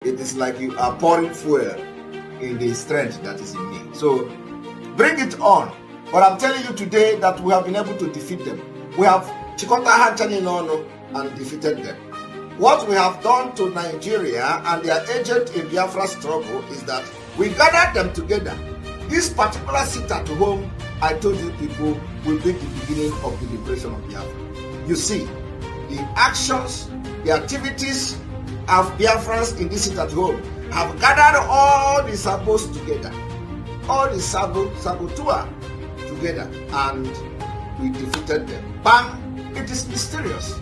It is like you are pouring fuel in the strength that is in me. So bring it on. But I'm telling you today that we have been able to defeat them. We have Chikota Hanchani and defeated them. What we have done to Nigeria and their agent in Biafra struggle is that we gathered them together. This particular sit at home, I told you people, will be the beginning of the liberation of Biafra. You see, the actions, the activities of Biafrans in this sit at home have gathered all the sabos together, all the saboteur together, and we defeated them. Bam! It is mysterious.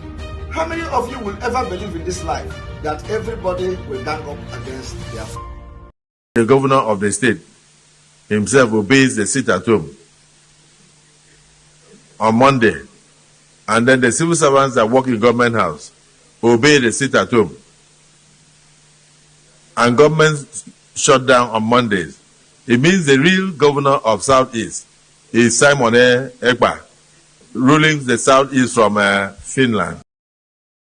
How many of you will ever believe in this life that everybody will gang up against Biafra? The governor of the state himself obeys the sit at home on Monday, and then the civil servants that work in government house obey the sit at home, and government shut down on Mondays. It means the real governor of Southeast is Simonekpa, ruling the Southeast from Finland.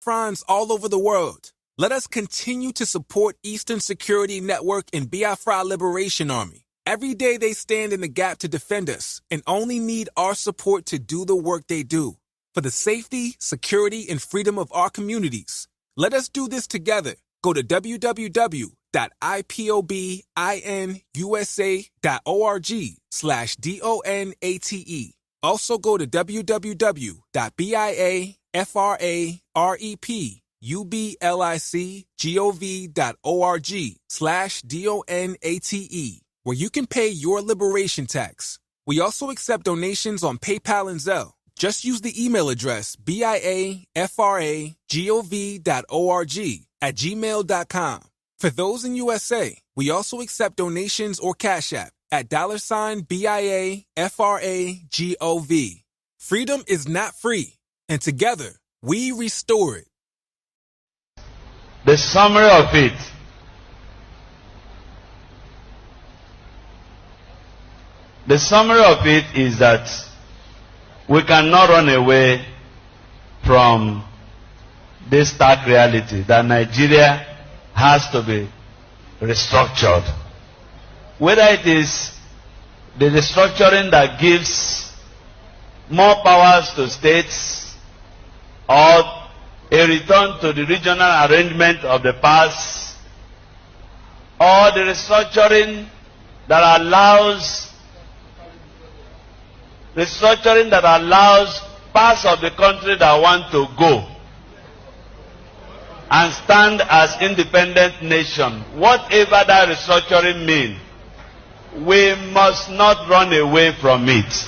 Friends all over the world, let us continue to support Eastern Security Network and Biafra Liberation Army. Every day they stand in the gap to defend us and only need our support to do the work they do. For the safety, security, and freedom of our communities. Let us do this together. Go to www.ipobinUSA.org/DONATE. Also go to www.biafrarepublicgov.org/DONATE, where you can pay your liberation tax. We also accept donations on PayPal and Zelle. Just use the email address biafragov.org@gmail.com. For those in USA, we also accept donations or Cash App at $BIAFRAGOV. Freedom is not free, and together we restore it. The summary of it. The summary of it is that we cannot run away from this stark reality that Nigeria has to be restructured. Whether it is the restructuring that gives more powers to states or a return to the regional arrangement of the past, or the restructuring that allows parts of the country that want to go and stand as independent nation, whatever that restructuring means, we must not run away from it.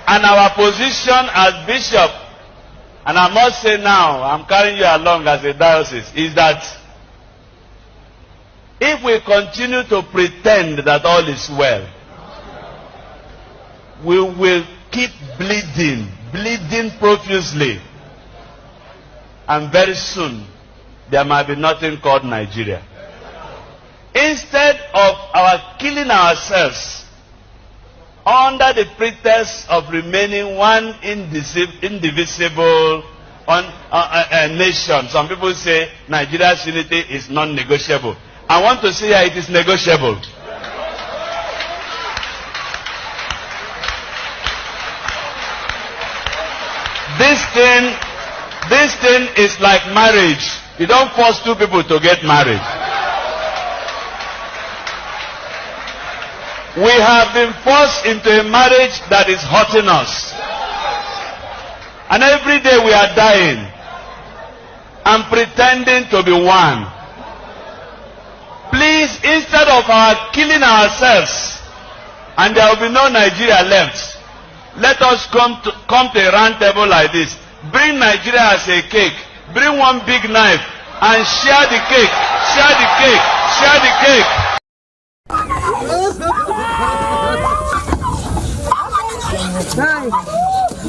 And our position as bishop, and I must say now, I'm carrying you along as a diocese, is that if we continue to pretend that all is well, we will keep bleeding profusely. And very soon, there might be nothing called Nigeria. Instead of our killing ourselves under the pretext of remaining one indivisible nation, some people say Nigeria's unity is non-negotiable. I want to say it is negotiable. This thing is like marriage. You don't force two people to get married. We have been forced into a marriage that is hurting us. And every day we are dying and pretending to be one. Please, instead of our killing ourselves, and there will be no Nigeria left, let us come to a round table like this. Bring Nigeria as a cake. Bring one big knife and share the cake. Share the cake. Share the cake.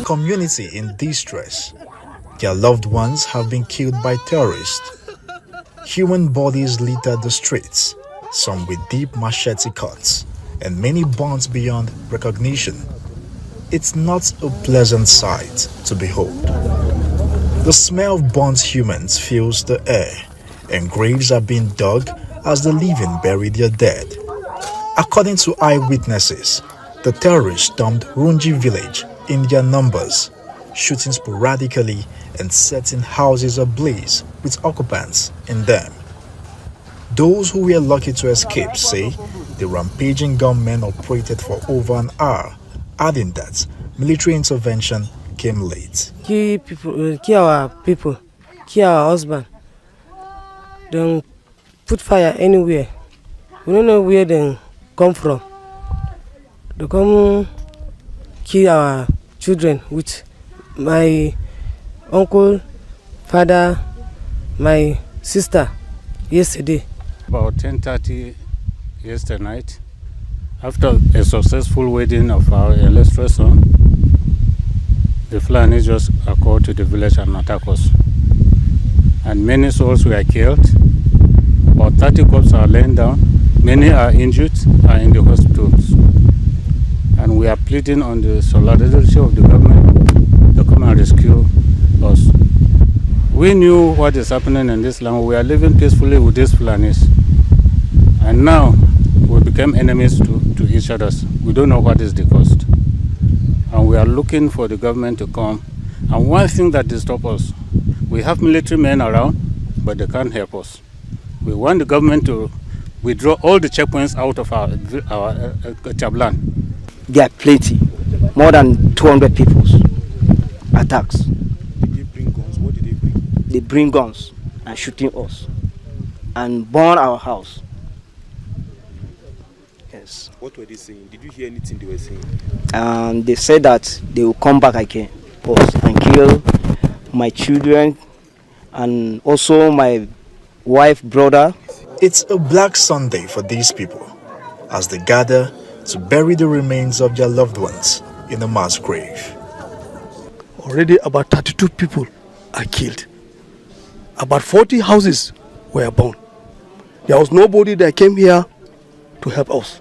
Community in distress. Their loved ones have been killed by terrorists. Human bodies litter the streets, some with deep machete cuts, and many burnt beyond recognition. It's not a pleasant sight to behold. The smell of burnt humans fills the air, and graves are being dug as the living bury their dead. According to eyewitnesses, the terrorists stormed Brgie village in their numbers, shooting sporadically and setting houses ablaze with occupants in them. Those who were lucky to escape say the rampaging gunmen operated for over an hour, adding that military intervention came late. Kill our people, kill our husband. Don't put fire anywhere. We don't know where they come from. They come kill our children with my uncle, father, my sister yesterday. About 10:30 yesterday night, after a successful wedding of our eldest son, the Fulani just occurred to the village and attacked us. And many souls were killed. About 30 corpses are laying down. Many are injured, are in the hospitals. And we are pleading on the solidarity of the government to come and rescue us. We knew what is happening in this land. We are living peacefully with these Fulanis. And now we became enemies to each other. We don't know what is the cost. And we are looking for the government to come. And one thing that disturbs us, we have military men around, but they can't help us. We want the government to withdraw all the checkpoints out of our Chablan. There are plenty, more than 200 people's attacks. Did they bring guns? What did they bring? They bring guns and shooting us and burn our house. Yes. What were they saying? Did you hear anything they were saying? They said that they will come back again and kill my children and also my wife, brother. It's a black Sunday for these people as they gather to bury the remains of their loved ones in a mass grave. Already about 32 people are killed. About 40 houses were burned. There was nobody that came here to help us.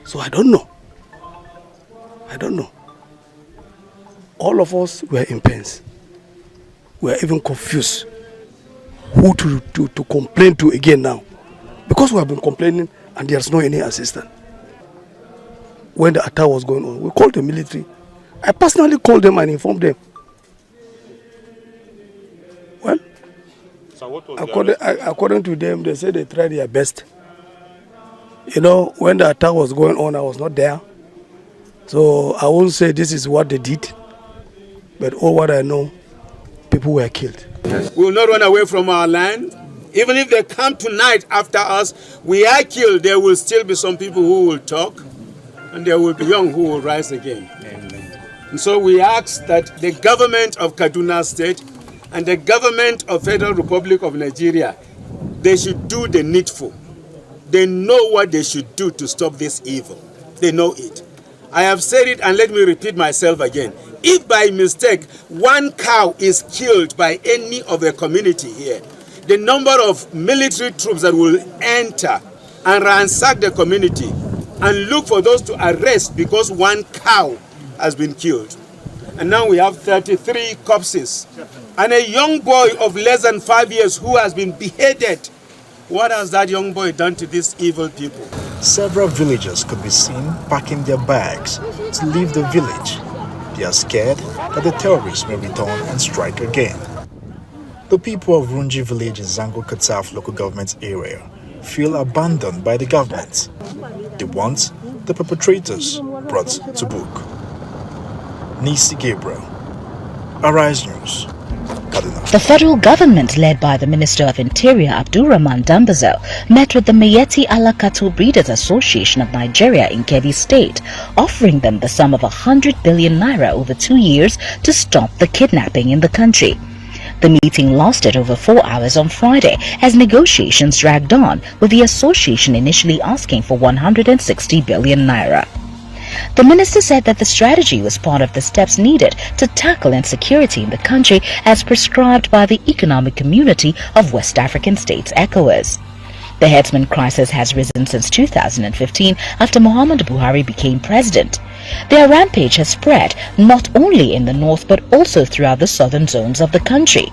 So I don't know. All of us were in pains. We are even confused who to complain to again now. Because we have been complaining and there's no any assistance. When the attack was going on, we called the military. I personally called them and informed them. Well, so what was according to them, they said they tried their best. You know, when the attack was going on, I was not there. So I won't say this is what they did. But all what I know, people were killed. We will not run away from our land. Even if they come tonight after us, we are killed, there will still be some people who will talk, and there will be young who will rise again. Amen. And so we ask that the government of Kaduna State and the government of Federal Republic of Nigeria, they should do the needful. They know what they should do to stop this evil. They know it. I have said it, and let me repeat myself again. If by mistake one cow is killed by any of the community here, the number of military troops that will enter and ransack the community and look for those to arrest because one cow has been killed. And now we have 33 corpses and a young boy of less than 5 years who has been beheaded. What has that young boy done to these evil people? Several villagers could be seen packing their bags to leave the village. They are scared that the terrorists may return and strike again. The people of Brgie village in Zango Kataf local government area feel abandoned by the government. They want the perpetrators brought to book. Nisi Gabriel, Arise News, Kaduna. The federal government, led by the Minister of Interior Abdulrahman Dambazel, met with the Miyetti Allah Cattle Breeders Association of Nigeria in Kebbi State, offering them the sum of 100 billion naira over 2 years to stop the kidnapping in the country. The meeting lasted over 4 hours on Friday as negotiations dragged on, with the association initially asking for 160 billion naira. The minister said that the strategy was part of the steps needed to tackle insecurity in the country as prescribed by the Economic Community of West African States, ECOWAS. The herdsman crisis has risen since 2015 after Muhammadu Buhari became president. Their rampage has spread not only in the north but also throughout the southern zones of the country.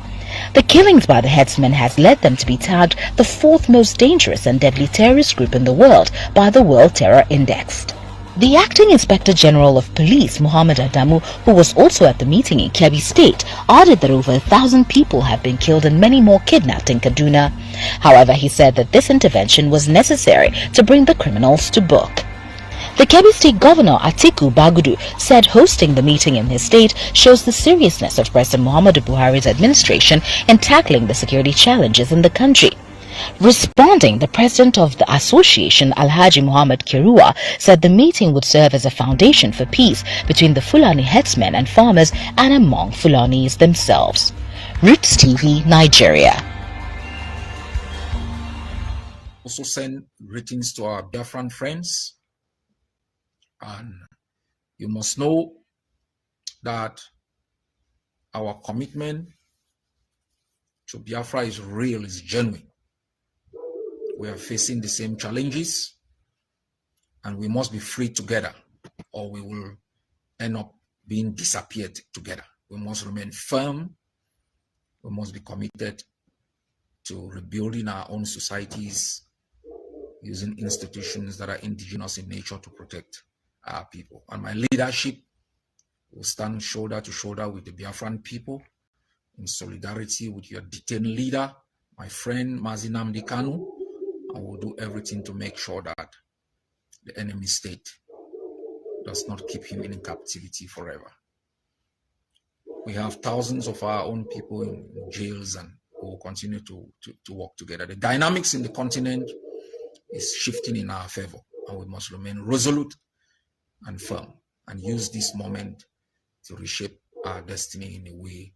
The killings by the herdsmen has led them to be tagged the fourth most dangerous and deadly terrorist group in the world by the World Terror Index. The Acting Inspector General of Police, Muhammad Adamu, who was also at the meeting in Kebbi State, added that over 1,000 people have been killed and many more kidnapped in Kaduna. However, he said that this intervention was necessary to bring the criminals to book. The Kebbi State Governor Atiku Bagudu said hosting the meeting in his state shows the seriousness of President Muhammadu Buhari's administration in tackling the security challenges in the country. Responding, the president of the association, Alhaji Muhammad Kirua, said the meeting would serve as a foundation for peace between the Fulani headsmen and farmers and among Fulanis themselves. Roots TV, Nigeria. Also send greetings to our Biafran friends, and you must know that our commitment to Biafra is real, is genuine. We are facing the same challenges, and we must be free together, or we will end up being disappeared together. We must remain firm. We must be committed to rebuilding our own societies using institutions that are indigenous in nature to protect our people. And my leadership will stand shoulder to shoulder with the Biafran people in solidarity with your detained leader, my friend Mazi Nnamdi Kanu. I will do everything to make sure that the enemy state does not keep him in captivity forever. We have thousands of our own people in jails, and we will continue to work together. The dynamics in the continent is shifting in our favor, and we must remain resolute and firm and use this moment to reshape our destiny in a way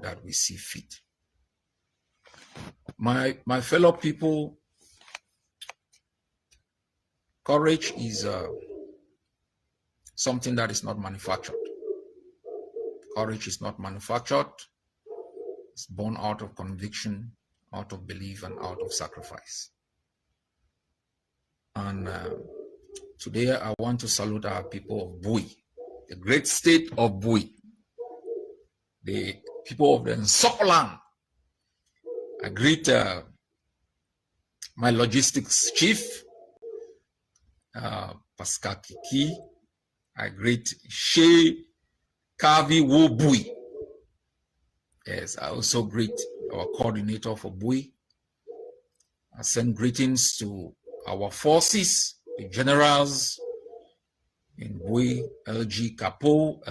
that we see fit. My fellow people, courage is something that is not manufactured. Courage is not manufactured. It's born out of conviction, out of belief, and out of sacrifice. And today I want to salute our people of Bui, the great state of Bui, the people of the Nsokoland. I greet my logistics chief, Pascal Kiki. I greet Shea Kavi Wobui. Yes, I also greet our coordinator for Bui. I send greetings to our forces, the generals in Bui, LG Kapo,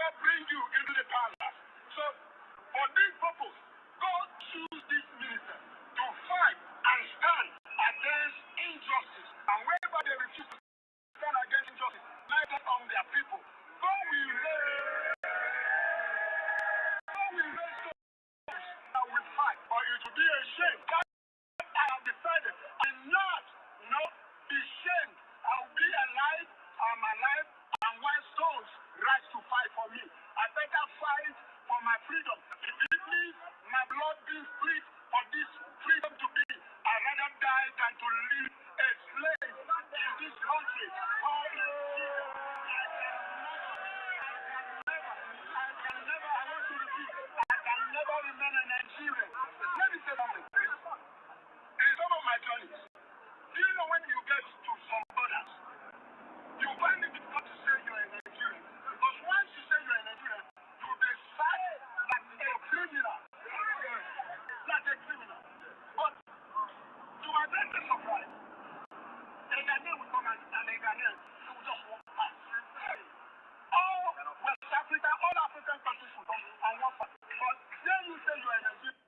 God bring you into the palace. So, for this purpose, God choose this minister to fight and stand against injustice. And wherever they refuse to stand against injustice, neither on their people, God will raise that will fight, or it will be a shame. That I have decided I will not be shamed. I will be alive, I'm alive, and while stones rise to fight for me. I better fight for my freedom. If it means my blood being split for this freedom to be, I'd rather die than to live a slave in this country. I can never remain a Nigerian. Let me say something. In some of my journeys, do you know when you get to some borders, you find it difficult to say you're a Nigerian. Because once you say you're a Nigerian, you decide like a criminal. Like a criminal. But to my greatest surprise, a Ghanaian will come and a Ghanaian will just walk past. All West Africa, all African countries will come and walk past. But then you say you're a Nigerian.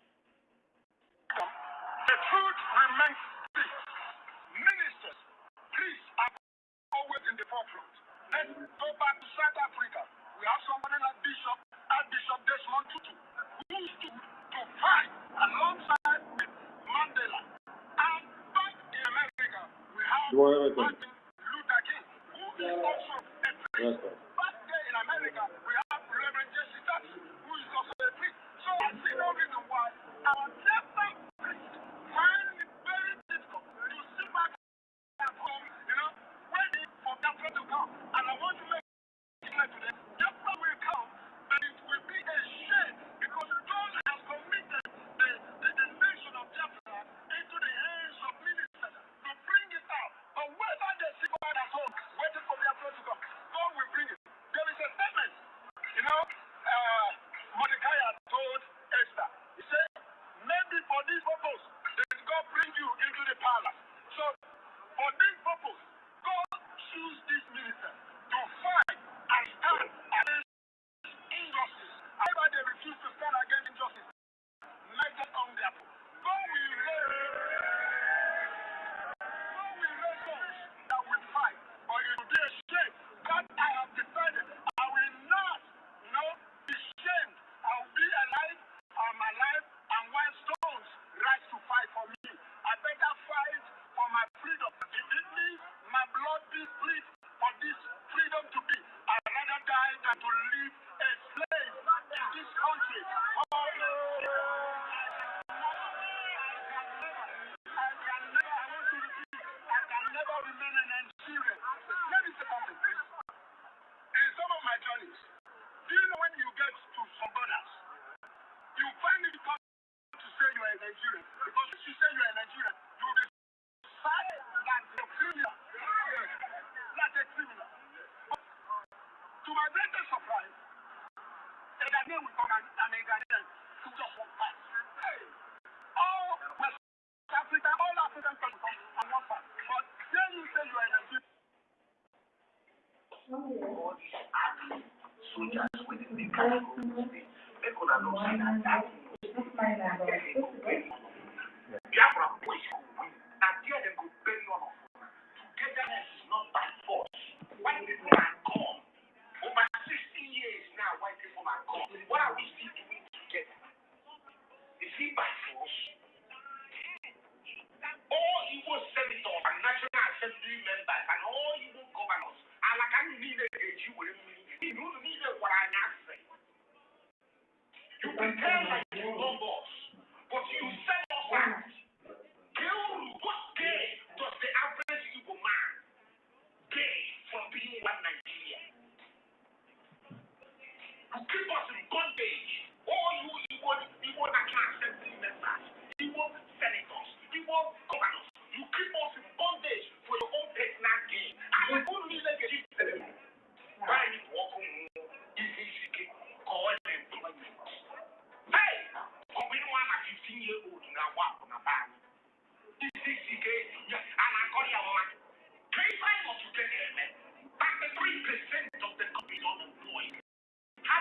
The truth remains this. Ministers, please, are always in the forefront. Let's go back to South Africa. We have somebody like Archbishop Desmond Tutu, who stood to fight alongside with Mandela. And back in America, we have Martin Luther King, who is also a priest. Back there in America, we have Reverend Jesse Jackson, who is also a priest. So I see no reason why our different priests find it very difficult to sit back at home, waiting for Biafra to come. And I want to make it clear to them, Biafra will come, but it will be a shame because God has committed the nation of Biafra into the hands of ministers to bring it out. But whether they sit back at home waiting for Biafra to come, God will bring it. There is a statement, Mordecai told Esther. He said, maybe for this purpose, did God bring you into the palace. So, for this purpose, God choose this minister to fight and stand against injustice. However, they refuse to stand against injustice, neither on their people. God will raise those that will fight, or it will be a shame. That I have decided I will not, be shamed. I will be alive, I'm alive, and while stones rise to fight for me, I better fight for my freedom. If it means my blood be split for this freedom to be, I'd rather die than to live a slave in this country. I can never remain a Nigerian. Let me say something, please. In some of my journeys, do you know when you get to some borders, you find it difficult to say you are a Nigerian. Because if you say you are a Nigerian, you will be cited like a criminal. Like a criminal. But to my greatest surprise, a Ghanaian will come and a Ghanaian will just walk past. All West Africa, all African countries come and walk past. But then you say you are a Nigerian. All these army soldiers with the big guys, they could have not seen that. Biafra boys who win, and there they could bury on us. Togetherness is not by force. White people are gone. Over 60 years now, white people are gone. What are we still doing together? Is it by force? All Igbo senators and National Assembly members and all Igbo governors are like I need a you will need what I say. You pretend like you love us, but you sell us out. What gain does the average Igbo man gain from being one Nigeria? You keep us in bondage. All you Igbo National Assembly members, Igbo senators, Igbo governors, you keep us in bondage for your own personal gain. And you don't need a gift anymore. Why are you walking? Call employment. Hey! We don't want a 15-year-old now. This is and I call you one. 25 of you get there, man. 33% of the country is unemployed. How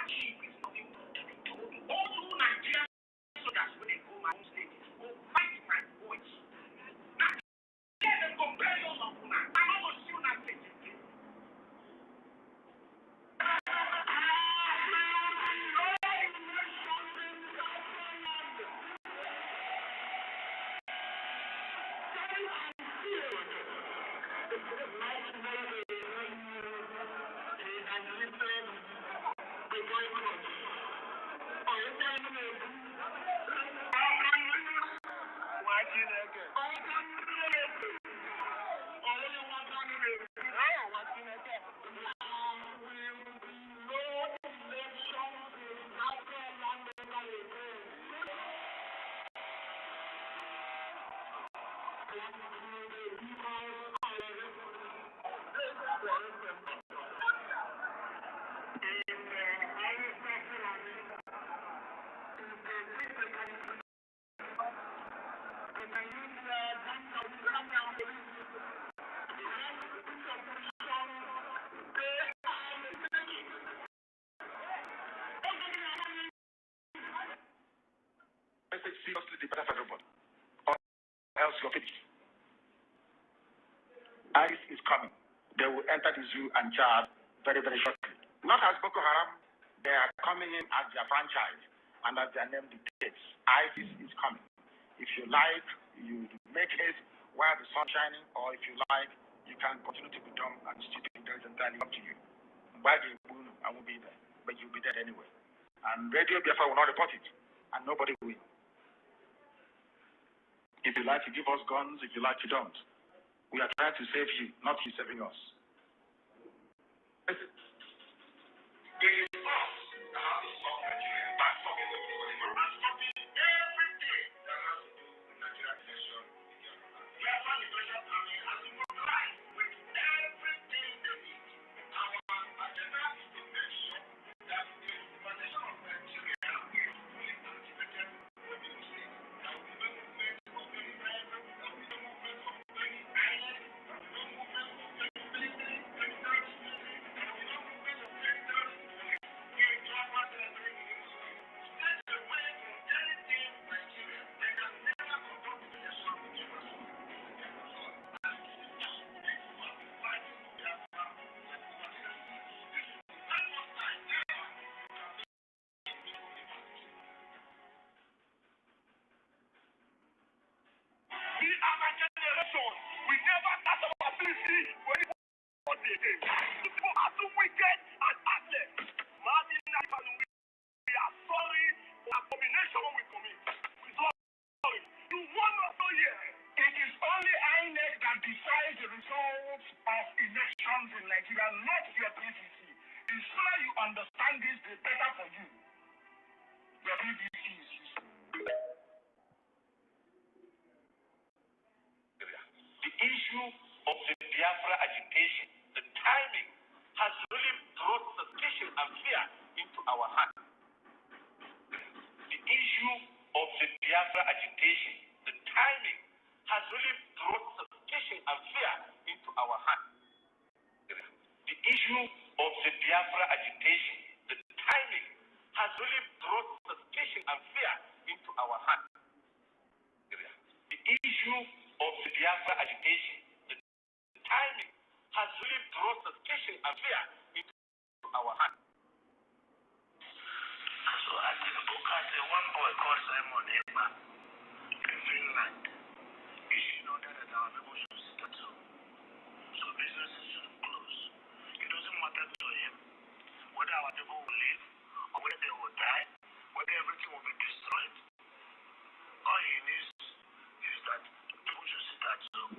seriously, the better for everybody. Or else you're finished. ICE is coming. They will enter the zoo and Chad very, very shortly. Not as Boko Haram, they are coming in as their franchise and as their name dictates. ICE is coming. If you like, you make haste while the sun's shining, or if you like, you can continue to be dumb and stupid. That is entirely up to you. I won't be there, but you'll be dead anyway. And Radio Biafra will not report it, and nobody will. If you like, you give us guns. If you like, you don't. We are trying to save you, not you saving us. The issue of the Biafra agitation, the timing has really brought suspicion and fear into our hands. The issue of the Biafra agitation, the timing has really brought suspicion and fear into our hands. The issue of the Biafra agitation, the timing has really brought suspicion and fear into our hands. The issue of the Biafra agitation, the timing has really brought suspicion and fear into our hands. So at the book, I say one boy called Simonekpa in Finland. You should know that our people should sit at home. So businesses should close. It doesn't matter to him whether our people will live or whether they will die, whether everything will be destroyed. All he needs is that people should sit at home.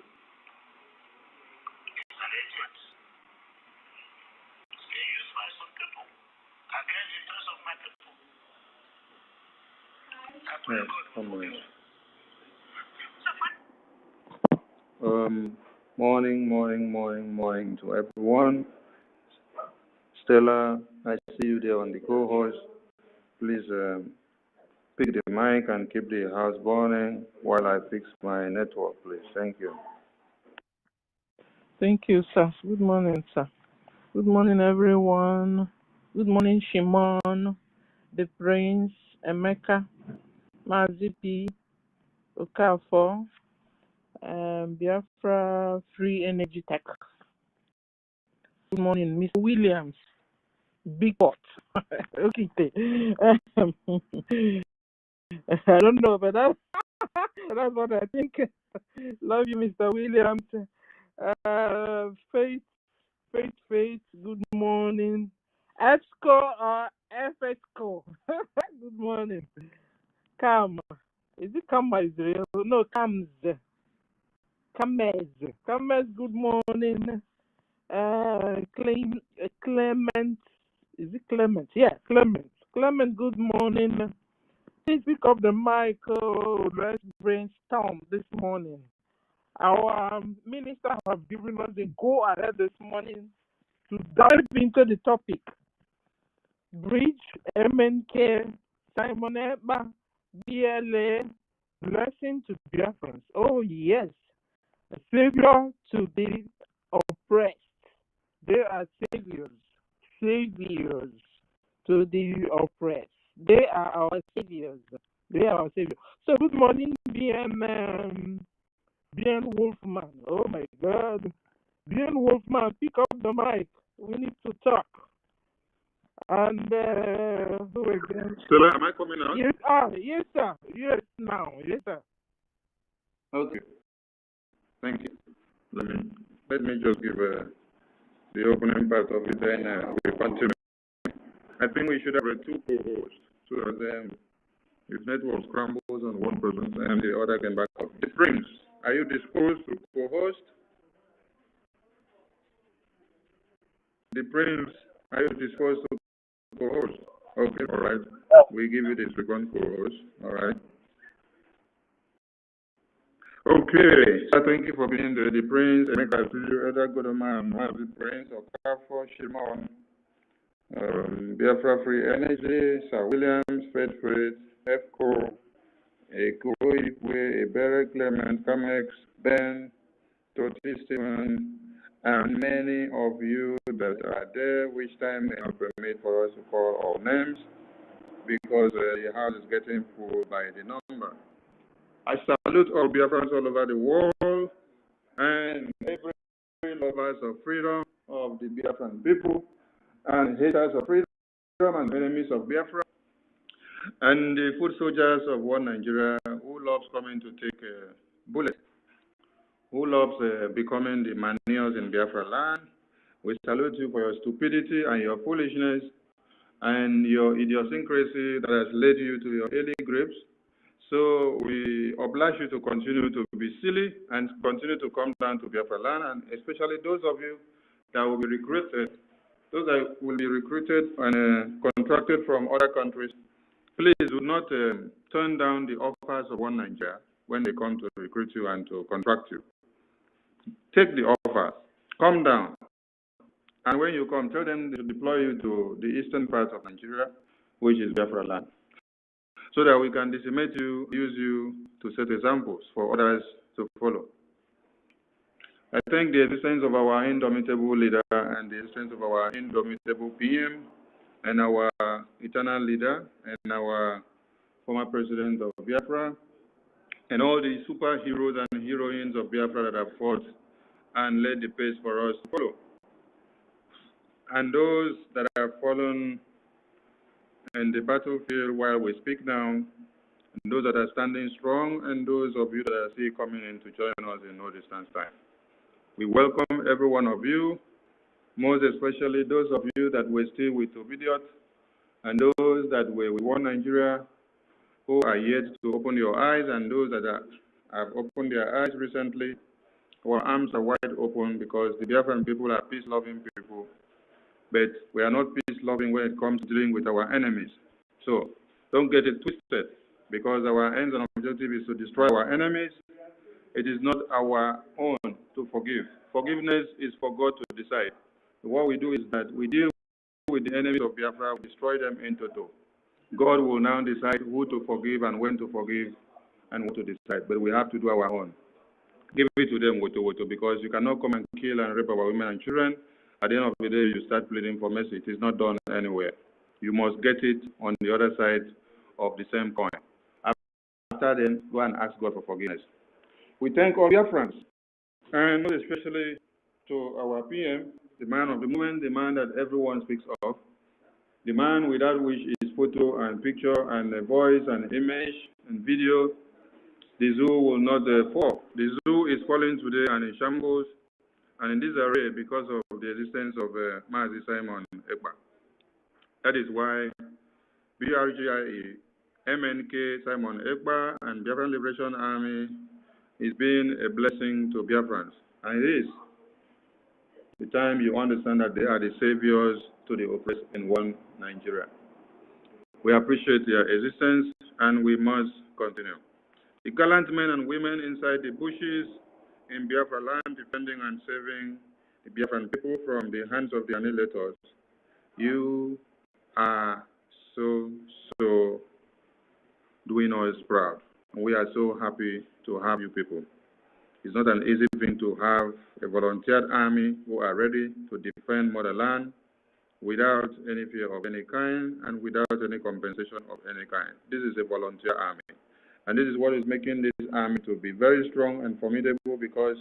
It's an agent. It's being used by some people against the interest of my people. Morning to everyone. Stella, I see you there on the co-host. Please pick the mic and keep the house burning while I fix my network, please. Thank you. Thank you, sir. Good morning, sir. Good morning, everyone. Good morning, Shimon, the Prince, Emeka, Mazipi, Okafor, Biafra Free Energy Tech. Good morning, Mr. Williams, Big Pot. Okay. I don't know, but that's what I think. Love you, Mr. Williams. Faith, good morning. ESCO or FSCO? Good morning. Cam. Is it Cam Israel? No, Cam's. Camez, good morning. Clement. Is it Clement? Yeah, Clement. Clement, good morning. Please pick up the mic. Let's brainstorm this morning. Our minister have given us a go ahead this morning to dive into the topic. Bridge, MNK, Simonekpa, BLA, blessing to Biafrans. Oh yes, a savior to the oppressed. They are saviors to the oppressed. They are our saviors. They are our savior. So good morning, Bien Wolfman. Oh my God. Bien Wolfman, pick up the mic. We need to talk. And who again? Stella, am I coming out? Yes, yes, sir. Yes, now. Yes, sir. Okay. Thank you. Let me just give the opening part of it, then we continue. I think we should have two co-hosts so that if network scrambles on one person and the other can back up. The Prince, are you disposed to co-host? The Prince, are you disposed to co-host? Okay, all right. We give you the second co-host, all right. Okay, so thank you for being the Prince. Make I see you, Elder Godoman, the Prince of Kafo, Shimon, Biafra Free Energy, Sir Williams, Faith, EFCO, Ekuoikwe, Ebere Clement, Camex, Ben, Toti Stephen, and many of you that are there, which time may not permit for us to call all names because the house is getting full by the number. I salute all Biafrans all over the world and every lovers of freedom of the Biafran people and haters of freedom and enemies of Biafra and the foot soldiers of one Nigeria who loves coming to take a bullet, who loves becoming the manures in Biafra land. We salute you for your stupidity and your foolishness and your idiosyncrasy that has led you to your early graves. So we oblige you to continue to be silly and continue to come down to Biafra land, and especially those of you that will be recruited, those that will be recruited and contracted from other countries, please do not turn down the offers of one Nigeria when they come to recruit you and to contract you. Take the offers, come down, and when you come, tell them to deploy you to the eastern part of Nigeria, which is Biafra land, so that we can decimate you, use you to set examples for others to follow. I thank the existence of our indomitable leader and the existence of our indomitable PM and our eternal leader and our former president of Biafra and all the superheroes and heroines of Biafra that have fought and led the pace for us to follow. And those that have fallen in the battlefield while we speak now, and those that are standing strong, and those of you that are still coming in to join us in no distance time. We welcome every one of you, most especially those of you that were still with Obidiot, and those that were with One Nigeria, who are yet to open your eyes, and those that have opened their eyes recently. Our arms are wide open because the Biafran people are peace-loving people, but we are not peace-loving when it comes to dealing with our enemies. So don't get it twisted, because our ends and objective is to destroy our enemies. It is not our own to forgive. Forgiveness is for God to decide. What we do is that we deal with the enemies of Biafra, we destroy them in total. God will now decide who to forgive and when to forgive and what to decide, but we have to do our own. Give it to them, woto, because you cannot come and kill and rape our women and children. At the end of the day, you start pleading for mercy. It is not done anywhere. You must get it on the other side of the same coin. After then, go and ask God for forgiveness. We thank all Biafrans, and especially to our PM, the man of the moment, the man that everyone speaks of, the man without which is photo and picture and voice and image and video, the zoo will not fall. The zoo is falling today and in shambles and in disarray because of the existence of Mazi Simonekpa. That is why Brgie, MNK, Simonekpa, and Biafran Liberation Army is being a blessing to Biafrans. And it is the time you understand that they are the saviors to the oppressed in one Nigeria. We appreciate their existence and we must continue. The gallant men and women inside the bushes in Biafra land defending and saving the Biafran people from the hands of the annihilators, you are so doing us proud. And we are so happy to have you people. It's not an easy thing to have a volunteered army who are ready to defend motherland without any fear of any kind and without any compensation of any kind. This is a volunteer army. And this is what is making this army to be very strong and formidable, because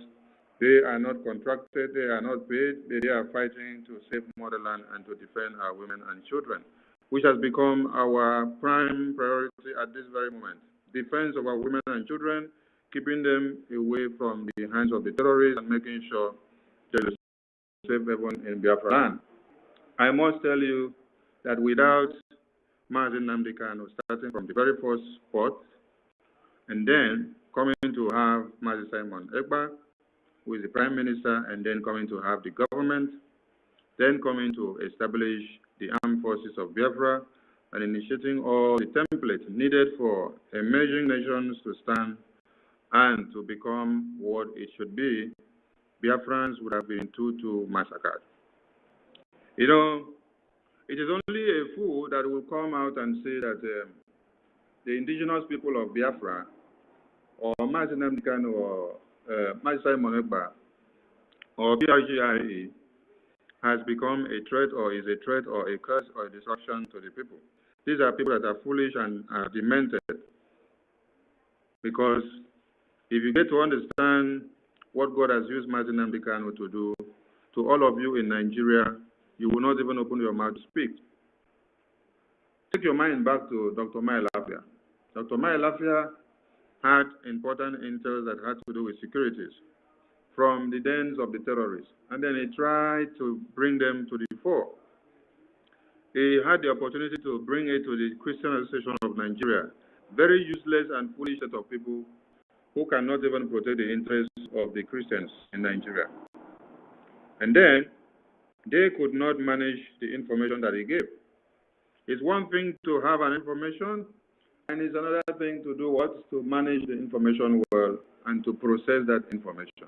they are not contracted, they are not paid, they are fighting to save motherland and to defend our women and children, which has become our prime priority at this very moment. Defense of our women and children, keeping them away from the hands of the terrorists and making sure there is safe haven in Biafra land. I must tell you that without Mazi Nnamdi Kanu starting from the very first spot, and then coming to have Mazi Simonekpa, who is the Prime Minister, and then coming to have the government, then coming to establish the armed forces of Biafra, and initiating all the templates needed for emerging nations to stand and to become what it should be, Biafrans would have been too massacred. You know, it is only a fool that will come out and say that the indigenous people of Biafra, or Mazi Nnamdi Kanu, or Mazi Simonekpa, or Brgie has become a threat, or is a threat, or a curse, or a destruction to the people. These are people that are foolish and are demented. Because if you get to understand what God has used Mazi Nnamdi Kanu to do to all of you in Nigeria, you will not even open your mouth to speak. Take your mind back to Dr. Lafia. Dr. Lafia had important intel that had to do with securities from the dens of the terrorists, and then he tried to bring them to the fore. He had the opportunity to bring it to the Christian Association of Nigeria, very useless and foolish set of people who cannot even protect the interests of the Christians in Nigeria. And then they could not manage the information that he gave. It's one thing to have an information, and it's another thing to do what? To manage the information well and to process that information.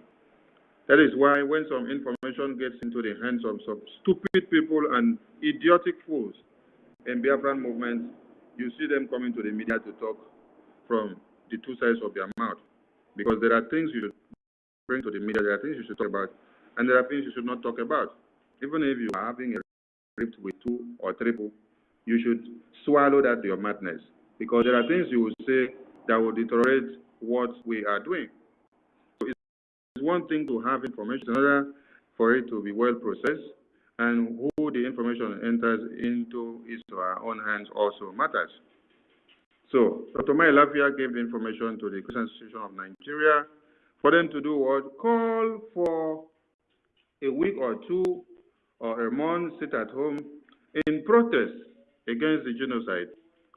That is why when some information gets into the hands of some stupid people and idiotic fools in Biafran movement, you see them coming to the media to talk from the two sides of their mouth. Because there are things you should bring to the media, there are things you should talk about, and there are things you should not talk about. Even if you are having a rift with 2 or 3 people, you should swallow that your madness. Because there are things you will say that will deteriorate what we are doing. So it's one thing to have information, another for it to be well processed, and who the information enters into his or our own hands also matters. So Dr. Lafia gave the information to the Christian Association of Nigeria for them to do what? Call for a week or 2 or a month, sit at home in protest against the genocide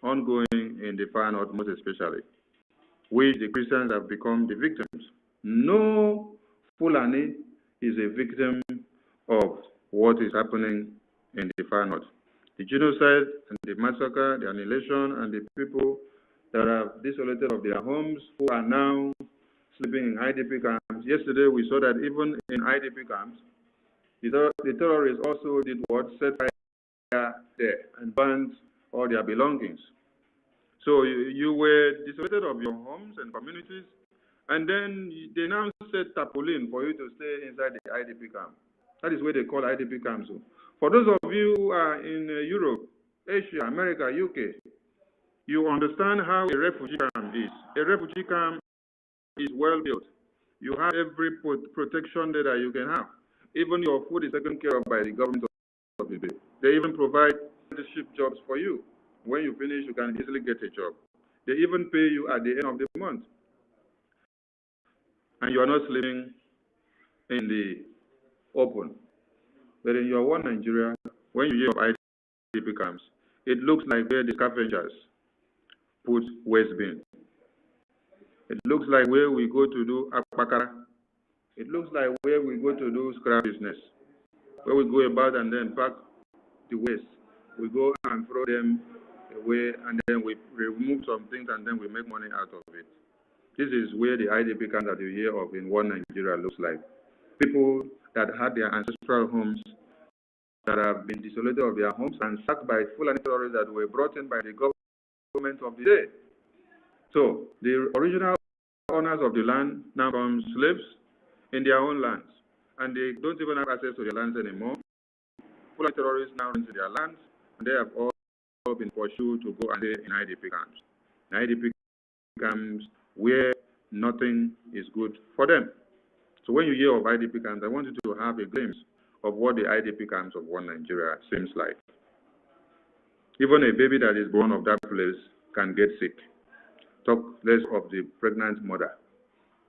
ongoing in the far north, most especially, which the Christians have become the victims. No Fulani is a victim of what is happening in the far north. The genocide and the massacre, the annihilation, and the people that are desolated of their homes, who are now sleeping in IDP camps. Yesterday we saw that even in IDP camps, the terrorists also did what? Set fire there and burned all their belongings. So you were desolated of your homes and communities, and then they now set tarpaulin for you to stay inside the IDP camp. That is where they call IDP camps. For those of you who are in Europe, Asia, America, UK, you understand how a refugee camp is. A refugee camp is well built. You have every protection that you can have. Even your food is taken care of by the government of the day. They even provide leadership jobs for you. When you finish, you can easily get a job. They even pay you at the end of the month. And you are not sleeping in the open. But in your one Nigeria, when you hear of IDP camps, it looks like where the scavengers put waste bin. It looks like where we go to do akpakara. It looks like where we go to do scrap business, where we go about and then pack the waste. We go and throw them away, and then we remove some things, and then we make money out of it. This is where the IDP camp that you hear of in one Nigeria looks like. People that had their ancestral homes, that have been desolated of their homes and sacked by Fulani terrorists that were brought in by the government of the day. So the original owners of the land now become slaves in their own lands, and they don't even have access to their lands anymore. Fulani terrorists now into their lands, and they have all been pursued to go and stay in IDP camps. IDP camps where nothing is good for them. So when you hear of IDP camps, I want you to have a glimpse of what the IDP camps of one Nigeria seems like. Even a baby that is born of that place can get sick. Talk less of the pregnant mother,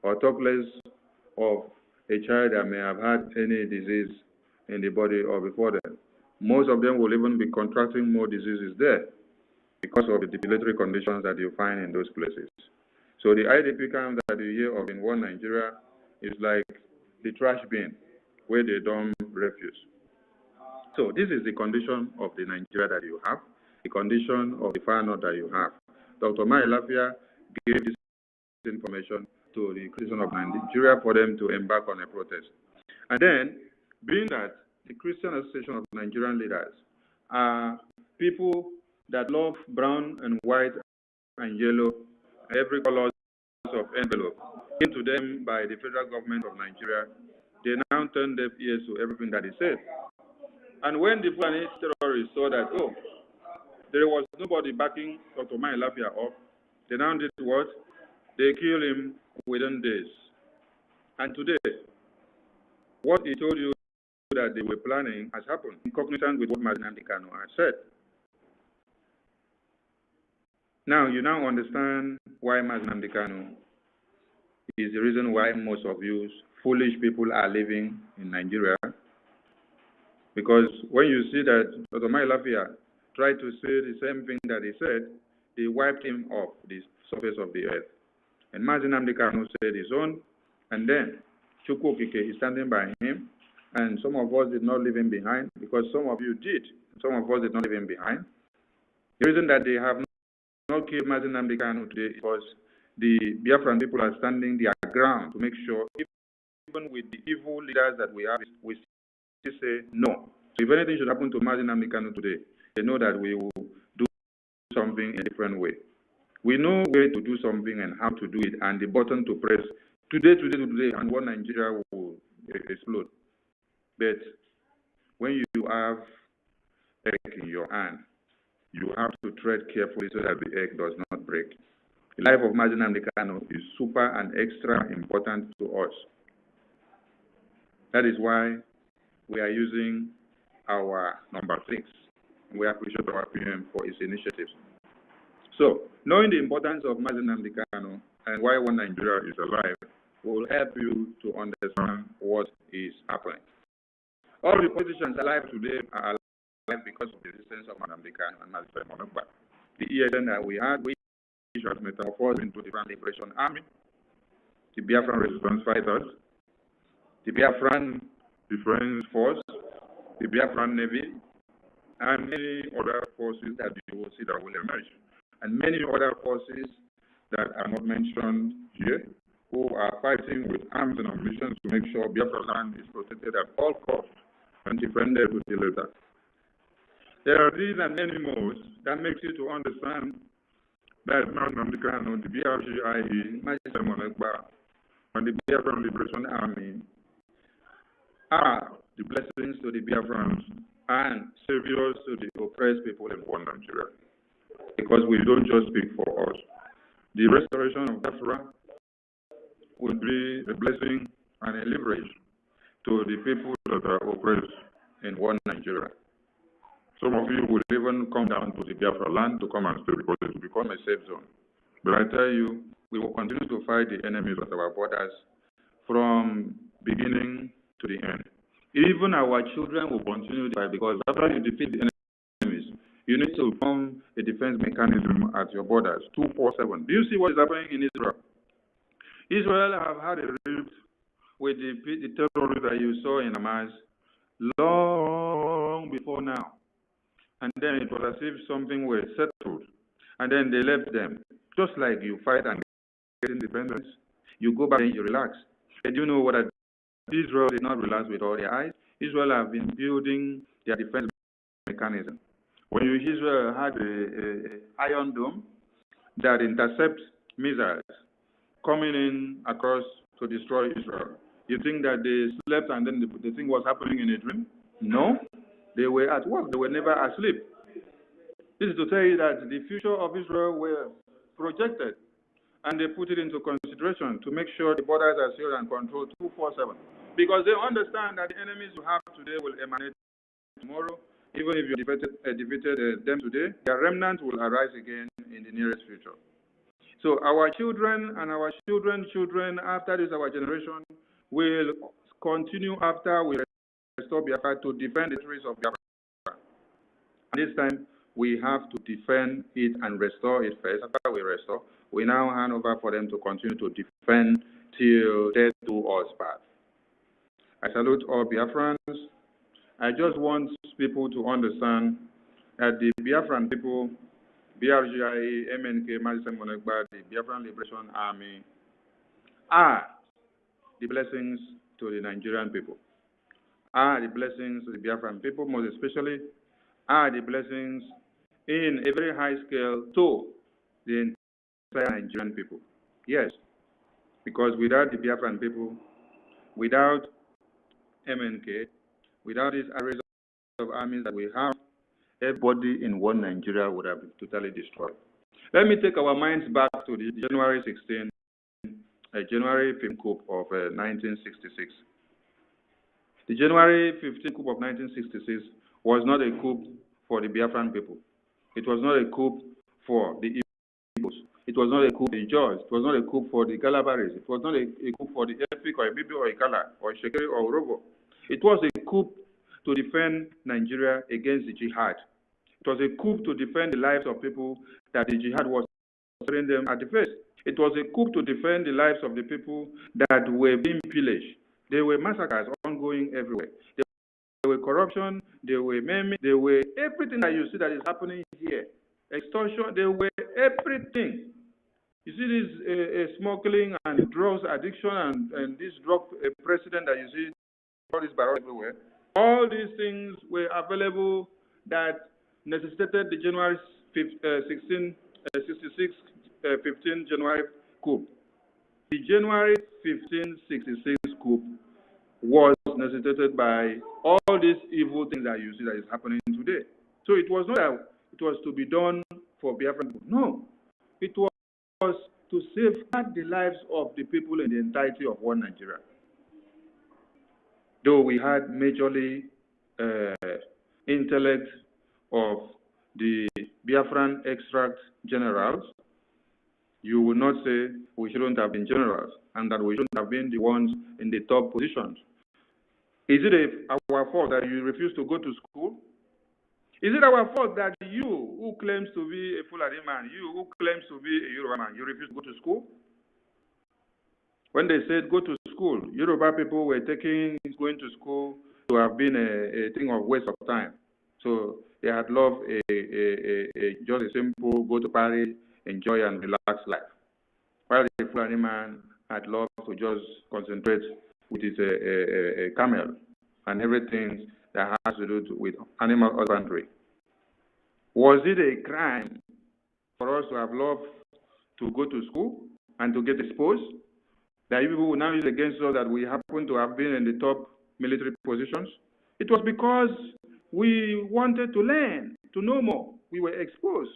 or talk less of a child that may have had any disease in the body or before them. Most of them will even be contracting more diseases there because of the depilatory conditions that you find in those places. So the IDP camp that you hear of in one Nigeria is like the trash bin where they dump refuse. So this is the condition of the Nigeria that you have, the condition of the far north that you have. Dr. Lafia gave this information to the Christian of Nigeria for them to embark on a protest. And then, being that the Christian Association of Nigerian Leaders are people that love brown and white and yellow, every color of envelope, given to them by the federal government of Nigeria, they now turn deaf ears to everything that is said. And when the Fulani terrorists saw that, oh, there was nobody backing Dr. Lafia up, they now did what? They killed him within days. And today, what he told you that they were planning has happened, in cognizance with what Nnamdi Kanu had said. Now, you now understand why Nnamdi Kanu is the reason why most of you foolish people are living in Nigeria. Because when you see that Dr. Lafia tried to say the same thing that he said, they wiped him off the surface of the earth. And Nnamdi Kanu said his own, and then Chukwu Okike is standing by him, and some of us did not leave him behind, because some of you did. Some of us did not leave him behind. The reason that they have not killed Nnamdi Kanu today is because the Biafran people are standing their ground to make sure, even with the evil leaders that we have, we still say no. So if anything should happen to Nnamdi Kanu today, they know that we will do something in a different way. We know where to do something and how to do it, and the button to press today, and one Nigeria will explode. But when you have egg in your hand, you have to tread carefully so that the egg does not break. The life of Nnamdi Kanu is super and extra important to us. That is why we are using our number 6. We appreciate our PM for his initiatives. So, knowing the importance of Nnamdi Kanu and why one Nigeria is alive will help you to understand what is happening. All the politicians alive today are alive because of the resistance of Nnamdi Kanu and Simonekpa. The ESN that we had, which was metamorphosed into the Biafran Liberation Army, the Biafran Resistance Fighters, the Biafran Defense Force, the Biafran Navy, and many other forces that you will see that will emerge. And many other forces that are not mentioned here, who are fighting with arms and ammunition to make sure Biafra land is protected at all costs and defended to the letter. There are these and many more that makes you to understand that Nnamdi Kanu, the BRGIE, Simonekpa, and the Biafran Liberation Army are the blessings to the Biafrans and saviors to the oppressed people in one Nigeria. Because we don't just speak for us. The restoration of BIAFRA would be a blessing and a liberation to the people that are oppressed in one Nigeria. Some of you will even come down to the Biafra land to come and stay because it will become a safe zone. But I tell you, we will continue to fight the enemies at our borders from beginning to the end. Even our children will continue to fight because after you defeat the enemies, you need to form a defense mechanism at your borders, 24/7. Do you see what is happening in Israel? Israel have had a rift with the terrorists that you saw in Hamas long before now. And then it was as if something was settled. And then they left them. Just like you fight and get independence, you go back and you relax. And you know what? Israel did not relax with all their eyes. Israel have been building their defense mechanism. When Israel had an iron dome that intercepts missiles coming in across to destroy Israel, you think that they slept and then the thing was happening in a dream? No. They were at work. They were never asleep. This is to tell you that the future of Israel were projected, and they put it into consideration to make sure the borders are sealed and controlled 24/7. Because they understand that the enemies you have today will emanate tomorrow. Even if you defeated them today, their remnants will arise again in the nearest future. So our children and our children's children after this, our generation, will continue after we restore Biafra to defend the territories of Biafra. And this time, we have to defend it and restore it first. After we restore, we now hand over for them to continue to defend till death do us part. I salute all Biafrans. I just want people to understand that the Biafran people, Brgie, MNK, Simonekpa, the Biafran Liberation Army, are the blessings to the Nigerian people, are the blessings to the Biafran people, most especially, are the blessings in a very high scale to the entire Nigerian people. Yes, because without the Biafran people, without MNK, without these arrays of armies that we have, everybody in one Nigeria would have been totally destroyed. Let me take our minds back to the January 16, January 15 coup of 1966. The January 15 coup of 1966 was not a coup for the Biafran people. It was not a coup for the Igbos. It was not a coup for the Jaws. It was not a coup for the Calabaris. It was not a coup for the Efik or Ibibi or Ikala or Shekeri or Urobo. It was a coup to defend Nigeria against the jihad. It was a coup to defend the lives of people that the jihad was throwing them at the face. It was a coup to defend the lives of the people that were being pillaged. There were massacres ongoing everywhere. There were corruption, there were maiming, there were everything that you see that is happening here. Extortion, there were everything. You see this smuggling and drugs addiction and this drug president that you see, all this barrel everywhere. All these things were available that necessitated the January 15 January coup. The January 1566 coup was necessitated by all these evil things that you see that is happening today. So it was not that it was to be done for Biafran people. No, it was to safeguard the lives of the people in the entirety of one Nigeria. Though we had majorly intellect of the Biafran extract generals, you would not say we shouldn't have been generals and that we shouldn't have been the ones in the top positions. Is it our fault that you refuse to go to school? Is it our fault that you, who claims to be a Fulani man, you who claims to be a Yoruba man, you refuse to go to school? When they said go to school, Yoruba people were taking going to school to have been a thing of waste of time. So they had loved just a simple go to Paris, enjoy and relax life. While the Fulani man had loved to just concentrate with his camel and everything that has to do with animal husbandry. Was it a crime for us to have loved to go to school and to get exposed? That people will now use against us that we happen to have been in the top military positions? It was because we wanted to learn, to know more. We were exposed.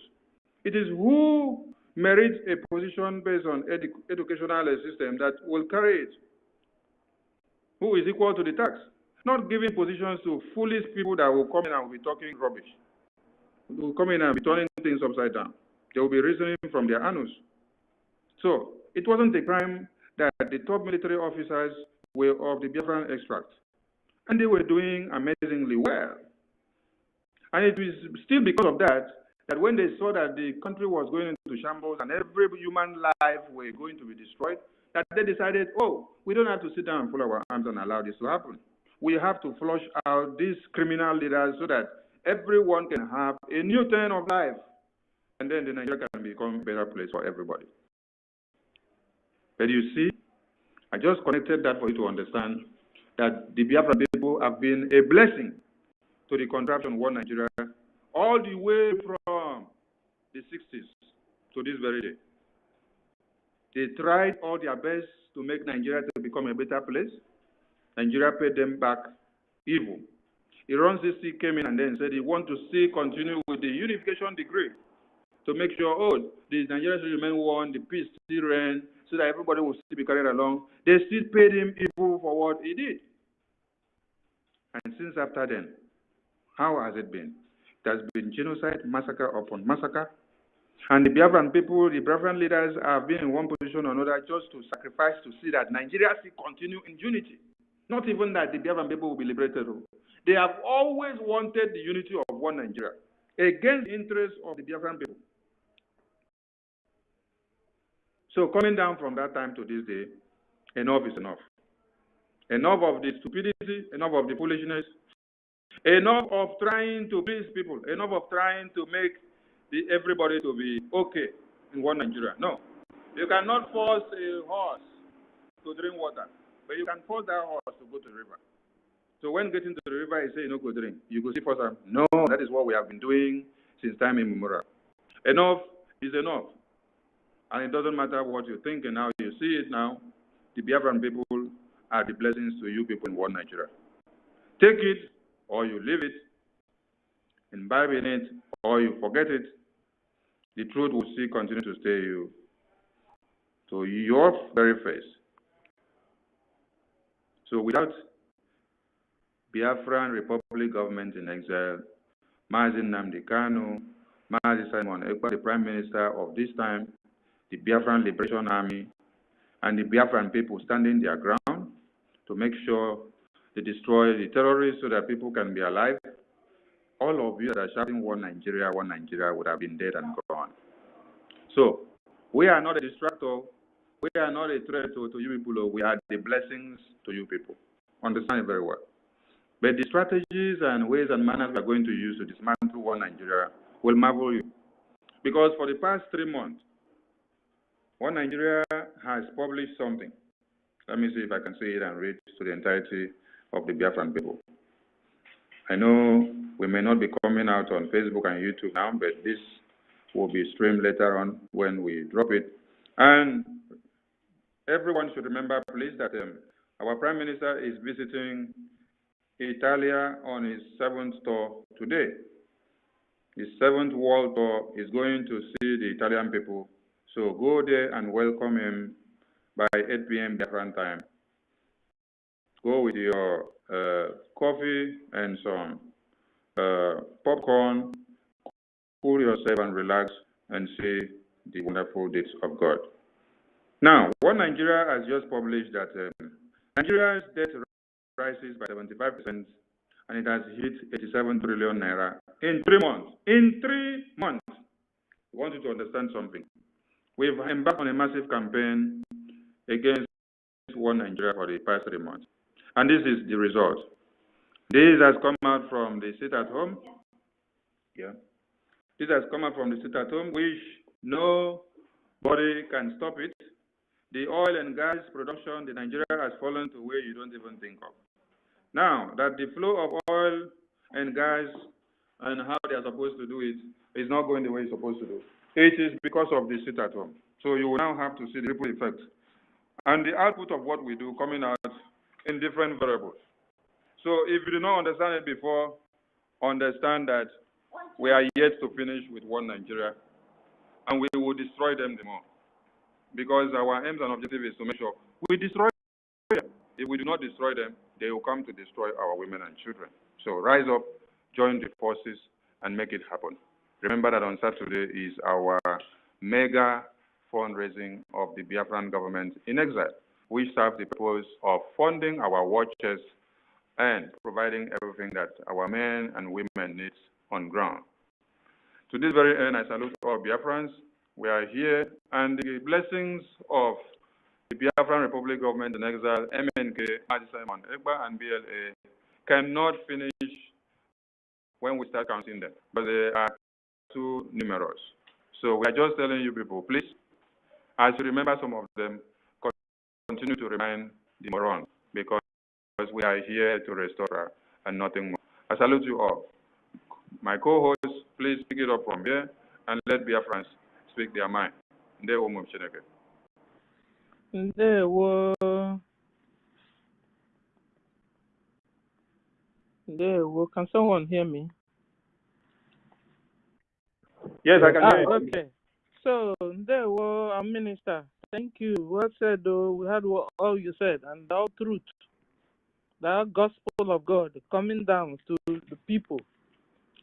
It is who merits a position based on educational system that will carry it. Who is equal to the tax? Not giving positions to foolish people that will come in and will be talking rubbish. Will come in and be turning things upside down. They will be reasoning from their annals. So it wasn't a crime that the top military officers were of the Biafran extract. And they were doing amazingly well. And it was still because of that, that when they saw that the country was going into shambles and every human life were going to be destroyed, that they decided, oh, we don't have to sit down and fold our arms and allow this to happen. We have to flush out these criminal leaders so that everyone can have a new turn of life. And then the Nigeria can become a better place for everybody. But you see, I just connected that for you to understand that the Biafra people have been a blessing to the contraption of one Nigeria all the way from the 60s to this very day. They tried all their best to make Nigeria to become a better place. Nigeria paid them back evil. Iran CC came in and then said he wants to see continue with the unification decree to make sure, oh, the Nigerians will remain one, the peace still reign, so that everybody will still be carried along. They still paid him evil for what he did. And since after then, how has it been? It has been genocide, massacre upon massacre. And the Biafran people, the Biafran leaders have been in one position or another just to sacrifice to see that Nigeria still continue in unity. Not even that the Biafran people will be liberated. They have always wanted the unity of one Nigeria against the interests of the Biafran people. So coming down from that time to this day, enough is enough. Enough of the stupidity, enough of the foolishness, enough of trying to please people, enough of trying to make everybody to be okay in one Nigeria. No. You cannot force a horse to drink water, but you can force that horse to go to the river. So when getting to the river, you say, you know, go drink. You go see first time. No, that is what we have been doing since time immemorial. Enough is enough. And it doesn't matter what you think, and now you see it now. The Biafran people are the blessings to you people in one Nigeria. Take it, or you leave it, imbibe in it, or you forget it. The truth will still continue to stay you to your very face. So without Biafran Republic government in exile, Mazi Nnamdi Kanu, Mazi Simonekpa, the Prime Minister of this time, the Biafran Liberation Army, and the Biafran people standing their ground to make sure they destroy the terrorists so that people can be alive, all of you that are shouting one Nigeria would have been dead and gone. So, we are not a distractor, we are not a threat to you people, we are the blessings to you people. Understand it very well. But the strategies and ways and manners we are going to use to dismantle one Nigeria will marvel you. Because for the past 3 months, One Nigeria has published something. Let me see if I can see it and read to the entirety of the Biafran people. I know we may not be coming out on Facebook and YouTube now, but this will be streamed later on when we drop it. And everyone should remember, please, that our Prime Minister is visiting Italia on his 7th tour today. His 7th world tour is going to see the Italian people. So go there and welcome him by 8 p.m. Biafran time. Go with your coffee and some popcorn, cool yourself and relax and see the wonderful deeds of God. Now, One Nigeria has just published that Nigeria's debt rises by 75%, and it has hit 87 trillion naira in 3 months. In 3 months! I want you to understand something. We've embarked on a massive campaign against One Nigeria for the past 3 months. And this is the result. This has come out from the sit-at-home. Yeah. This has come out from the sit-at-home, which nobody can stop it. The oil and gas production, the Nigeria has fallen to where you don't even think of. Now, that the flow of oil and gas and how they are supposed to do it is not going the way it's supposed to do. It is because of the sit-at-home. So you will now have to see the ripple effect. And the output of what we do coming out in different variables. So if you do not understand it before, understand that we are yet to finish with One Nigeria, and we will destroy them the more. Because our aims and objective is to make sure we destroy them. If we do not destroy them, they will come to destroy our women and children. So rise up, join the forces, and make it happen. Remember that on Saturday is our mega fundraising of the Biafran government in exile, which serves the purpose of funding our war chest and providing everything that our men and women need on ground. To this very end, I salute all Biafrans. We are here, and the blessings of the Biafran Republic government in exile, MNK, Simonekpa, and BLA, cannot finish when we start counting them, but they are too numerous. So we are just telling you people, please, as you remember some of them, continue to remind the morons, because we are here to restore and nothing more. I salute you all. My co-hosts, please pick it up from here and let Biafrans speak their mind. Ndewo. There, well, can someone hear me? Yes, I can hear you. Okay. So, there, well, our minister, thank you. Well said, though. We heard all you said, and all truth. The gospel of God coming down to the people.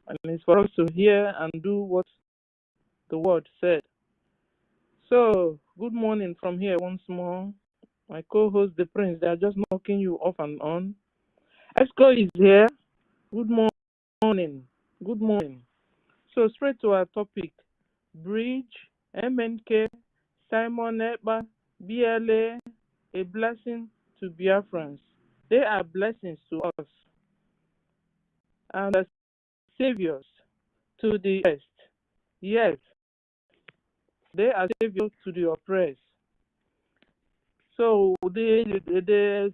And it's for us to hear and do what the word said. So, good morning from here once more. My co-host, the Prince, they are just knocking you off and on. Esco is here. Good morning. Good morning. So, straight to our topic. Brgie, MNK, Simonekpa, BLA, a blessing to Biafrans. They are blessings to us and as saviors to the oppressed. Yes, they are saviors to the oppressed. So the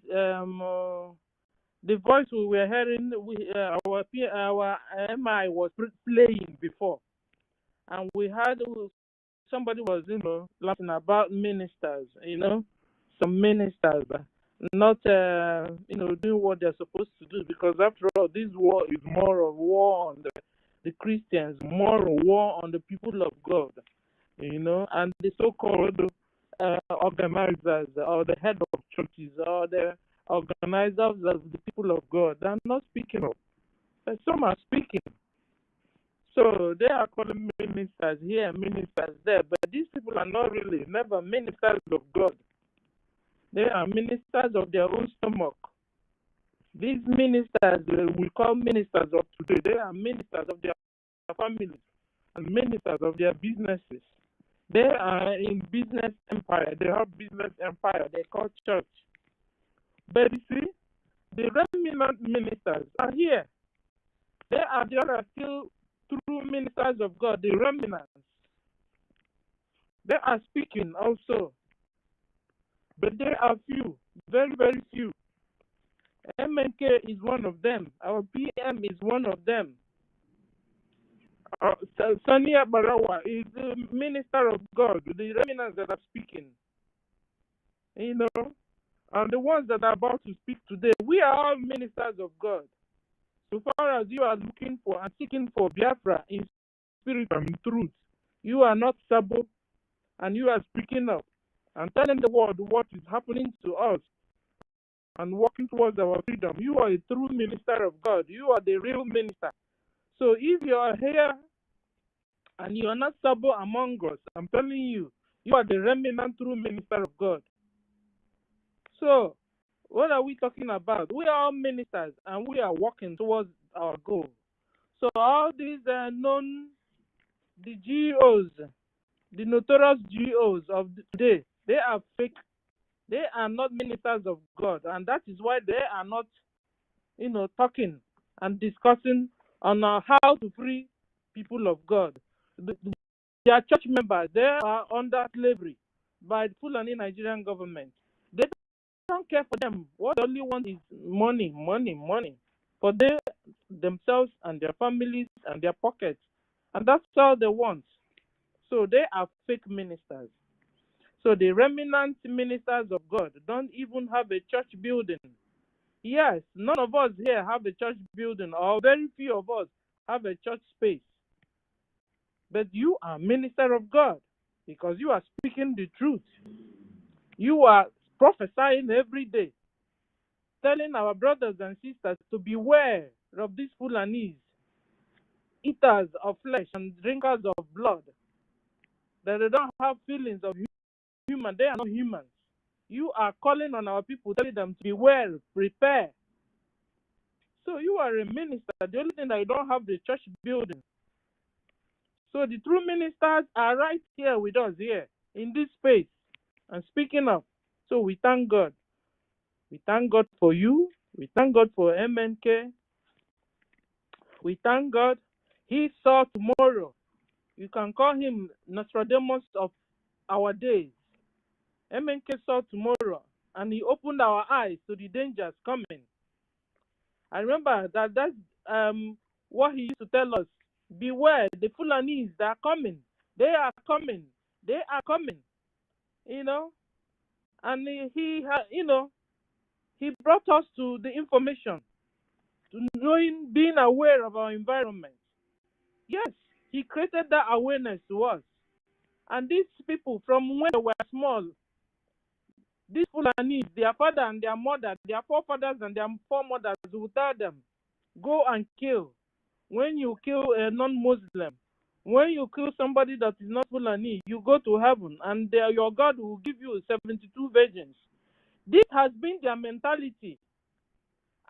voice we were hearing, our MI was playing before, and we had somebody was laughing about ministers, some ministers not doing what they're supposed to do, because after all, this war is more of war on the Christians, more of war on the people of God, and the so-called organizers or the head of churches or the organizers of the people of God, they're not speaking up. But some are speaking. So they are calling ministers here, ministers there, but these people are not really never ministers of God. They are ministers of their own stomach. These ministers we call ministers of today, they are ministers of their families and ministers of their businesses. They are in business empire. They have business empire. They call church. But you see, the remnant ministers are here. There are still true ministers of God, the remnants. They are speaking also. But there are few, very, very few. MNK is one of them. Our PM is one of them. Sania Barawa is the minister of God, the remnants that are speaking. And the ones that are about to speak today, we are all ministers of God. So far as you are looking for and seeking for Biafra in spirit and in truth, you are not Sabo, and you are speaking up and telling the world what is happening to us and working towards our freedom. You are a true minister of God. You are the real minister. So if you are here and you are not Sabo among us, I'm telling you, you are the remnant true minister of God. So what are we talking about? We are all ministers and we are working towards our goal. So all these the GOs, the notorious GOs of today, they are fake. They are not ministers of God, and that is why they are not, talking and discussing on how to free people of God. Their church members, they are under slavery by the Fulani Nigerian government. They don't care for them. What they only want is money, money, money for themselves and their families and their pockets. And that's all they want. So they are fake ministers. So the remnant ministers of God don't even have a church building. Yes, none of us here have a church building, or very few of us have a church space. But you are minister of God because you are speaking the truth. You are prophesying every day, telling our brothers and sisters to beware of these Fulanis, eaters of flesh and drinkers of blood, that they don't have feelings of human. They are not humans. You are calling on our people, telling them to beware, prepare. So you are a minister. The only thing that you don't have the church building. So the true ministers are right here with us here in this space and speaking up. So we thank God. We thank God for you. We thank God for MNK. We thank God. He saw tomorrow. You can call him Nostradamus of our days. MNK saw tomorrow and he opened our eyes to the dangers coming. I remember that's what he used to tell us. Beware, the Fulanis, they are coming. They are coming. They are coming. And he brought us to the information. being aware of our environment. Yes, he created that awareness to us. And these people, from when they were small, these Fulanis, their father and their mother, their forefathers and their foremothers will tell them, go and kill. When you kill a non-Muslim, when you kill somebody that is not Fulani, you go to heaven, and your God will give you 72 virgins. This has been their mentality.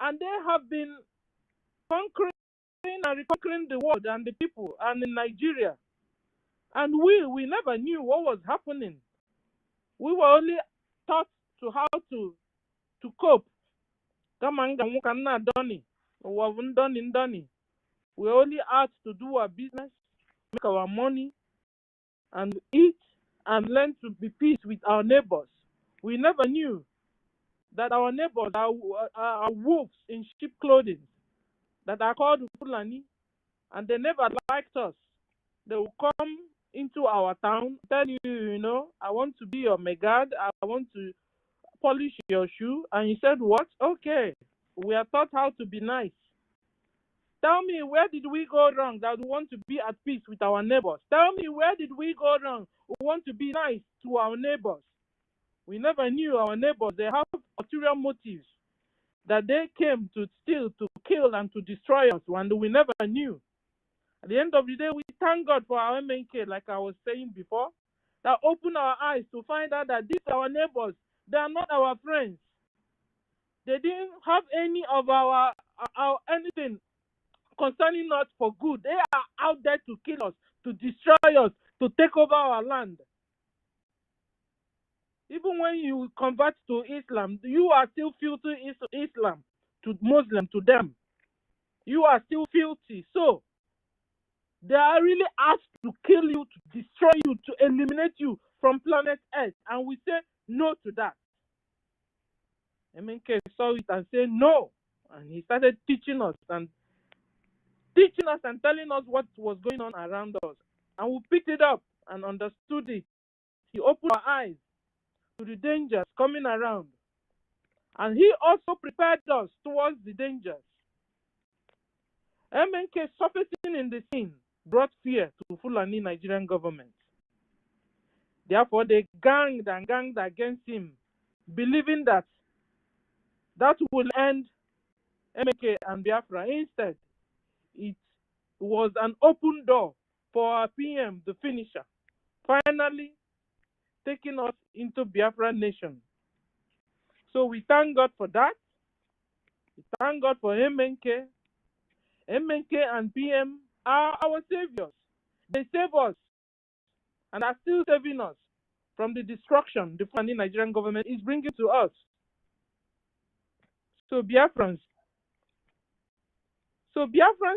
And they have been conquering and reconquering the world and the people and in Nigeria. And we never knew what was happening. We were only taught to how to cope. We only asked to do our business, make our money, and eat and learn to be peace with our neighbors. We never knew that our neighbors are wolves in sheep clothing that are called Fulani, and they never liked us. They will come into our town, tell you, I want to be your megad, I want to polish your shoe, and you said, what? Okay, we are taught how to be nice. Tell me, where did we go wrong that we want to be at peace with our neighbors? Tell me, where did we go wrong? We want to be nice to our neighbors. We never knew our neighbors. They have ulterior motives, that they came to steal, to kill, and to destroy us, and we never knew. At the end of the day, we thank God for our MNK, like I was saying before, that opened our eyes to find out that these are our neighbors. They are not our friends. They didn't have any of our anything concerning us for good. They are out there to kill us, to destroy us, to take over our land. Even when you convert to Islam, you are still filthy Islam to Muslim, to them. You are still filthy. So they are really asked to kill you, to destroy you, to eliminate you from planet Earth. And we say no to that. MNK saw it and said no. And he started teaching us and telling us what was going on around us. And we picked it up and understood it. He opened our eyes to the dangers coming around. And he also prepared us towards the dangers. MNK surfacing in the scene brought fear to Fulani Nigerian government. Therefore, they ganged against him, believing that will end MNK and Biafra. Instead, it was an open door for our PM, the finisher, finally taking us into Biafra nation. So we thank God for that. We thank God for MNK. MNK and PM are our saviors. They save us and are still saving us from the destruction the Fulani Nigerian government is bringing to us. So Biafrans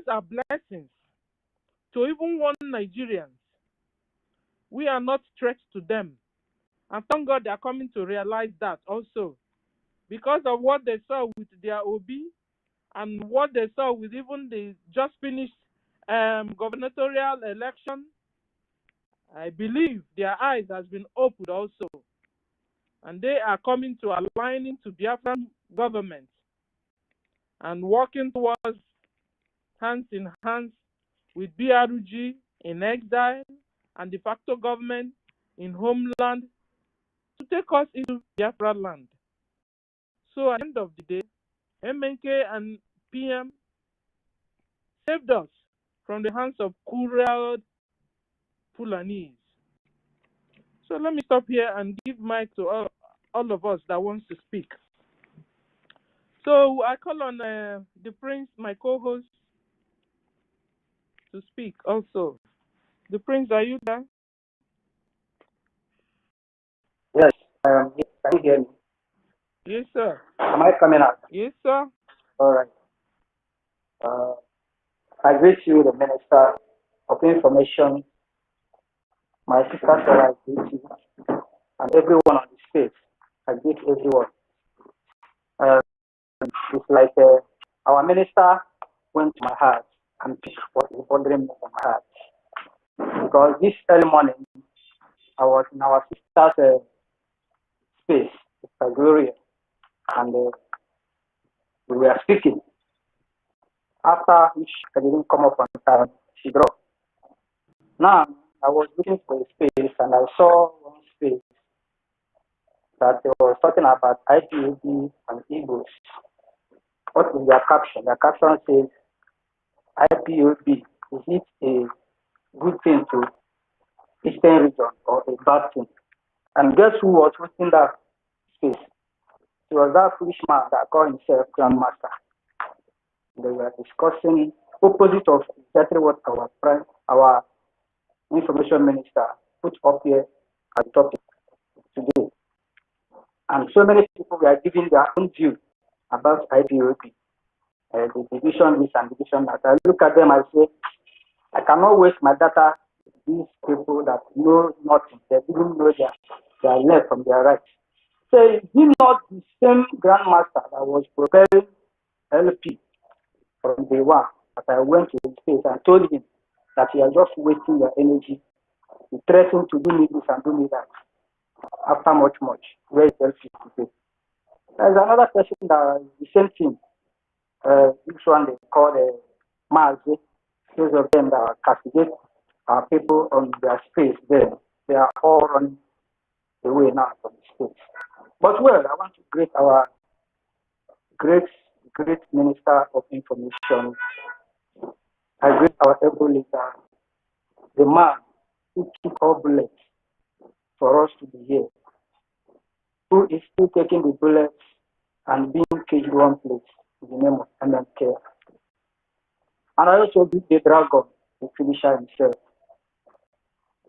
are blessings to even one Nigerians. We are not threats to them. And thank God they are coming to realize that also. Because of what they saw with their OB and what they saw with even the just finished gubernatorial election, I believe their eyes has been opened also. And they are coming to aligning to Biafran government and working towards hands in hands with Brgie in exile and de facto government in homeland to take us into Biafra land. So at the end of the day, MNK and PM saved us from the hands of cruel Fulanese. So let me stop here and give mic to all of us that wants to speak. So I call on the Prince, my co-host, to speak also. The Prince, are you there? Yes, can you hear me? Yes, sir. Am I coming out? Yes, sir. All right. I greet you, the Minister of Information, my sister Sarah, I greet you, and everyone on the stage. I greet everyone. It's like our minister went to my heart and picked what is bothering me from my heart. Because this early morning, I was in our sister's space, Sister Gloria, and we were speaking. After which I didn't come up on time, she dropped. Now, I was looking for a space and I saw one space that they were talking about IPOB and Igbos. What is their caption? Their caption says, IPOB, is it a good thing to Eastern region or a bad thing? And guess who was hosting that space? It was that foolish man that called himself Grandmaster. They were discussing opposite of exactly what our information minister put up here as a topic today. And so many people were giving their own view about IPOB, the division this and division that. I look at them and say, I cannot waste my data with these people that know nothing. They didn't know their left from their right. So is he not the same grandmaster that was preparing LP from day one that I went to his face and told him that you are just wasting your energy. He threatened to do me this and do me that. After much, where is LP today? There's another person that is the same thing. This one they call Mazi. Those of them that castigate our people on their space there. They are all running away now from the space. But well, I want to greet our great Minister of Information. I greet our able leader, the man who took all bullets for us to be here, who is still taking the bullets and being caged one place in the name of MMK. And I also greet the dragon, the finisher himself,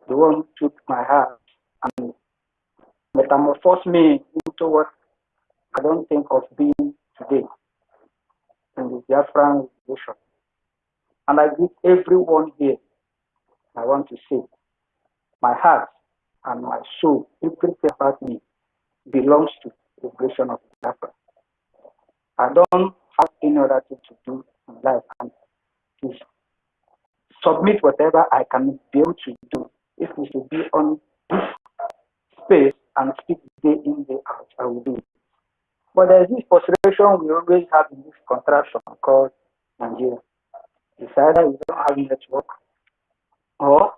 the one who took my heart and metamorphosed me into what I don't think of being today in the Biafran nation. And I greet everyone here. I want to say, my heart and my soul, everything about me, belongs to the liberation of Biafra. I don't have any other thing to do in life and to submit whatever I can be able to do. If we should be on this space and speak day in, day out, I will do it. But there's this frustration we always have in this contraction called Nigeria. It's either you don't have network or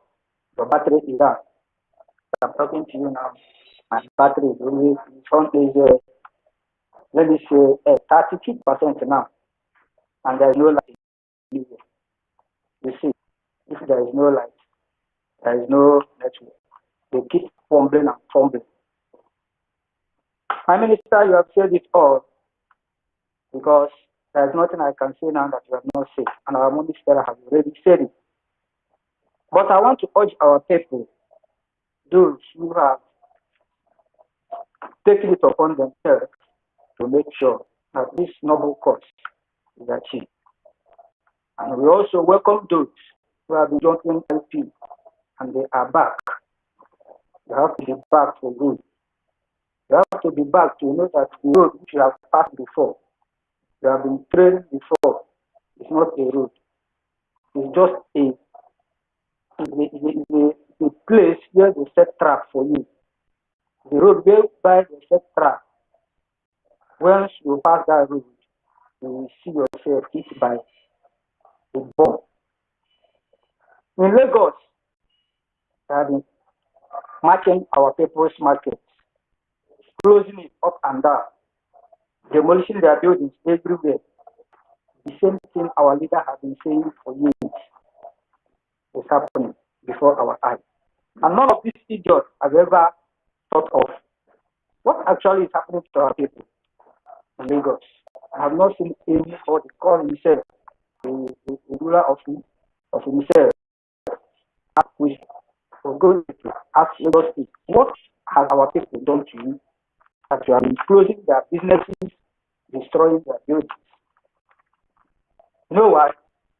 your battery is down. I'm talking to you now. My battery is always let me say 32% now, and there's no light anywhere. You see, if there is no light, there is no network. They keep fumbling and fumbling. Prime Minister, you have said it all because there is nothing I can say now that you have not said, and our minister has already said it. But I want to urge our people, those who have taken it upon themselves to make sure that this noble cause is achieved. And we also welcome those who have been joining LP and they are back. You have to be back for good. You have to be back to know that the road which you have passed before, you have been trained before, it's not a road. It's just a place where they set trap for you. The road whereby they set trap. Once you pass that road, you will see yourself hit by a bomb. In Lagos, they have been marking our people's markets, closing it up and down, demolishing their buildings everywhere. The same thing our leader has been saying for years is happening before our eyes. And none of these idiots have ever thought of what actually is happening to our people in Lagos. I have not seen anybody call himself the ruler of himself. We are going to ask Lagos, what has our people done to you that you have been closing their businesses, destroying their buildings? You know why?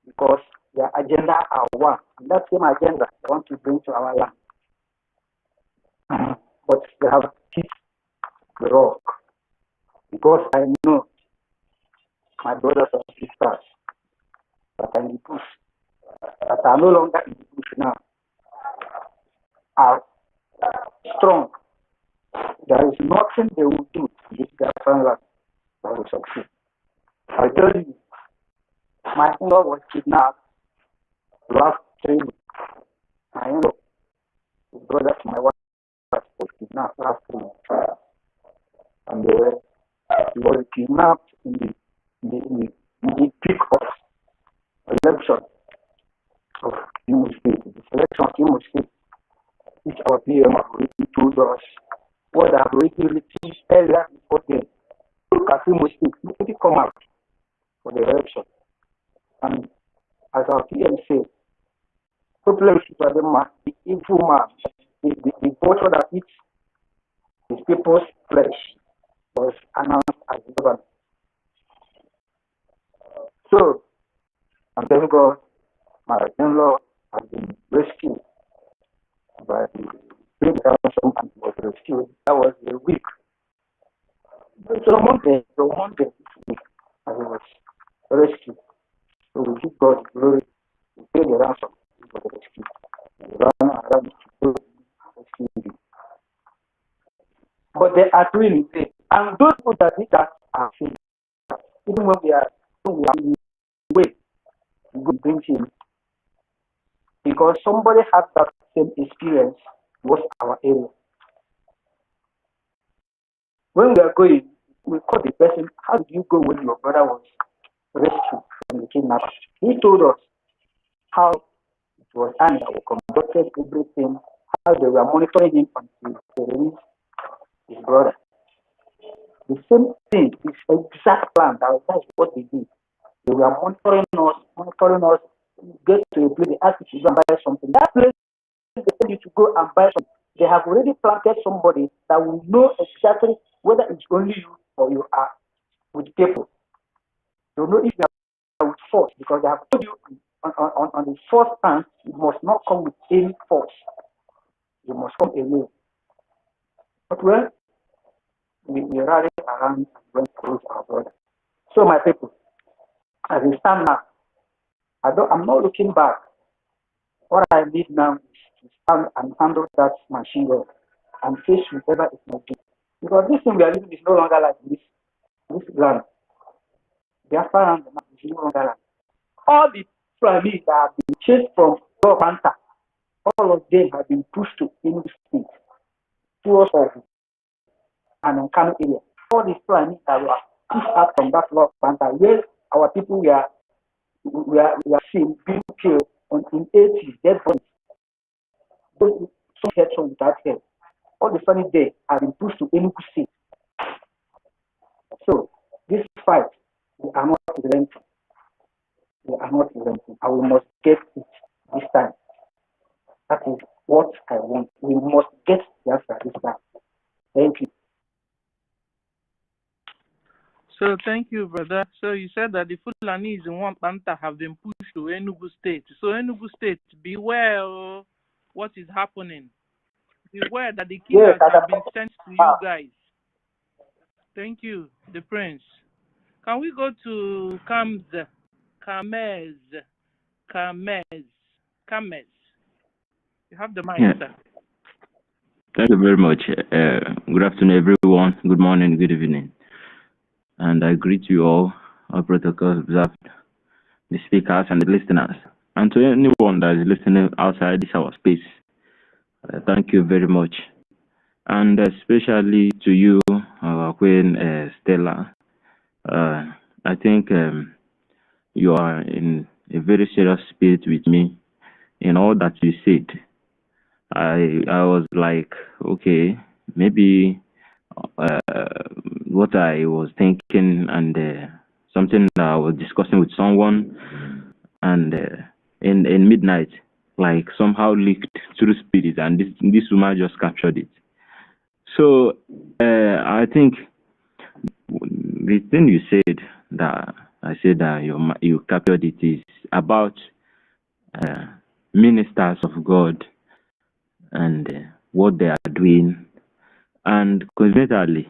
Because their agenda are one. And that same agenda they want to bring to our land. But they have hit the rock. Because I know my brothers and sisters that are in the bush, that are no longer in the bush now, are strong. There is nothing they will do to this Biafran land that will succeed. I tell you, My in-law was kidnapped last 3 weeks. My in-law, his brother to my wife, was kidnapped last 3 weeks. And he was kidnapped in the peak of election of Imo State. The selection of Imo State, which our PM have already told us what they have already received earlier before then. Look at Imo State, nobody come out for the election. And as our PM said, problem is the evil man, the vulture that eats his people's flesh was announced as the government. So, I'm telling God, my in-law has been rescued by the British Council and was rescued. That was a week. So Monday this week, as he was rescued. So we give God glory. We pay the ransom for the rescue. We run around to rescue him. But they are doing it. And those people that did that are saved. Even when we are wait, God brings him. Because somebody had that same experience was our area. When we are going, we call the person, how did you go when your brother was rescued from the kidnappers? He told us how it was and that we conducted everything, how they were monitoring him until they released his brother. The same thing, this exact plan, that's what they did. They were monitoring us, get to a place, they ask you to go and buy something. That place, they tell you to go and buy something. They have already planted somebody that will know exactly whether it's only you or you are with people. You know if you are with force, because they have told you on the first hand, you must not come with any force. You must come alone. But when we rally around and went close our brother. So my people, as we stand now, I'm not looking back. What I need now is to stand and handle that machine gun and face whatever it may be. Because this thing we are living is no longer like this land. Biafra land is no longer like. All the families that have been chased from Panta, all of them have been pushed to Enugu State, towards and Kano area. All these families that were pushed out from that Panta, where our people we are seeing being killed in 80s, dead bodies. Some head, some without head. All the family there have been pushed to Enugu State. So this fight, we are not relenting. We are not relenting, and we must get it this time. That is what I want. We must get the answer this time. Thank you. So thank you, brother. So you said that the Fulanis in one Panta have been pushed to Enugu State. So Enugu State, beware of what is happening. Beware that the killers have been sent to you guys. Thank you, the prince. Can we go to Kamez? You have the mic, sir. Thank you very much. Good afternoon, everyone. Good morning, good evening. And I greet you all protocols observed, the speakers and the listeners. And to anyone that is listening outside this our space, thank you very much. And especially to you, our Queen Stella. I think you are in a very serious spirit with me in all that you said. I was like, okay, maybe what I was thinking and something that I was discussing with someone, and in midnight, like somehow leaked through spirit, and this woman just captured it. So I think the thing you said that I said that you captured it is about ministers of God and what they are doing, and coincidentally,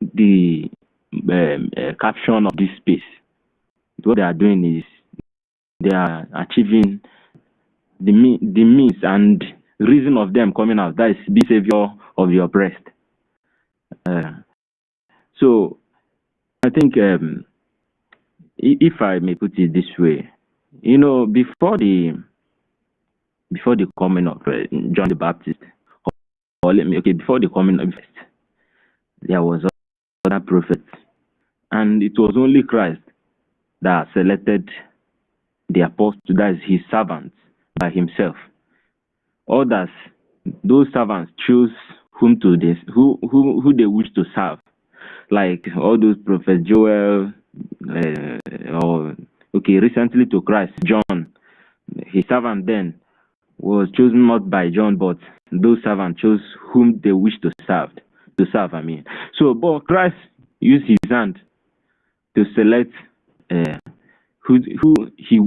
the caption of this space, what they are doing is they are achieving the means and reason of them coming out. That is, be savior of your breast. So I think if I may put it this way, before the coming of John the Baptist, before the coming of Christ, there was other prophets, and it was only Christ that selected the apostle, that is his servants, by himself. Others, those servants chose who they wish to serve, like all those prophets, Joel, recently to Christ, John, his servant then was chosen not by John, but those servants chose whom they wish to serve. So, but Christ used his hand to select who he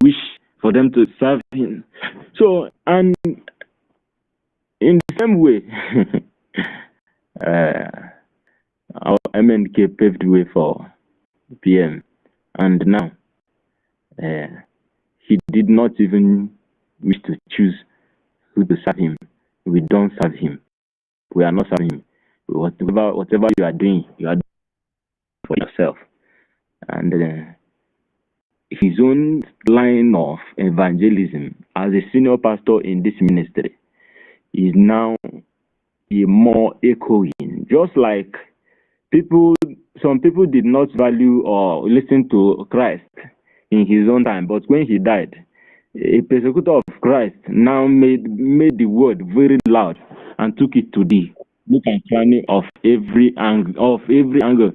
wish for them to serve him. So, and in the same way, our MNK paved the way for PM, and now he did not even wish to choose who to serve him. We don't serve him. We are not serving him. Whatever you are doing for yourself. And his own line of evangelism as a senior pastor in this ministry is now more echoing. Just like some people did not value or listen to Christ in his own time, but when he died, a persecutor of Christ now made the word very loud and took it to the nook and cranny of every angle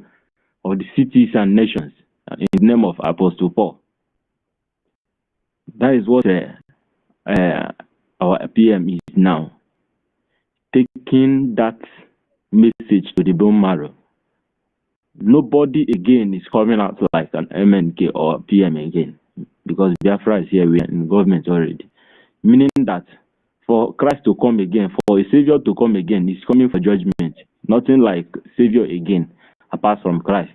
of the cities and nations in the name of Apostle Paul. That is what our PM is now, taking that message to the bone marrow. Nobody again is coming out like an MNK or PM again, because Biafra is here, we are in government already. Meaning that for Christ to come again, for a Savior to come again, he's coming for judgment. Nothing like Savior again, apart from Christ.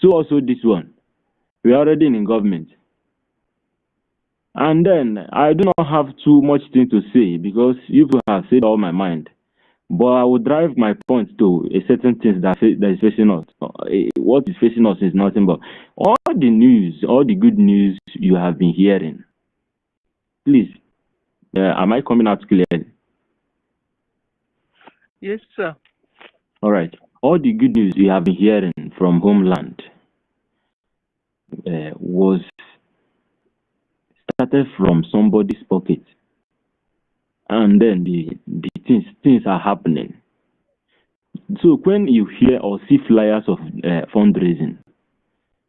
So also this one. We are already in government. And then, I do not have too much thing to say, because you have said all my mind. But I will drive my point to a certain thing that is facing us. What is facing us is nothing but all the news, all the good news you have been hearing. Please, am I coming out clearly? Yes, sir. All right. All the good news you have been hearing from homeland was started from somebody's pocket. And then the things are happening. So when you hear or see flyers of fundraising,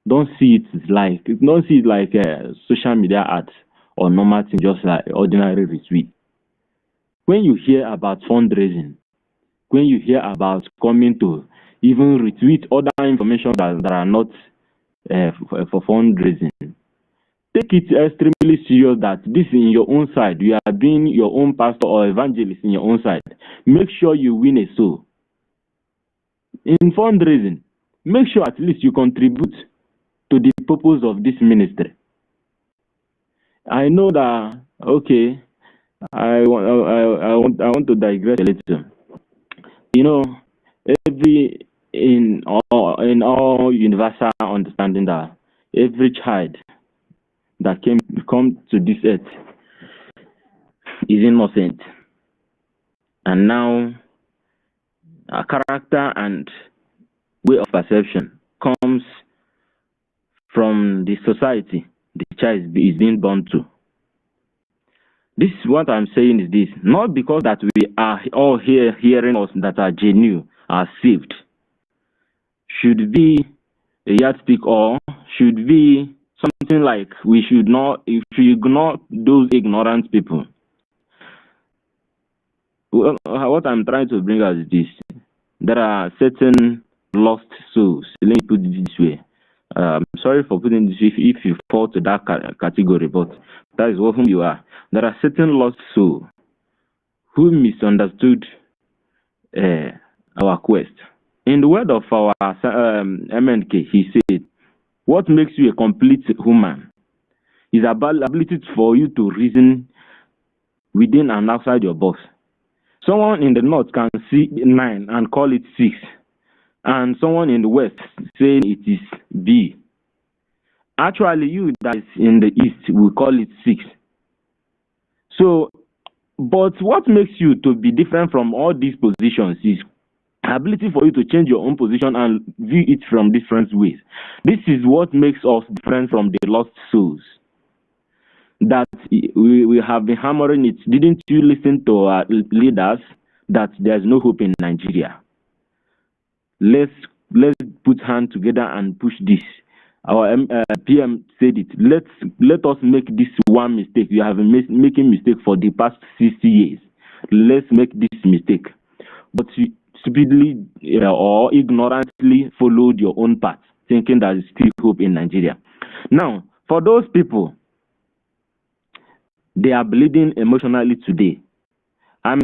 don't see it like social media ads or normal thing, just like ordinary retweet. When you hear about fundraising, when you hear about coming to even retweet other information that are not for fundraising, take it extremely serious that this is in your own side. You are being your own pastor or evangelist in your own side. Make sure you win a soul. In fundraising, make sure at least you contribute to the purpose of this ministry. I know that, okay, I want to digress a little. You know, in all universal understanding that every child that come to this earth is innocent, and now a character and way of perception comes from the society the child is being born to. This is what I'm saying is this, not because that we are all here hearing us that are genuine, are saved, should be a yardstick, or should be something like we should not, if we ignore those ignorant people. Well, what I'm trying to bring out is this. There are certain lost souls. Let me put it this way. I'm sorry for putting this if you fall to that category, but that is who you are. There are certain lost souls who misunderstood our quest. In the word of our MNK, he said, what makes you a complete human is ability for you to reason within and outside your box. Someone in the north can see 9 and call it 6, and someone in the west saying it is B. Actually, you that is in the east, we call it 6. So, but what makes you to be different from all these positions is ability for you to change your own position and view it from different ways. This is what makes us different from the lost souls. That we have been hammering it. Didn't you listen to our leaders that there's no hope in Nigeria? Let's put hands together and push this. Our PM said it. Let us make this one mistake. You have been making mistake for the past 60 years. Let's make this mistake. But you stupidly or ignorantly followed your own path, thinking that there's still hope in Nigeria. Now, for those people, they are bleeding emotionally today. I'm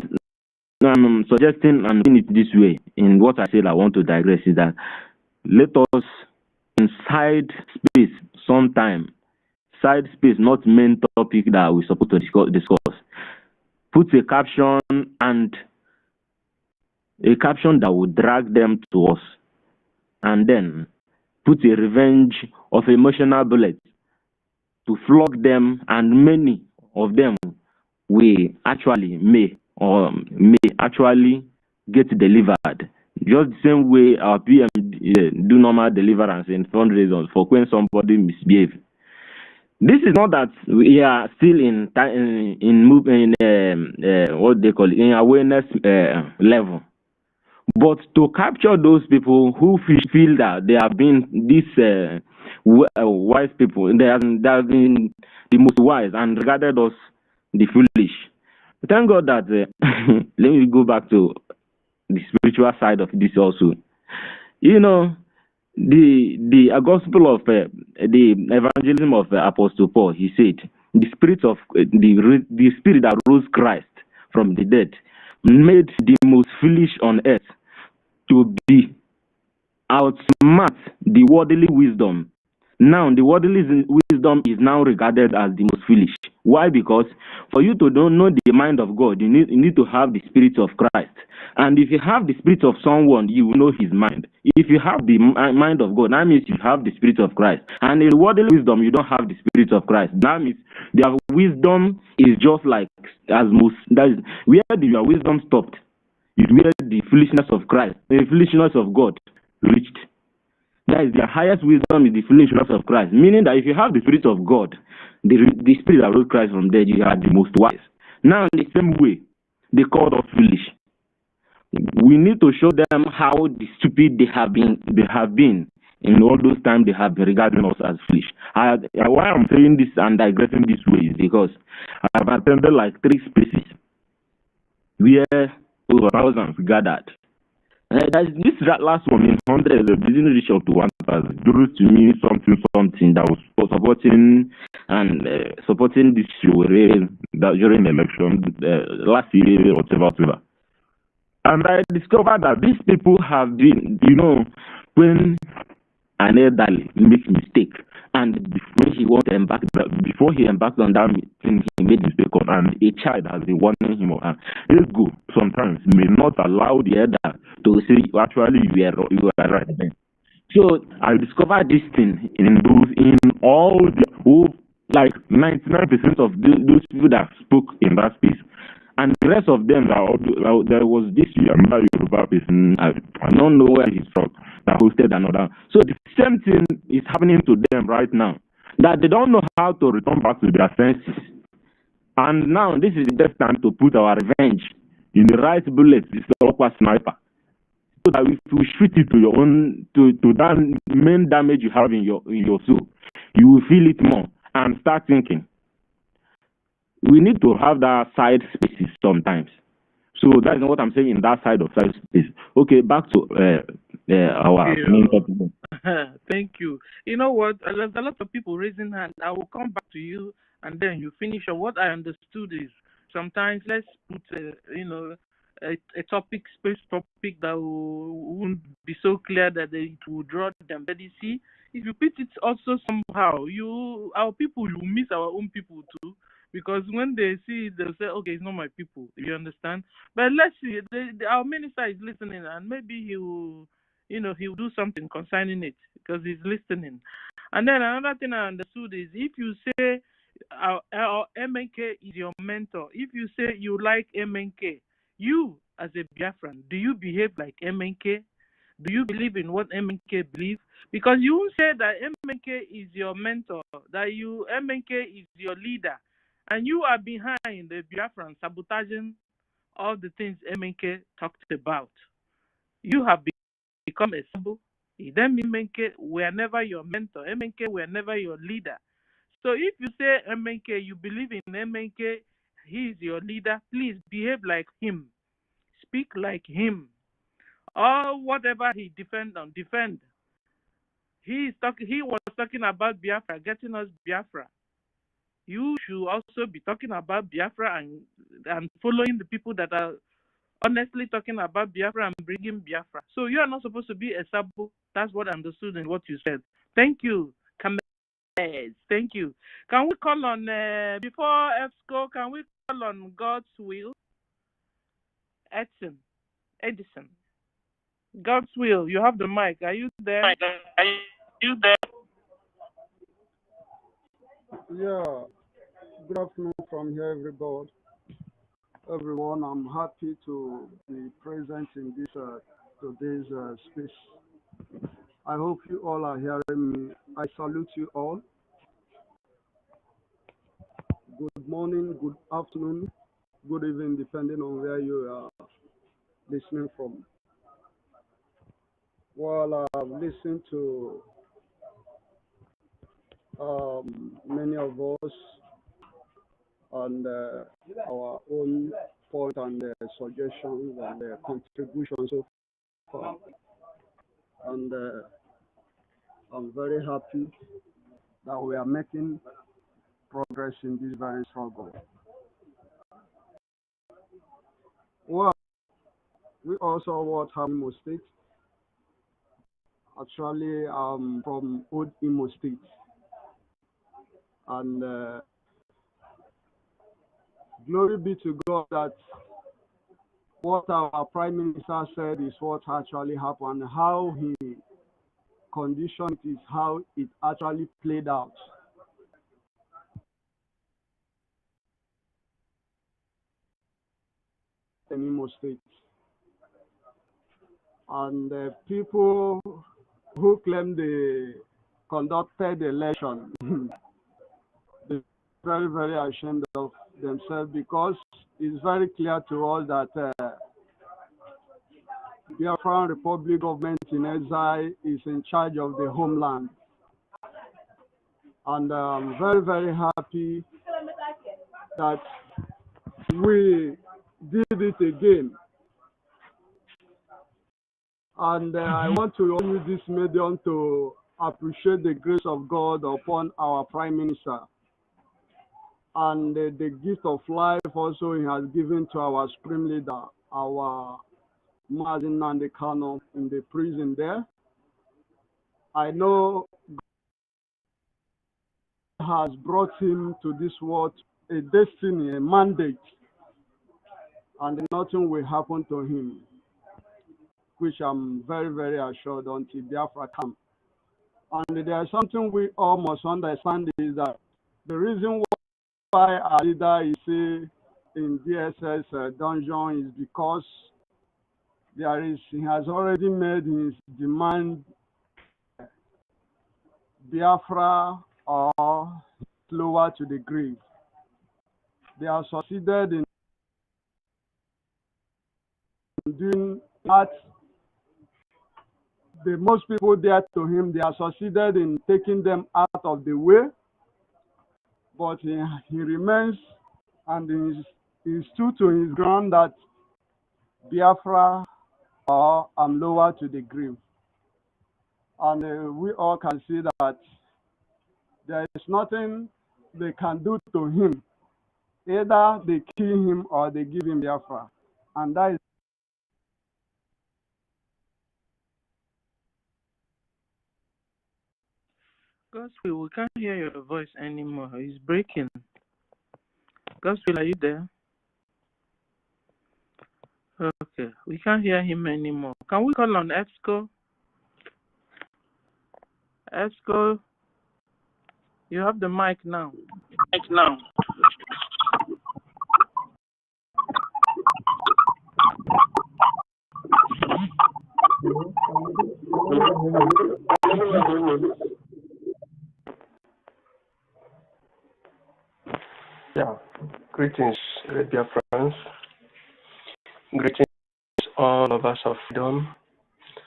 suggesting and doing it this way. In what I said, I want to digress is that let us inside space sometime, side space, not main topic that we're supposed to discuss. Put a caption and a caption that will drag them to us, and then put a revenge of emotional bullets to flog them, and many of them may actually get delivered. Just the same way our PM do normal deliverance in fundraisers for when somebody misbehaves. This is not that we are still in what they call it, in awareness level. But to capture those people who feel that they have been these wise people, they have been the most wise and regarded us the foolish. Thank God that let me go back to the spiritual side of this also. You know, the gospel of the evangelism of Apostle Paul, he said, the spirit of the spirit that rose Christ from the dead made the most foolish on earth to be outsmart the worldly wisdom. Now, the worldly wisdom is now regarded as the most foolish. Why? Because for you to don't know the mind of God, you need to have the spirit of Christ. And if you have the spirit of someone, you will know his mind. If you have the mind of God, that means you have the spirit of Christ. And in worldly wisdom, you don't have the spirit of Christ. That means their wisdom is just like as most. That is where your wisdom stopped. Is where the foolishness of Christ, the foolishness of God reached. That is the highest wisdom is the foolishness of Christ. Meaning that if you have the spirit of God, the spirit that rose Christ from dead, you are the most wise. Now, in the same way, they called us foolish. We need to show them how the stupid they have been in all those times they have been regarding us as foolish. Why I'm saying this and digressing this way is because I have attended like 3 spaces where over thousands gathered. This last one in 100 didn't reach up to 1,000. Drew to me something that was supporting and supporting this show during the election last year, whatever. And I discovered that these people have been, when an elderly makes mistake, and before he embarked on that thing, he made mistake on, and a child has been warning him, let's go. Sometimes may not allow the elder to say, actually, you are right. So I discovered this thing in all like 99% of those people that spoke in that space. And the rest of them, there was this another Yoruba person, I don't know where he's from, that hosted another. So the same thing is happening to them right now, that they don't know how to return back to their senses. And now this is the best time to put our revenge in the right bullet, this local sniper, so that if you shoot it to that main damage you have in your soul, you will feel it more and start thinking. We need to have that side spaces sometimes. So that is what I'm saying in that side of side space. Okay, back to our main topic. Thank you. You know what? There's a lot of people raising hands. I will come back to you, and then you finish. What I understood is sometimes let's put a topic, space topic that won't be so clear that it will draw them. But you see, if you put it also somehow, our people, you miss our own people too. Because when they see it, they'll say, okay, it's not my people. You understand? But let's see. Our minister is listening, and maybe he will do something concerning it because he's listening. And then another thing I understood is if you say our MNK is your mentor, if you say you like MNK, you as a Biafran, do you behave like MNK? Do you believe in what MNK believes? Because you won't say that MNK is your mentor, that MNK is your leader, and you are behind the Biafran sabotaging all the things MNK talked about. You have become a symbol. Then MNK were never your mentor. MNK were never your leader. So if you say MNK, you believe in MNK, he is your leader, please behave like him. Speak like him. Or whatever he defend. He was talking about Biafra, getting us Biafra. You should also be talking about Biafra and following the people that are honestly talking about Biafra and bringing Biafra. So you are not supposed to be a sabo. That's what I understood in what you said. Thank you, Kames. Thank you. Can we call on, before EFSCO, can we call on God's will? Edison. God's will, you have the mic. Are you there? Are you there? Yeah. Good afternoon from here, everybody. Everyone, I'm happy to be present in this today's space. I hope you all are hearing me. I salute you all. Good morning, good afternoon, good evening, depending on where you are listening from. Well, I've listened to many of us and our own point and suggestions and contributions so far. And I'm very happy that we are making progress in this very struggle. Well, we also what Imo State. Actually, I'm from Old Imo State. And glory be to God that what our Prime Minister said is what actually happened. How he conditioned it is how it actually played out. In Imo State. And people who claim they conducted the election, they're very, very ashamed of themselves because it's very clear to us that the Biafran Republic government in exile is in charge of the homeland. And I'm very, very happy that we did it again. And I want to use this medium to appreciate the grace of God upon our Prime Minister and the gift of life also he has given to our Supreme Leader, our Mazi Nnamdi Kanu, in the prison there. I know God has brought him to this world a destiny, a mandate, and nothing will happen to him, which I'm very, very assured until Biafra comes. And there is something we all must understand is that the reason why our leader is in DSS dungeon is because he has already made his demand Biafra or lower to the grave. They have succeeded in doing that. The most people there to him, they have succeeded in taking them out of the way, but he remains and he stood to his ground that Biafra or I'm lower to the grave. And we all can see that there is nothing they can do to him. Either they kill him or they give him Biafra. And that is Gospel, we can't hear your voice anymore. It's breaking. Gospel, are you there? Okay, we can't hear him anymore. Can we call on EFSCO? EFSCO, You have the mic now. Yeah, greetings, dear friends. Greetings, all lovers of freedom.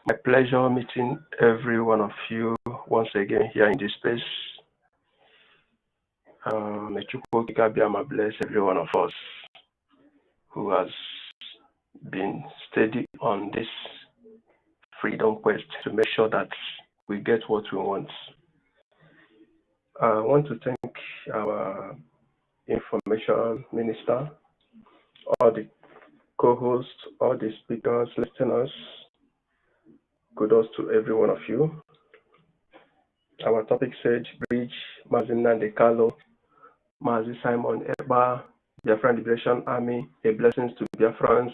My pleasure meeting every one of you once again here in this space. May Chukwu Abiyama bless every one of us who has been steady on this freedom quest to make sure that we get what we want. I want to thank our information minister, all the co-hosts, all the speakers, listeners. Kudos to every one of you. Our topic said Bridge, Mazinande Kalo, Mazi Simonekpa, Biafran Liberation Army, a blessings to Biafrans,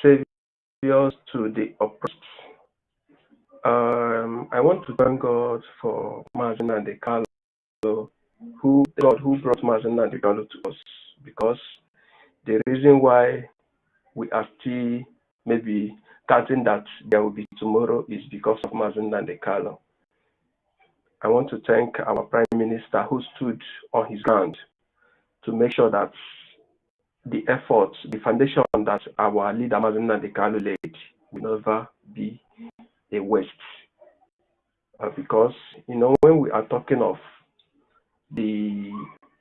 saviors to the oppressed. I want to thank God for Mazinande Kalo, who brought Mazinande Kalo to us, because the reason why we are still maybe counting that there will be tomorrow is because of Mazinande Kalo. I want to thank our Prime Minister who stood on his ground to make sure that the efforts, the foundation that our leader Mazinande Kalo laid will never be a waste. Because, when we are talking of the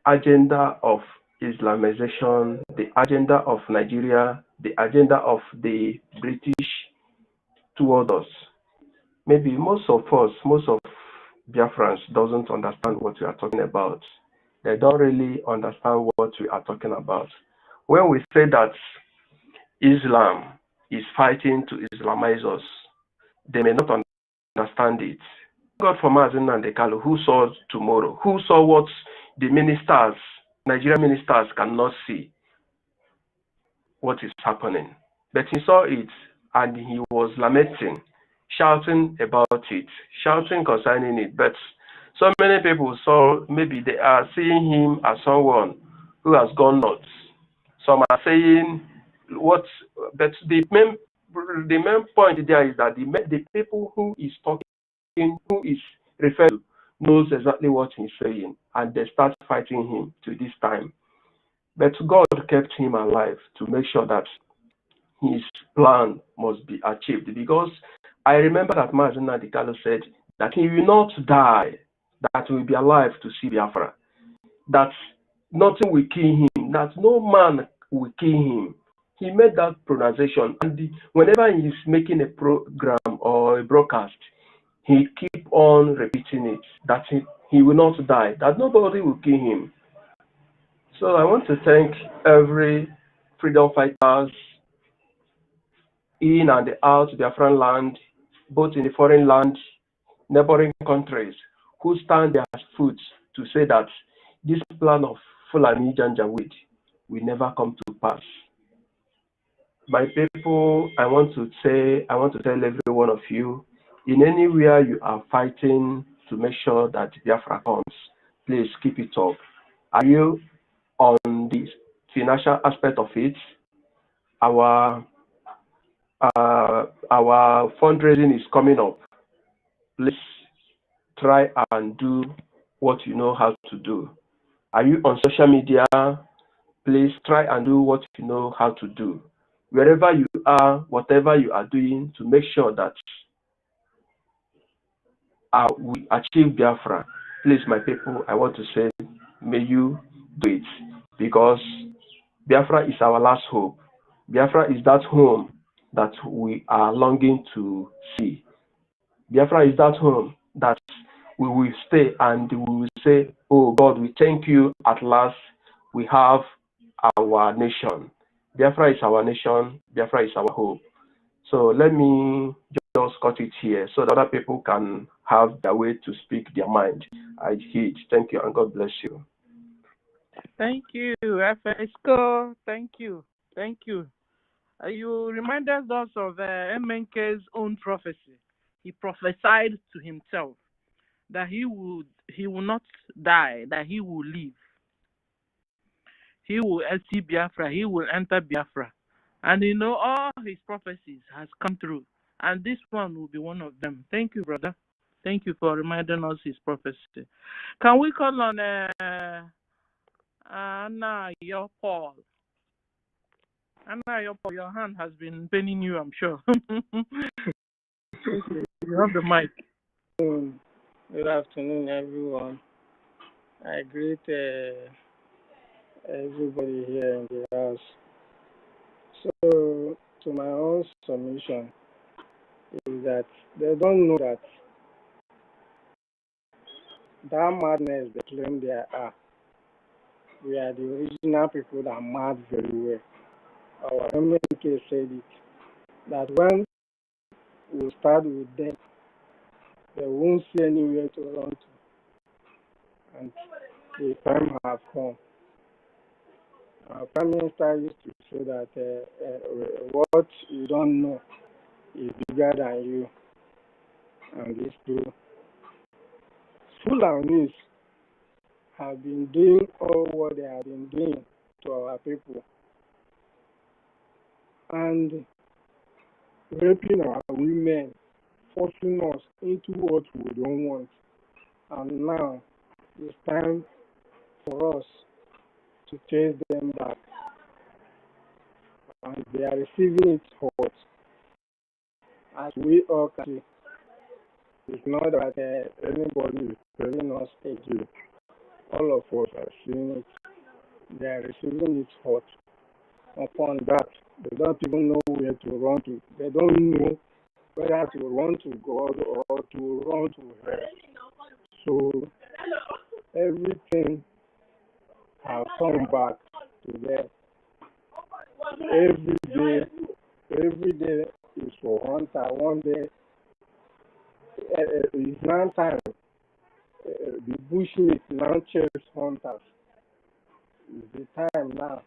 agenda of Islamization, the agenda of Nigeria, the agenda of the British toward us, maybe most of Biafrans doesn't understand what we are talking about. They don't really understand what we are talking about. When we say that Islam is fighting to Islamize us, they may not understand it. God for Mazinande Kalo, who saw tomorrow, who saw what the ministers, Nigerian ministers cannot see, what is happening. But he saw it and he was lamenting, shouting about it, shouting concerning it. But so many people saw, maybe they are seeing him as someone who has gone nuts. Some are saying what, but the main point there is that the people who is talking, who is referred to, knows exactly what he's saying, and they start fighting him to this time. But God kept him alive to make sure that his plan must be achieved. Because I remember that Mazinande Kalo said that he will not die, that he will be alive to see Biafra, that nothing will kill him, that no man will kill him. He made that pronunciation, and whenever he is making a program or a broadcast, he keep on repeating it, that he will not die, that nobody will kill him. So I want to thank every freedom fighters in and out Biafran land, both in the foreign land, neighboring countries, who stand their foot to say that this plan of Fulani Janjaweed will never come to pass. My people, I want to tell every one of you, in anywhere you are fighting to make sure that Biafra comes, please keep it up. Are you on the financial aspect of it? Our fundraising is coming up. Please try and do what you know how to do. Are you on social media? Please try and do what you know how to do. Wherever you are, whatever you are doing, to make sure that we achieve Biafra. Please, my people, I want to say, may you do it, because Biafra is our last hope. Biafra is that home that we are longing to see. Biafra is that home that we will stay and we will say, oh God, we thank you, at last we have our nation. Biafra is our nation. Biafra is our hope. So let me just cut it here so that other people can have their way to speak their mind. I heed. Thank you and God bless you. Thank you, FSCO. Thank you. Thank you. You reminded us of MNK's own prophecy. He prophesied to himself that he would he will not die, that he will live. He will see Biafra, he will enter Biafra. And all his prophecies has come true. And this one will be one of them. Thank you, brother. Thank you for reminding us his prophecy. Can we call on Anna your Paul? Anna your Paul, your hand has been paining you, I'm sure. You have the mic. Good afternoon, everyone. I greet everybody here in the house. So, to my own submission is that they don't know that madness they claim they are. We are the original people that are mad very well. Our MK said it, that when we start with them, they won't see anywhere to run to. And the time have come. Our Prime Minister used to say that what you don't know is bigger than you. And it's true. Fulanis have been doing all what they have been doing to our people. And raping our women, forcing us into what we don't want. And now it's time for us to chase them back. And they are receiving it hot. As we all can see, it's not that anybody is telling us again. All of us are seeing it. They are receiving it hot. Upon that, they don't even know where to run to. They don't know whether to run to God or to run to hell. So everything has come back to them. Every day is for hunter. One day it's now time. The bushmeat now chase hunters. It's the time now.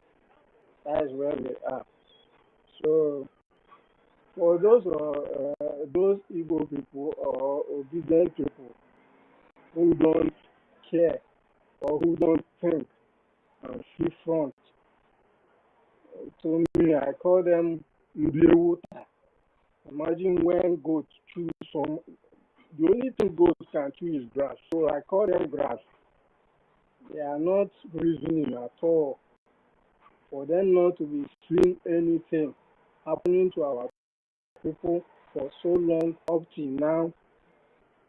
That is where they are. So for those Igbo people or obedient people who don't care or who don't think and see front, to me, I call them Mbiewuta. Imagine when goats chew the only thing goats can chew is grass. So I call them grass. They are not reasoning at all. For them not to be seeing anything happening to our people for so long up till now,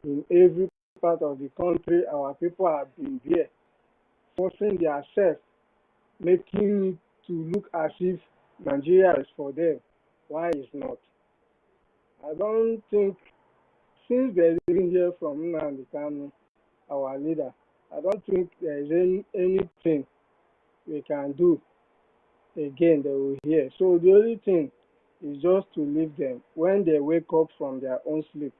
in every part of the country, our people have been there, forcing themselves, making it to look as if Nigeria is for them. Why is not? I don't think, since they didn't hear from Nnamdi Kanu, our leader, I don't think there is anything we can do again they will hear. So the only thing is just to leave them. When they wake up from their own sleep,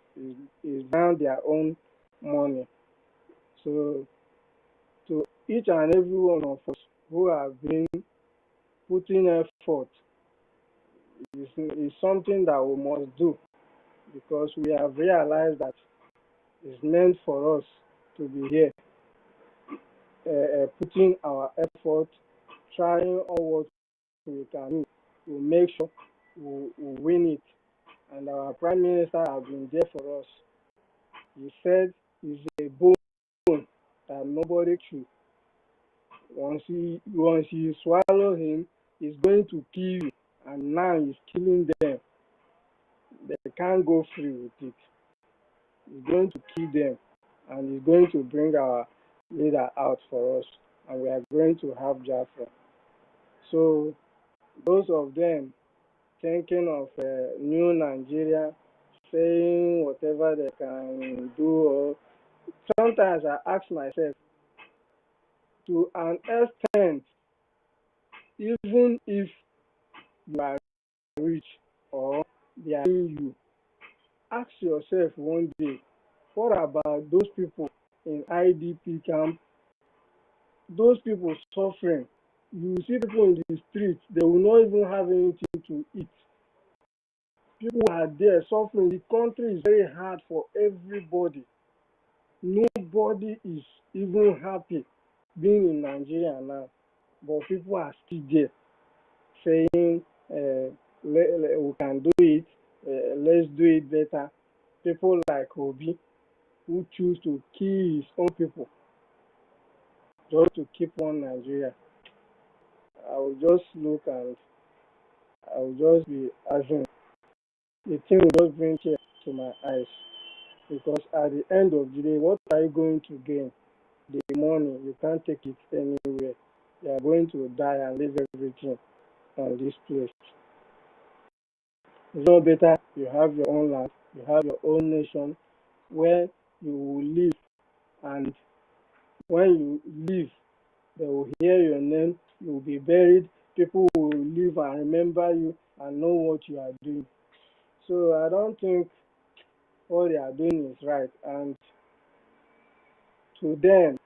is down their own money. So to each and every one of us who have been putting effort, is something that we must do, because we have realized that it's meant for us to be here, putting our effort, trying all what we can do to make sure we win it. And our Prime Minister has been there for us. He said it's a bone that nobody chew. Once you swallow him, he's going to kill you. And now he's killing them. They can't go free with it. He's going to kill them. And he's going to bring our leader out for us. And we are going to have BIAFRA. So those of them thinking of new Nigeria, saying whatever they can do, or sometimes I ask myself, to an extent, even if you are rich or they are in you, ask yourself one day, what about those people in IDP camp, those people suffering? You see people in the streets, they will not even have anything to eat. People are there suffering. The country is very hard for everybody. Nobody Nobody is even happy being in Nigeria now, but people are still there saying we can do it, let's do it better. People like Obi, who choose to kill his own people just to keep one Nigeria. I will just look and I will just be asking. The thing will just bring tears to my eyes because at the end of the day, what are you going to gain? The money, you can't take it anywhere. You are going to die and leave everything on this place. It's not better you have your own land, you have your own nation where you will live, and when you live, they will hear your name, you will be buried, people will live and remember you and know what you are doing. So I don't think what they are doing is right, and to them,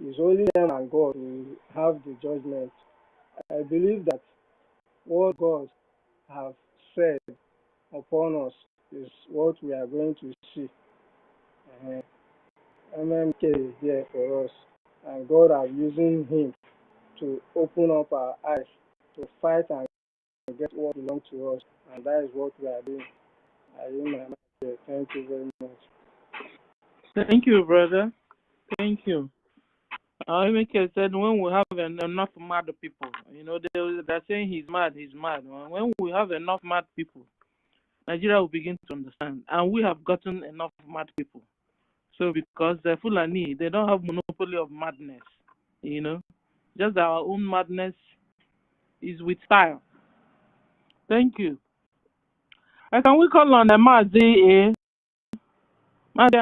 it's only them and God who have the judgment. I believe that what God have said upon us is what we are going to see. MMK is there for us, and God are using him to open up our eyes to fight and get what belongs to us, and that is what we are doing. I use my mind here. Thank you very much. Thank you, brother. Thank you. MK said when we have enough mad people, they're saying he's mad. When we have enough mad people, Nigeria will begin to understand. And we have gotten enough mad people. So because the Fulani, they don't have monopoly of madness, Just our own madness is with style. Thank you. Can we call on the Mazi Mazi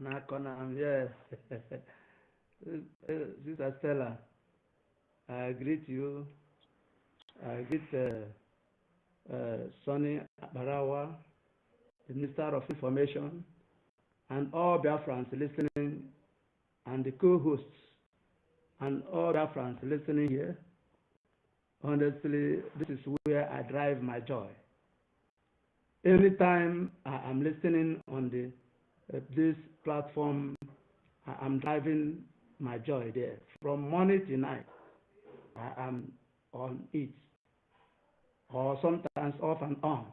Nakonam, yes. Sister Stella, I greet you. I greet Sonny Barawa, the Minister of Information, and all Biafrans listening, and the co-hosts, and all Biafrans listening here. Honestly, this is where I drive my joy. Anytime I am listening on this platform, I'm driving my joy there. From morning to night, I am on it, or sometimes off and on.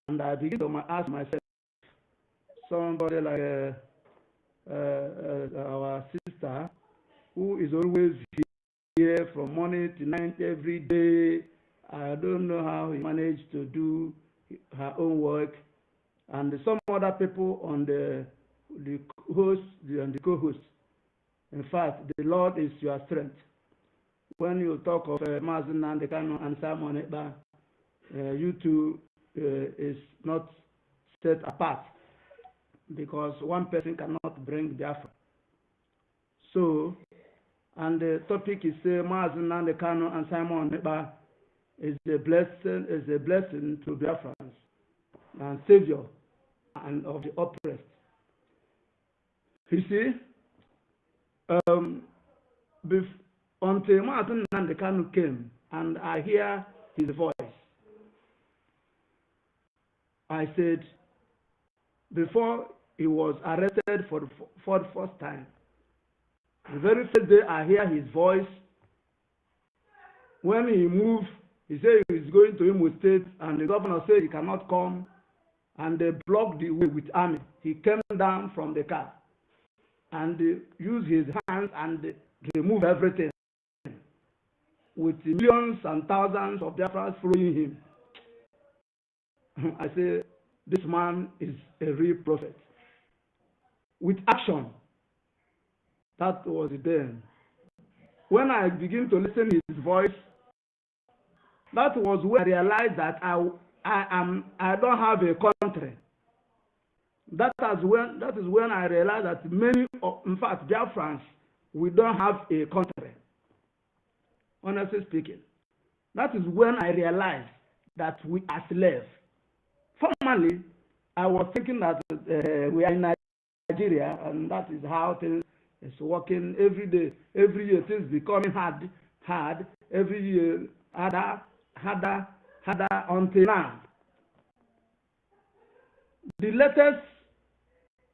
And I begin to ask myself, somebody like our sister, who is always here from morning to night every day. I don't know how he managed to do her own work. And some other people on the host and the co-host. In fact, the Lord is your strength. When you talk of Mazen Nandekano and Simonekpa, you two is not set apart because one person cannot bring Biafra. So, and the topic is Mazen Nandekano and Simonekpa is a blessing to Biafrans and Savior and of the oppressed. You see, until Mazen Nandekano came and I hear his voice, I said, before he was arrested for the first time, the very first day I hear his voice, when he moved, he said he was going to Imo State, and the governor said he cannot come, and they blocked the way with army. He came down from the car, and used his hands and removed everything, with millions and thousands of Biafrans following him. I say, this man is a real prophet. With action. That was then. When I begin to listen to his voice, that was when I realized that I don't have a country. That is when I realized that many, in fact, Biafrans, we don't have a country. Honestly speaking. That is when I realized that we are slaves. Formerly, I was thinking that we are in Nigeria, and that is how things is working every day. Every year, things becoming hard. Every year, harder. harder until now. The latest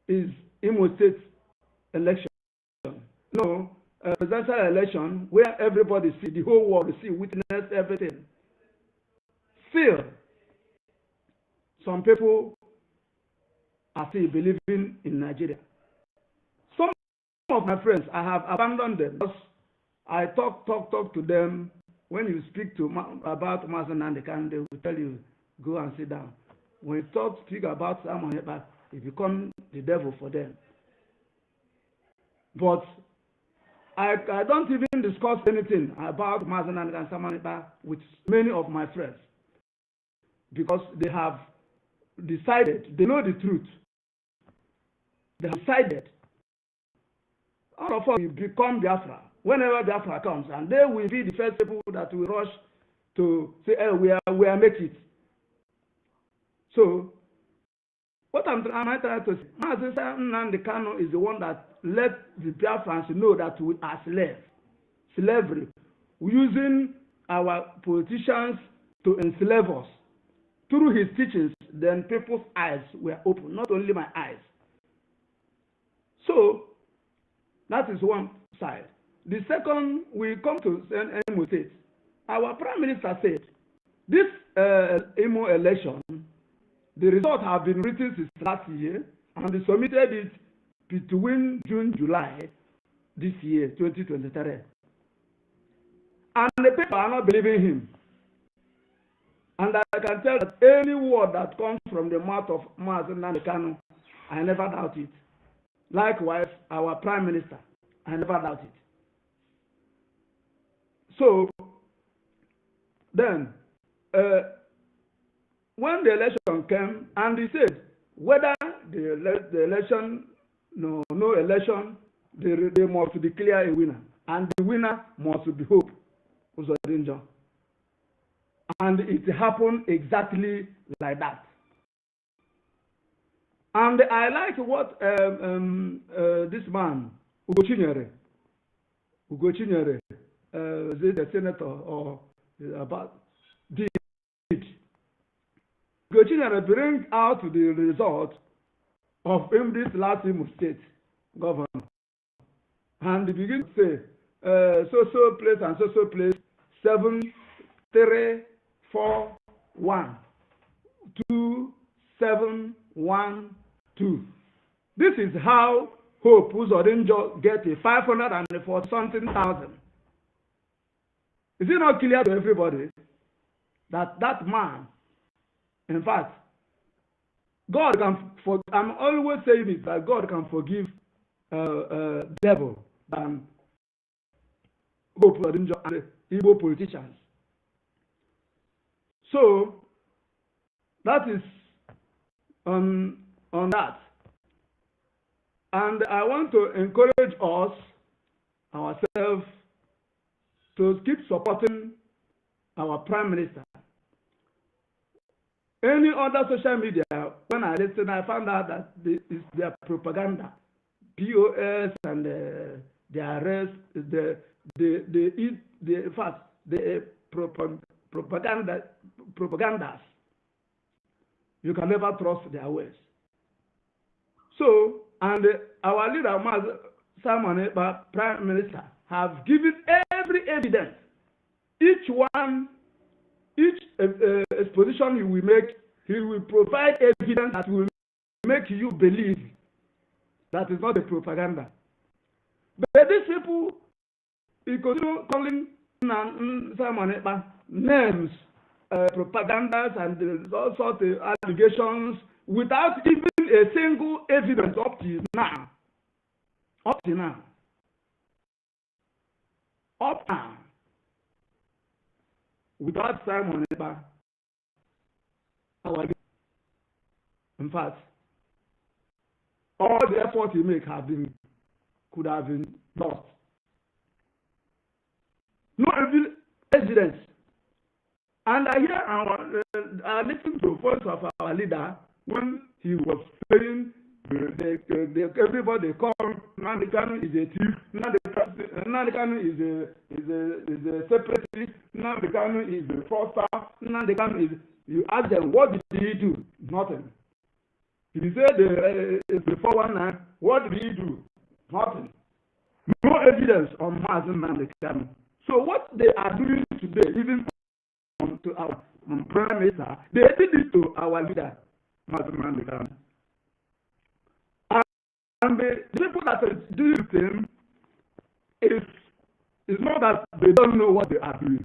is Imo State election. No, presidential election where everybody see, the whole world see, witness everything. Still, some people are still believing in Nigeria. Some of my friends, I have abandoned them. Because I talk to them. When you speak to about Simonekpa, they will tell you, go and sit down. When you speak about Simonekpa, it becomes the devil for them. But I don't even discuss anything about Simonekpa with many of my friends, because they have decided, they know the truth. They have decided, all of us will become Biafra whenever Biafra comes, and they will be the first people that will rush to say, hey, we are make it. So, what am I trying to say? Nnamdi Kanu is the one that let the Biafrans know that we are slavery, using our politicians to enslave us. Through his teachings, then people's eyes were open, not only my eyes. So, that is one side. The second, we come to Imo State. Our Prime Minister said, this Imo election, the results have been written since last year, and they submitted it between June, July this year, 2023. And the people are not believing him. And I can tell that any word that comes from the mouth of Nnamdi Kanu, I never doubt it. Likewise, our Prime Minister, I never doubt it. So, then, when the election came, and he said, whether the election, no election, they must declare a winner. And the winner must be Hope Uzodinjo. And it happened exactly like that. And I like what this man, Ugo Chinyere, is it the senator or about did. Ugo Chinyere bring out the result of this last Imo State governor. And he begin to say, so place and so place, 7, 3, 4, 1, 2, 7, 1, 2. This is how Hope Uzodinjo get a 540 something thousand. Is it not clear to everybody that that man, in fact, God can I'm always saying it, that God can forgive devil than Hope Uzodinjo and the Igbo politicians. So that is on that. And I want to encourage us, ourselves, to keep supporting our Prime Minister. Any other social media, when I listen, I found out that it's their propaganda. POS and the arrest, in fact, the propagandas. You can never trust their ways. So, and our leader, Simonekpa, Prime Minister, have given every evidence. Each exposition he will make, he will provide evidence that will make you believe that is not a propaganda. But these people, he continue calling Simonekpa names, propagandas and all sorts of allegations without even a single evidence up to now. Up to now. Up now. Without Simonekpa, in fact, all the efforts he make could have been lost. No evidence. And I hear I listen to the voice of our leader when he was saying everybody call Nnamdi Kanu is a thief, Nnamdi Kanu is a separatist, Nnamdi Kanu is the fraudster. Nnamdi Kanu is. You ask them, what did he do? Nothing. If you say the 419, what did he do? Nothing. No evidence on Mazen Nnamdi Kanu. So what they are doing today, even to our Prime Minister, they did it to our leader, Mazen Nnamdi Kanu. And the people that are doing the same is not that they don't know what they are doing.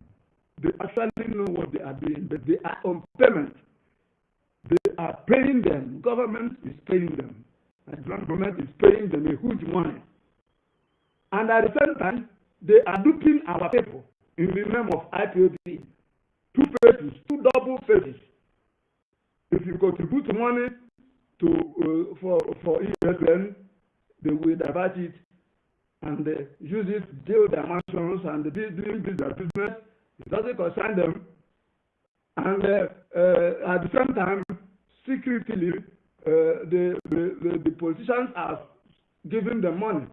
They actually know what they are doing, but they are on payment. They are paying them. Government is paying them. And government is paying them a huge money. And at the same time, they are duping our people in the name of IPOB. Two faces, two double faces. If you contribute money to for ESN, they will divert it and use it to build their mansions and doing their business. It doesn't concern them. And at the same time, secretly, the politicians are giving them money,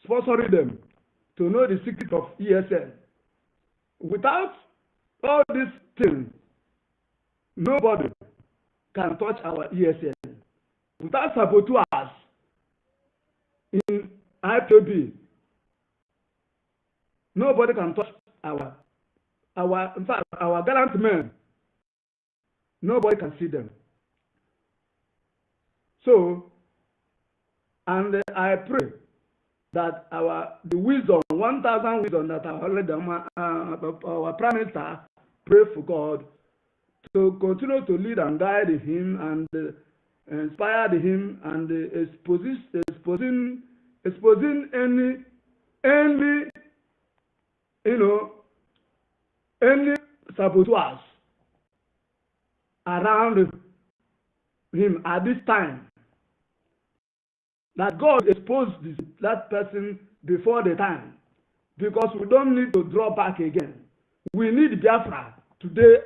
sponsoring them to know the secret of ESN. Without all these things, nobody can touch our ESN. Without saboteurs in IPOB, nobody can touch in fact, our gallant men. Nobody can see them. So, and I pray that the wisdom, 1,000 wisdom that our Prime Minister pray for God to continue to lead and guide him and inspire him and exposing any saboteurs around him at this time. That God exposed that person before the time, because we don't need to draw back again. We need Biafra today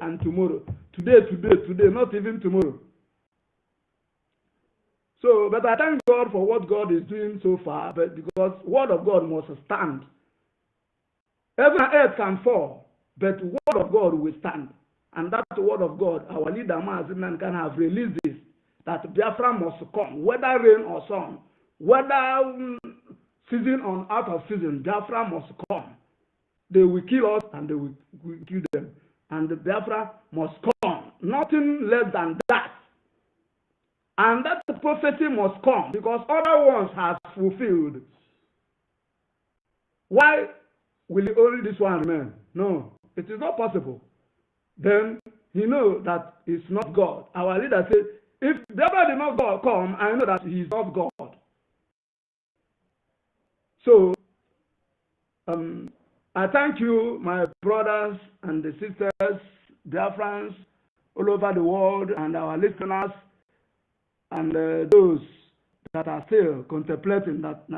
and tomorrow. Today, not even tomorrow. So, but I thank God for what God is doing so far, but because word of God must stand. Heaven and earth can fall, but the word of God will stand. And that word of God, our leader Mazen can have released this, that Biafra must come, whether rain or sun, whether season or out of season, Biafra must come. They will kill us and they will kill them. And the Biafra must come, nothing less than that. And that prophecy must come, because other ones have fulfilled. Why will only this one remain? No, it is not possible. Then he knows that it's not God. Our leader said, if Biafra did not come, I know that he is not God. So, I thank you, my brothers and the sisters, Biafrans all over the world, and our listeners, and those that are still contemplating that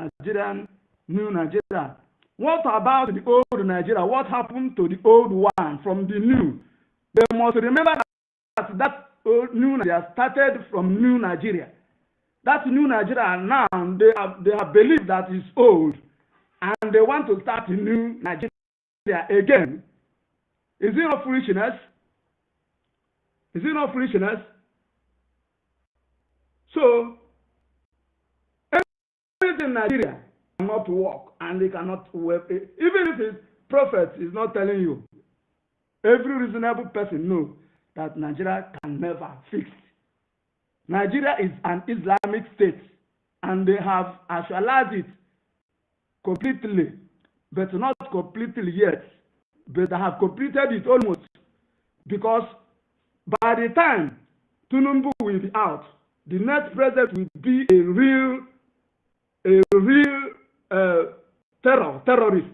new Nigeria. What about the old Nigeria? What happened to the old one from the new? They must remember that old new Nigeria started from new Nigeria. That new Nigeria now, they have believed that it's old, and they want to start a new Nigeria again. Is it not foolishness? Is it not foolishness? So, everything in Nigeria cannot work, and they cannot work. Even if his prophet is not telling you, every reasonable person knows that Nigeria can never fix. Nigeria is an Islamic state, and they have actualized it completely, but not completely yet. But they have completed it almost, because by the time Tinubu will be out, the next president will be a real terrorist,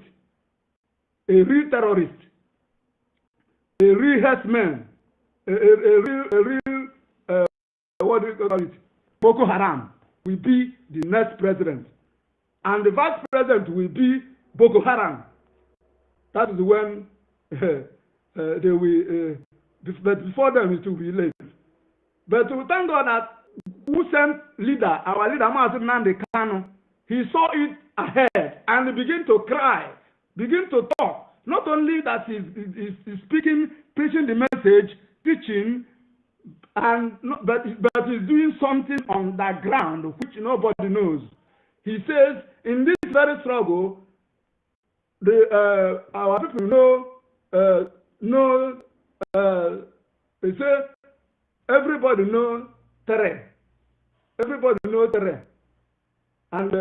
a real terrorist, a real herdsman, what do you call it? Boko Haram will be the next president, and the vice president will be Boko Haram. That is when they will. But before them, it will be late. But we thank God that who sent leader, our leader, Mazen Nnamdi Kanu, he saw it ahead and began to cry, begin to talk Not only that he's speaking, preaching the message, teaching, but he's doing something on the ground which nobody knows. He says, in this very struggle, our people they say, everybody knows Tere. Everybody knows Tere. And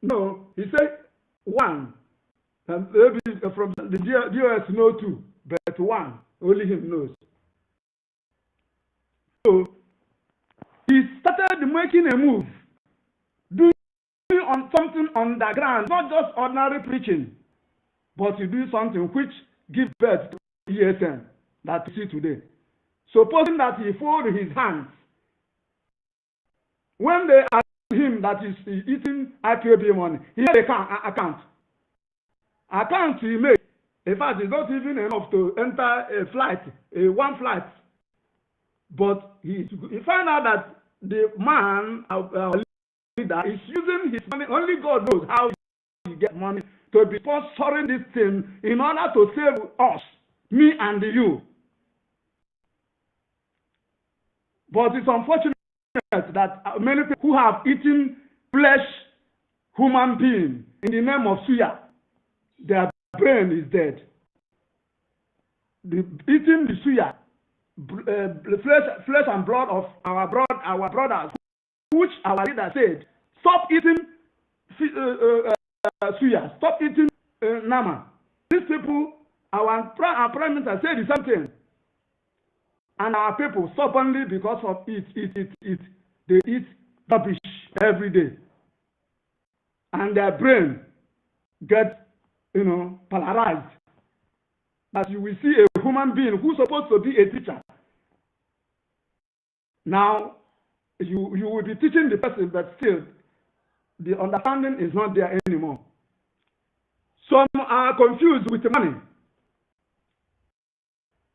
no, he said one. And maybe from the US know two, but one, only him knows. So he started making a move, doing on something on the ground, not just ordinary preaching, but to do something which gives birth to ESN that we see today. Supposing that he folded his hands, when they ask him that he's eating IPOB money, he had account. Account he made. In fact, it's not even enough to enter a flight, one flight. But he found out that the man, our leader, is using his money. Only God knows how he gets money to be sponsoring this thing in order to save us, me and you. But it's unfortunate that many people who have eaten flesh, human being, in the name of suya, their brain is dead. Eating the suya, flesh and blood of our brothers, which our leader said, stop eating suya, stop eating nama. These people, our prime minister said the same thing. And our people stubbornly, because of it, they eat rubbish every day. And their brain gets, polarized. But you will see a human being who's supposed to be a teacher. Now, you will be teaching the person, but still, the understanding is not there anymore. Some are confused with the money.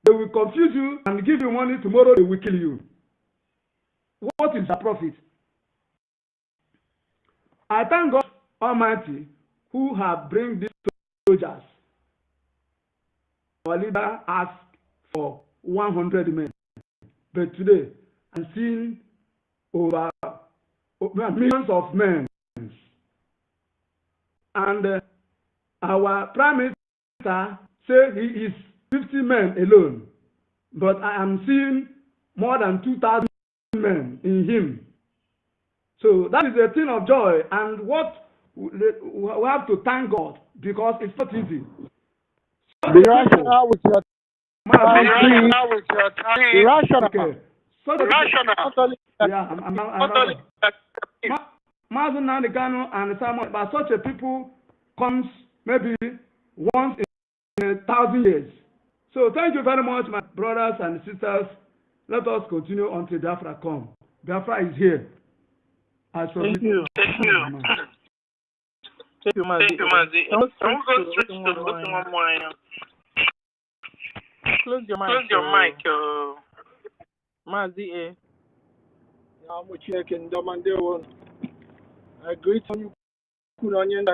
They will confuse you and give you money. Tomorrow they will kill you. What is the profit? I thank God Almighty who have bring these soldiers. Our leader asked for 100 men. But today, I'm seeing over millions of men. And our Prime Minister said he is 50 men alone. But I am seeing more than 2,000 men in him. So that is a thing of joy. And what we have to thank God, because it's not easy. Be rational with your time. Be rational. Okay. So rational. Yeah, Mazen Nandekano and Simon, but such a people comes maybe once in 1,000 years. So thank you very much, my brothers and sisters. Let us continue until Biafra comes. Biafra is here. Thank you. Thank you. Thank you, Mazi. Don't go straight to one more. Close your mic. Mazi. I'm checking the Monday one. I greet you. Good on you.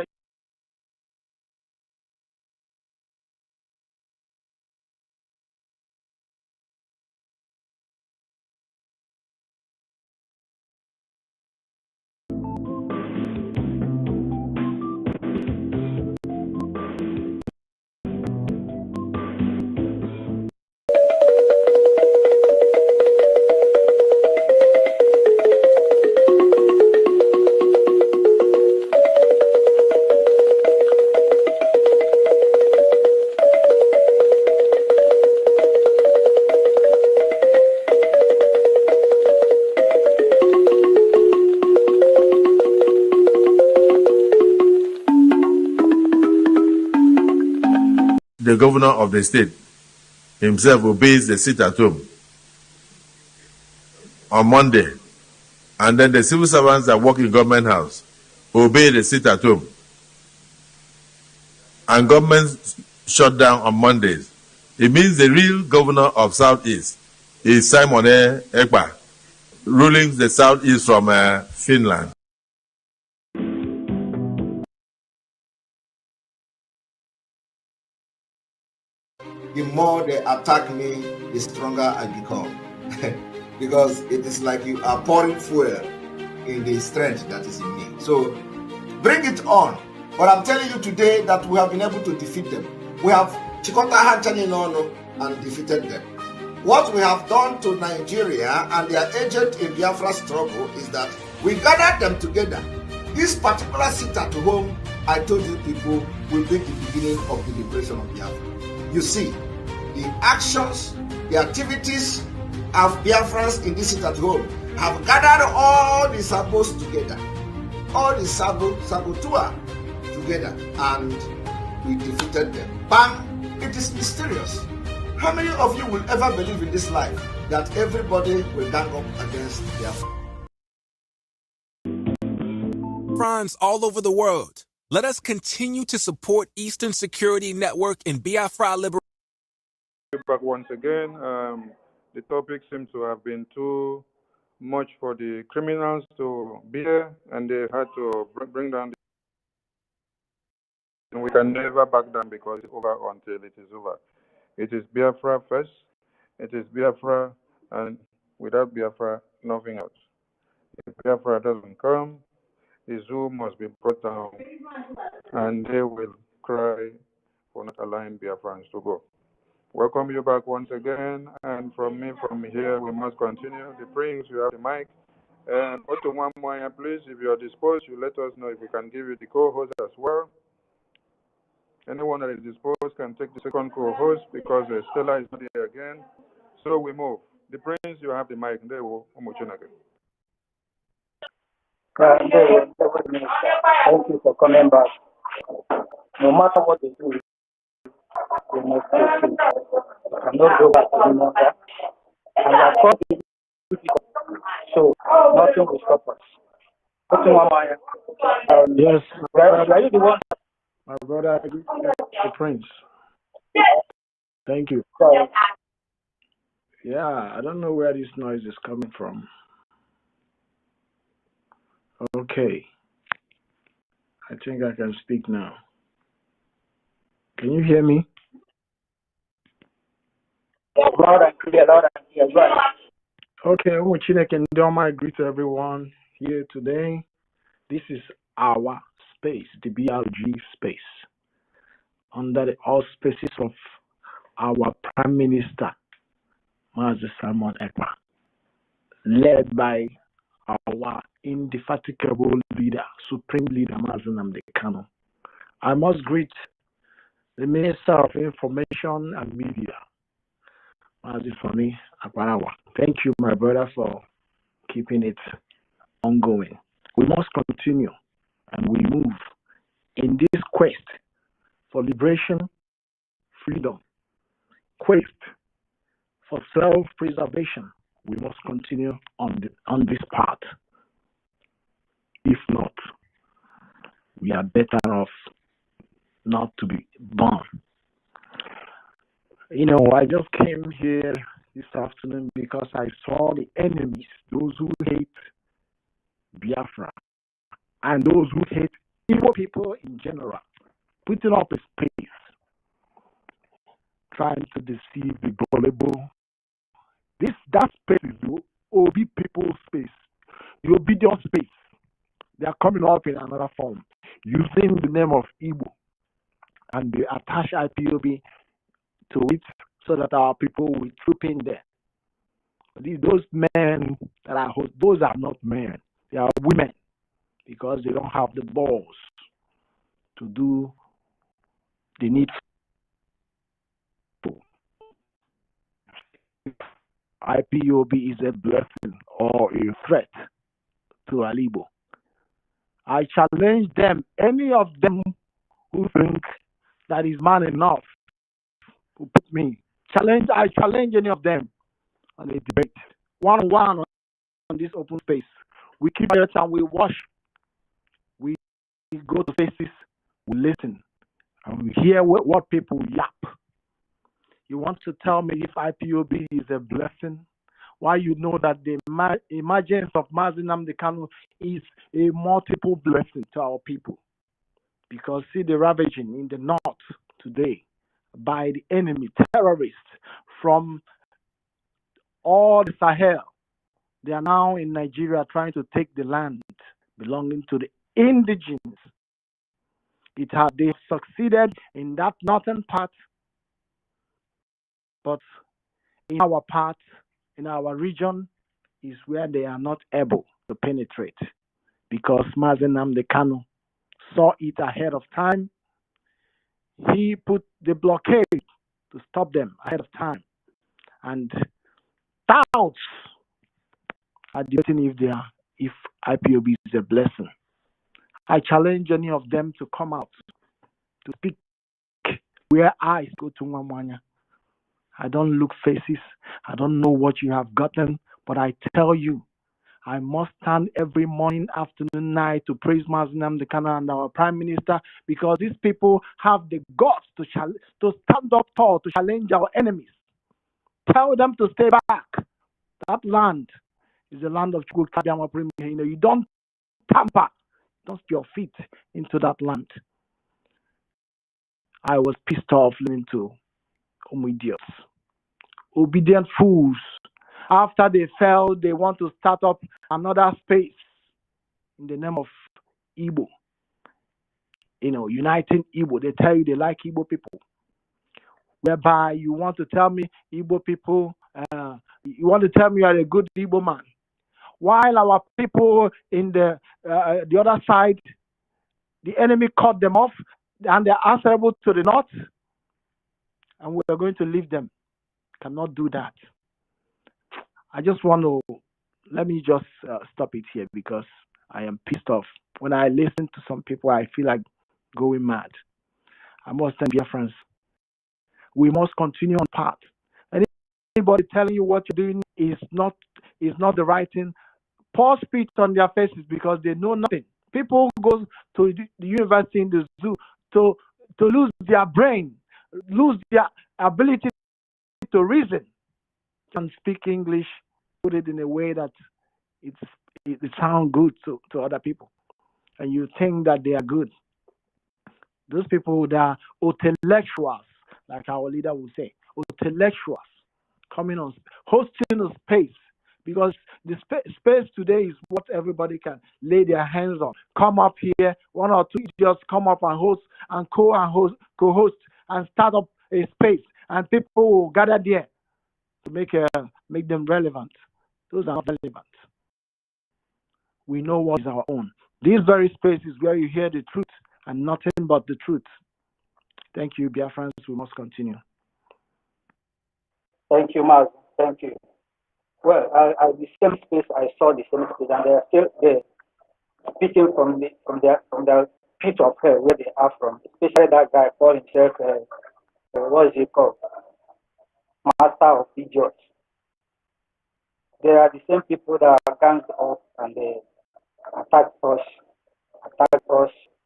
The governor of the state himself obeys the sit at home on Monday, and then the civil servants that work in government house obey the sit at home, and government shut down on Mondays. It means the real governor of Southeast is Simonekpa, ruling the Southeast from Finland. the more they attack me, the stronger I become. Because it is like you are pouring fuel in the strength that is in me. So bring it on. But I'm telling you today that we have been able to defeat them. We have Chikota Hanchani and defeated them. What we have done to Nigeria and their agent in Biafra struggle is that we gathered them together. This particular sit at home, I told you people, will be the beginning of the liberation of Biafra. You see, the actions, the activities of Biafrans in this sit at home have gathered all the sabos together, all the saboteur together, and we defeated them. Bam! It is mysterious. How many of you will ever believe in this life that everybody will gang up against Biafra? Friends all over the world, let us continue to support Eastern Security Network and Biafra Liberation. Back once again. The topic seems to have been too much for the criminals to bear, and they had to bring down. And we can never back down because it's over until it is over. It is Biafra first. It is Biafra, and without Biafra, nothing else. If Biafra doesn't come, the zoo must be brought down, and they will cry for not allowing Biafrans to go. Welcome you back once again, and from here, we must continue. The Prince, you have the mic. And Otto Wamwaya, please, if you are disposed, you let us know if we can give you the co-host as well. Anyone that is disposed can take the second co-host because Stella is not here again. So we move. The Prince, you have the mic. Thank you for coming back. No matter what they do, we must proceed. We cannot go back any longer. And we have come to so nothing will stop us. Yes, are you the one? my brother, the Prince. Thank you. Yeah, I don't know where this noise is coming from. Okay. I think I can speak now. Can you hear me? Loud and clear, loud and clear. Okay, I greet everyone here today. This is our space, the BRG space, under the auspices of our Prime Minister, Mazi Simonekpa, led by our indefatigable leader, Supreme Leader Mazi Nnamdi Kanu. I must greet the Minister of Information and Media, Mazi Fani Akbarawa. Thank you, my brother, for keeping it ongoing. We must continue and we move in this quest for liberation, freedom, quest for self-preservation. We must continue on this path. If not, we are better off not to be born. I just came here this afternoon because I saw the enemies, those who hate Biafra, and those who hate Igbo people in general, putting up a space, trying to deceive the gullible. That space is the OB people's space, the obedient space. They are coming up in another form, using the name of Igbo, and they attach IPOB to it so that our people will troop in there. Those men that are host, those are not men, they are women, because they don't have the balls to do the needful. IPOB is a blessing or a threat to Alibo. I challenge them, any of them who think that is man enough to put me. I challenge any of them on a debate. One-on-one on this open space. We keep quiet and we watch. We go to faces, we listen, and we hear what people yap. You want to tell me if IPOB is a blessing? Why you know that the emergence of Mazi Nnamdi Kanu is a multiple blessing to our people? Because see the ravaging in the north today, by the enemy, terrorists from all the Sahel. They are now in Nigeria trying to take the land belonging to the indigenous. They succeeded in that northern part, but in our part, in our region, is where they are not able to penetrate because Mazi Nnamdi Kanu saw it ahead of time. He put the blockade to stop them ahead of time. And doubts are debating if IPOB is a blessing. I challenge any of them to come out to speak where eyes go to Mwamwanya. I don't look faces. I don't know what you have gotten, but I tell you, I must stand every morning, afternoon, night to praise Mazi Nnamdi Kanu and our Prime Minister because these people have the guts to stand up tall to challenge our enemies. Tell them to stay back. That land is the land of Chukwukabiama Premier. You don't tamper, don't put your feet into that land. I was pissed off listening to idiots, obedient fools. After they fell, they want to start up another space in the name of Igbo. Uniting Igbo. They tell you they like Igbo people. Whereby you want to tell me Igbo people, you want to tell me you are a good Igbo man. While our people in the other side, the enemy cut them off and they're answerable to the north, and we're going to leave them. Cannot do that. I just want to, let me just stop it here because I am pissed off. When I listen to some people, I feel like going mad. I must tell Biafrans, we must continue on path. Anybody telling you what you're doing is not the right thing, pour spit on their faces because they know nothing. People go to the university in the zoo to lose their brain, lose their ability to reason and speak English, put it in a way that it sounds good to other people. And you think that they are good. Those people that are intellectuals, like our leader would say, intellectuals, coming on, hosting a space, because the space today is what everybody can lay their hands on. Come up here, one or two idiots come up and host and co-host and start up a space, and people will gather there to make them relevant. Those are not relevant. We know what is our own. This very space is where you hear the truth and nothing but the truth. Thank you, Biafrans. We must continue. Thank you, Mark. Thank you. Well, the same space, I saw the same space, and they are still there, speaking from the pit of hell where they are from. Especially that guy called himself, what is he called? Master of Idiots. They are the same people that are ganged up and they attack us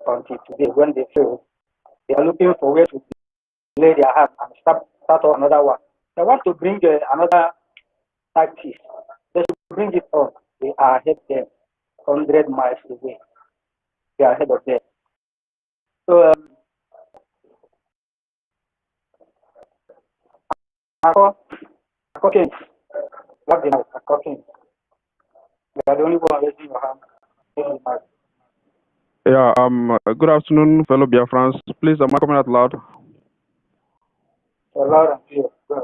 until today. When they fail, they are looking for where to lay their hand and start on another one. They want to bring another tactics. They should bring it on. They are ahead of them, 100 miles away. They are ahead of them. So, cooking. What the cooking? You are the only one raising your hand. Yeah, good afternoon, fellow Biafrans. Please, am I coming out loud? Loud and clear. Good.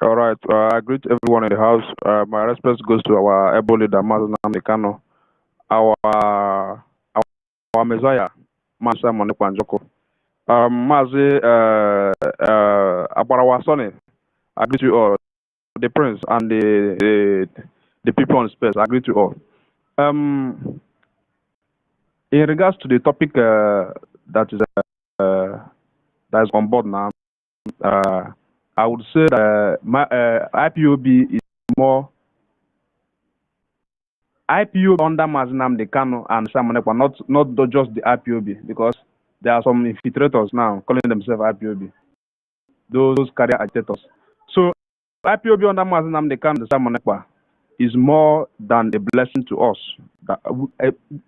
All right, I greet everyone in the house. My respect goes to our able leader, Mazi Nnamdi Kanu, our Messiah, Mazi Simonekpa. Mazi Abarawasone, I greet you all. The Prince and the people on space, I greet you all. In regards to the topic that is on board now, I would say that IPOB is more IPOB under Mazi Nnamdi Kanu and Simonekpa, not just the IPOB, because there are some infiltrators now calling themselves IPOB, those career agitators. So IPOB under Mazi Nnamdi Kanu and Simonekpa is more than a blessing to us.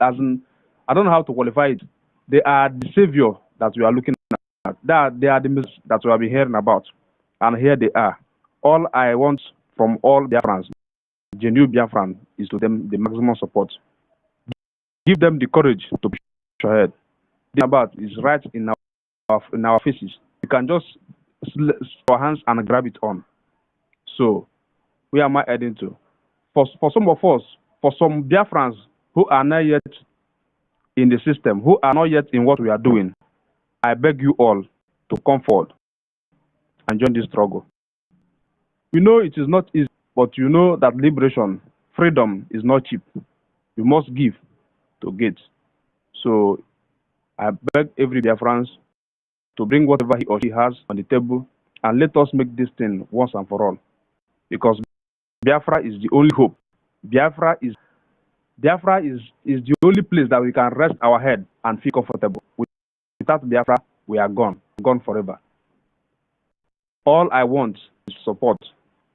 As in, I don't know how to qualify it. They are the savior that we are looking They are the myths that we have been hearing about. And here they are. All I want from all Biafrans, genuine Biafran, is to them the maximum support. Give them the courage to push ahead. The about is right in our faces. We can just our hands and grab it on. So, where am I heading to? For some of us, for some Biafrans who are not yet in the system, who are not yet in what we are doing, I beg you all to come forward and join this struggle. We know it is not easy, but you know that liberation, freedom is not cheap. You must give to get. So I beg every Biafrans to bring whatever he or she has on the table and let us make this thing once and for all. Because Biafra is the only hope. Biafra is the only place that we can rest our head and feel comfortable. Without Biafra, we are gone forever. All I want is support.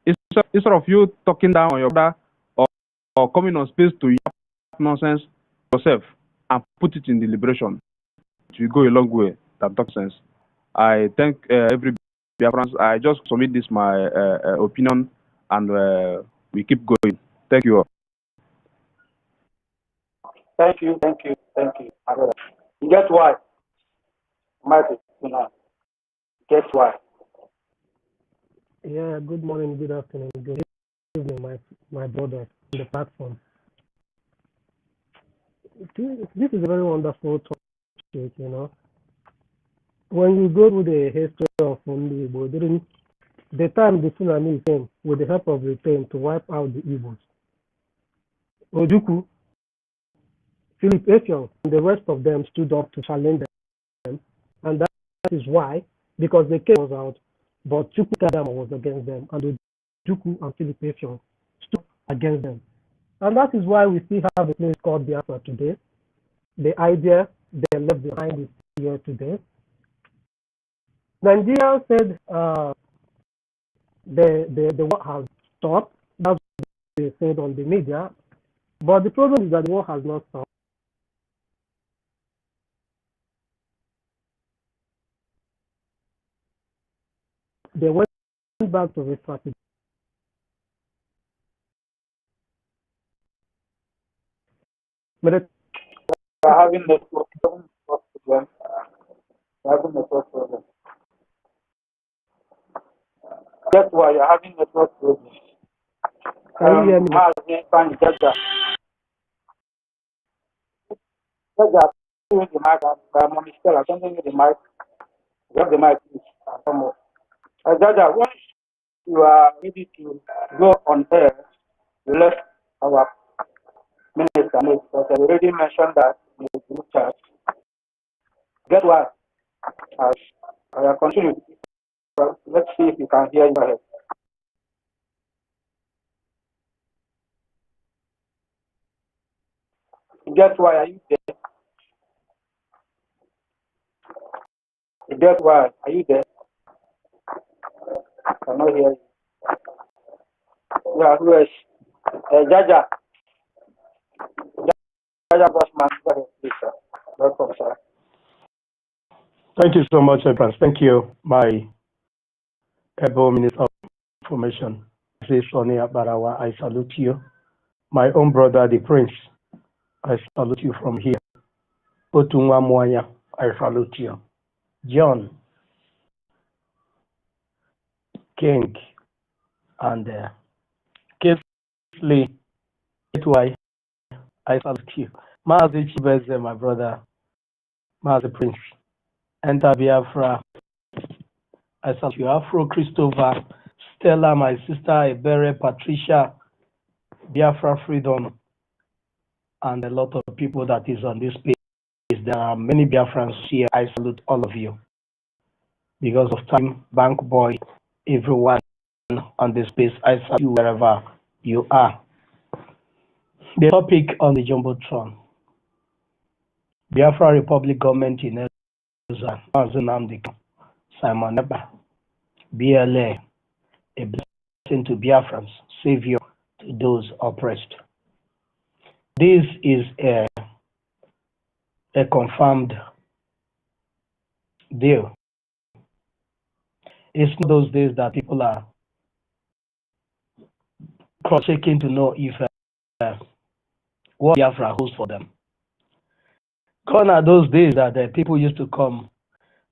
Instead of you talking down on your brother or coming on space to yap nonsense yourself and put it in the liberation, it will go a long way than talk sense. I thank every Biafrans. I just submit this my opinion, and we keep going. Thank you all. Thank you. You get why? Mighty, guess why? Yeah, good morning, good afternoon, good evening, my brothers on the platform. This is a very wonderful topic, When you go through the history of Igbo, during the time the tsunami came with the help of Britain to wipe out the Igbos, Ojukwu, Philip Effiong, and the rest of them stood up to challenge them, and that is why, because the case was out, but Chukwukadama was against them, and Ojukwu and Philip Effiong stood against them. And that is why we still have a place called Biafra today. The idea they left behind is here today. Nigeria said the war has stopped. That's what they said on the media. But the problem is that the war has not stopped. They went back to the strategy. We're having the problem. That's why you're having the problem. Can you hear me? Jaja, once you are ready to go on air, let our minister know, because I already mentioned that in the group chat. Get why? As I continue, let's see if you can hear your head. Get why? Are you there? Get why? Are you there? I cannot hear you. Yeah, who is? Jaja. Jaja Bossman, go ahead, please, sir. Welcome, sir. Thank you so much, Prince. Thank you, my able Minister of Information, Sonia Barawa. I salute you. My own brother, the Prince, I salute you from here. Otunwa Mwanya, I salute you. John, King, and Kesley, I salute you. Mazi Chibeze, my brother, Mazi Prince. Enter Biafra, I salute you. Afro Christopher, Stella, my sister, Ebere, Patricia, Biafra Freedom, and a lot of people that is on this page. There are many Biafrans here. I salute all of you. Because of time, Bank Boy, everyone on this space, I salute you wherever you are. The topic on the Jumbotron. Biafra Republic Government in Elza, Simonekpa, BLA, a blessing to Biafrans, savior to those oppressed. This is a confirmed deal It's not those days that people are cross-checking to know if what Biafra holds for them. Gone are those days that people used to come,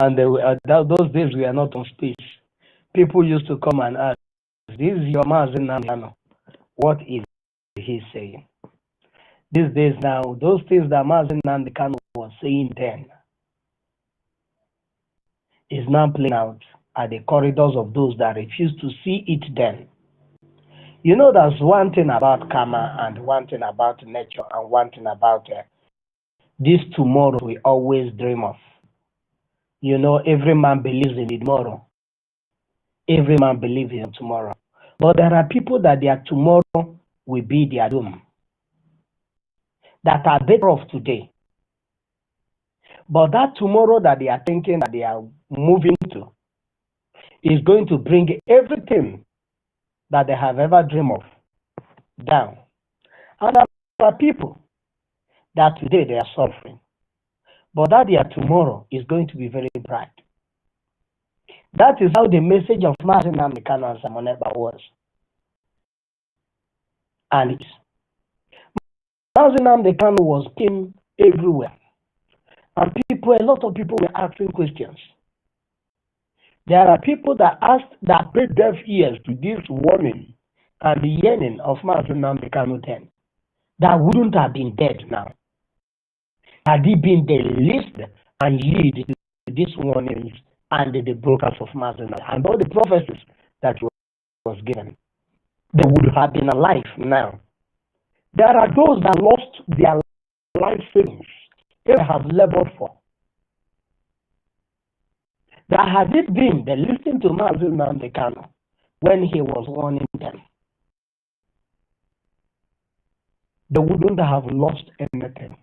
and those days we are not on stage. People used to come and ask, "This is your Mazen Namano. What is he saying?" These days now, those things that Mazen Namdekano was saying then is now playing out at the corridors of those that refuse to see it then. You know, there's one thing about karma and one thing about nature and one thing about this tomorrow we always dream of. You know, every man believes in tomorrow. Every man believes in tomorrow. But there are people that their tomorrow will be their doom, that are better off today. But that tomorrow that they are thinking that they are moving to is going to bring everything that they have ever dreamed of down. And there are people that today they are suffering, but that their tomorrow is going to be very bright. That is how the message of Mazen Namdekano and Simonekpa was. And Mazen Namdekano was pinned everywhere. And a lot of people were asking questions. There are people that paid deaf ears to this warning and the yearning of Mazen Namdekano then, that wouldn't have been dead now. Had he been the least and yield to these warnings and the brokers of Mazen and all the prophecies that was given, they would have been alive now. There are those that lost their life savings they have labored for. That had it been they listened to Mazen Namdekano when he was warning them, they wouldn't have lost anything.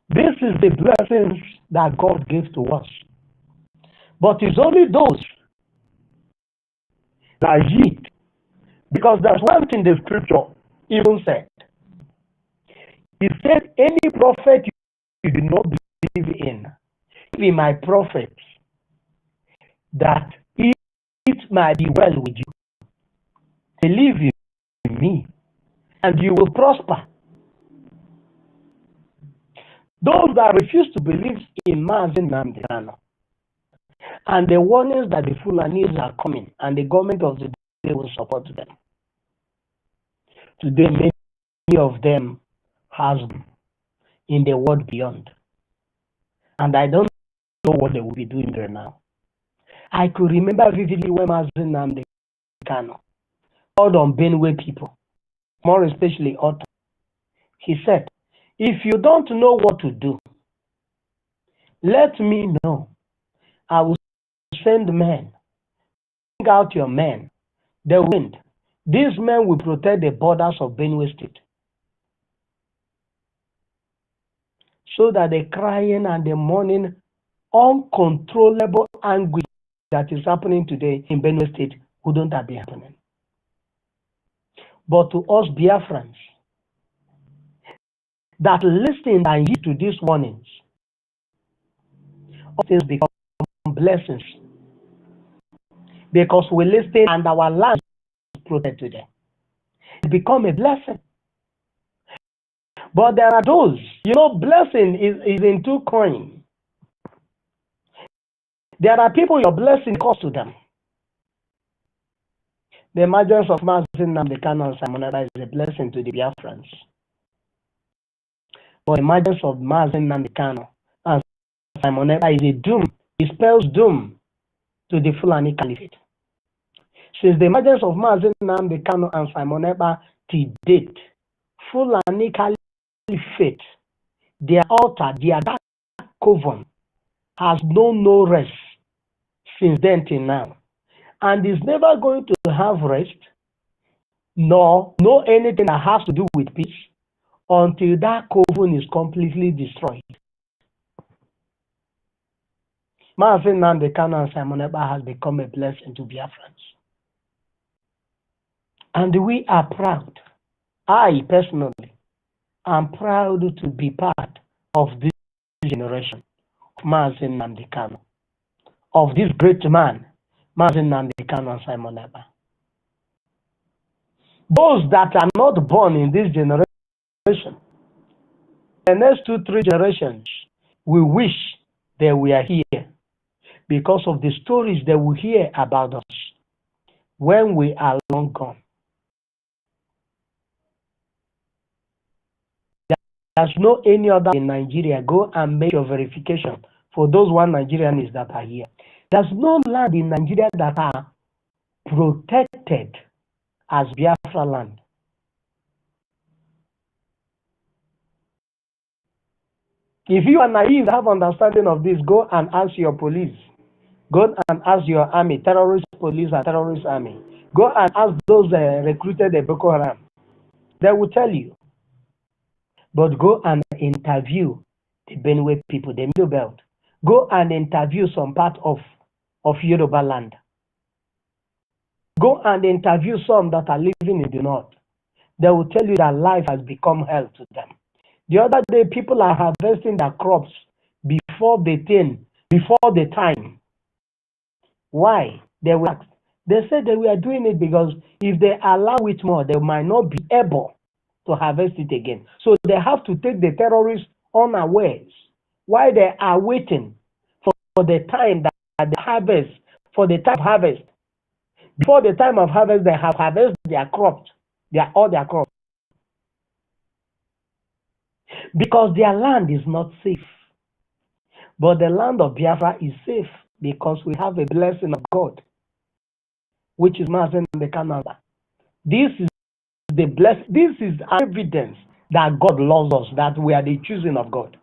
This is the blessings that God gives to us. But it's only those that yield. Because there's one thing the scripture even said. He said, any prophet you do not believe in, be my prophet, that it might be well with you. Believe in me, and you will prosper. Those that refuse to believe in Mazen Namdekano and the warnings that the Fulanis are coming and the government of the day will support them. Today, many of them has in the world beyond. And I don't know what they will be doing there now. I could remember vividly when Mazen Namdekano called on Benue people, more especially Otto. He said, if you don't know what to do, let me know. I will send men. Bring out your men. The wind. These men will protect the borders of Benue State. So that the crying and the mourning, uncontrollable anguish that is happening today in Benue State wouldn't have been happening. But to us Biafrans that listen and heed to these warnings, all things become blessings. Because we listen and our land is protected today. It become a blessing. But there are those, blessing is in two coins. There are people your blessing costs to them. The emergence of Mazen Namdekano and Simonekpa is a blessing to the Biafrans. But the emergence of Mazen Namdekano and Simonekpa is a doom. It spells doom to the Fulani Caliphate. Since the emergence of Mazen Namdekano and Simonekpa to date, Fulani Caliphate, their altar, their dark coven, has known no rest since then till now. And is never going to have rest, nor know anything that has to do with peace, until that coven is completely destroyed. Mazen Namdekano and Simonekpa has become a blessing to Biafrans. And we are proud. I personally am proud to be part of this generation Mazen Namdekano, of this great man, Mazen Namdekano and Simonekpa. Those that are not born in this generation, the next 2-3 generations, we wish they were here because of the stories they will hear about us when we are long gone. There's no any other in Nigeria. Go and make your verification for those 1 Nigerians that are here. There's no land in Nigeria that are protected as Biafra land. If you are naive, have understanding of this, go and ask your police. Go and ask your army, terrorist police and terrorist army. Go and ask those recruited at Boko Haram. They will tell you. But go and interview the Benue people, the Middle Belt. Go and interview some part of Yoruba land. Go and interview some that are living in the north. They will tell you that life has become hell to them. The other day, people are harvesting their crops before the time. Why? They said they were doing it because if they allow it more, they might not be able to harvest it again. So they have to take the terrorists unawares while they are waiting for the time that they harvest, for the time of harvest. Before the time of harvest, they have harvested their crops, all their crops. Because their land is not safe. But the land of Biafra is safe because we have a blessing of God, which is Mazen and the Canada. This is this is evidence that God loves us, that we are the choosing of God.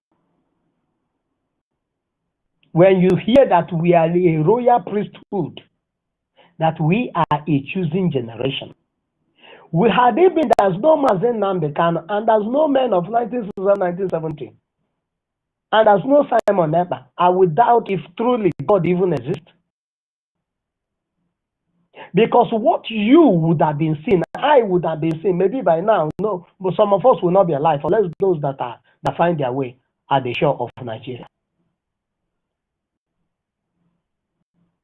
When you hear that we are a royal priesthood, that we are a choosing generation. We had even, there's no Mazen Namdekano, and there's no men of 1970. And there's no Simonekpa. I would doubt if truly God even exists. Because what you would have been seeing, I would have been seeing, maybe by now, no, but some of us will not be alive, unless those that find their way at the shore of Nigeria.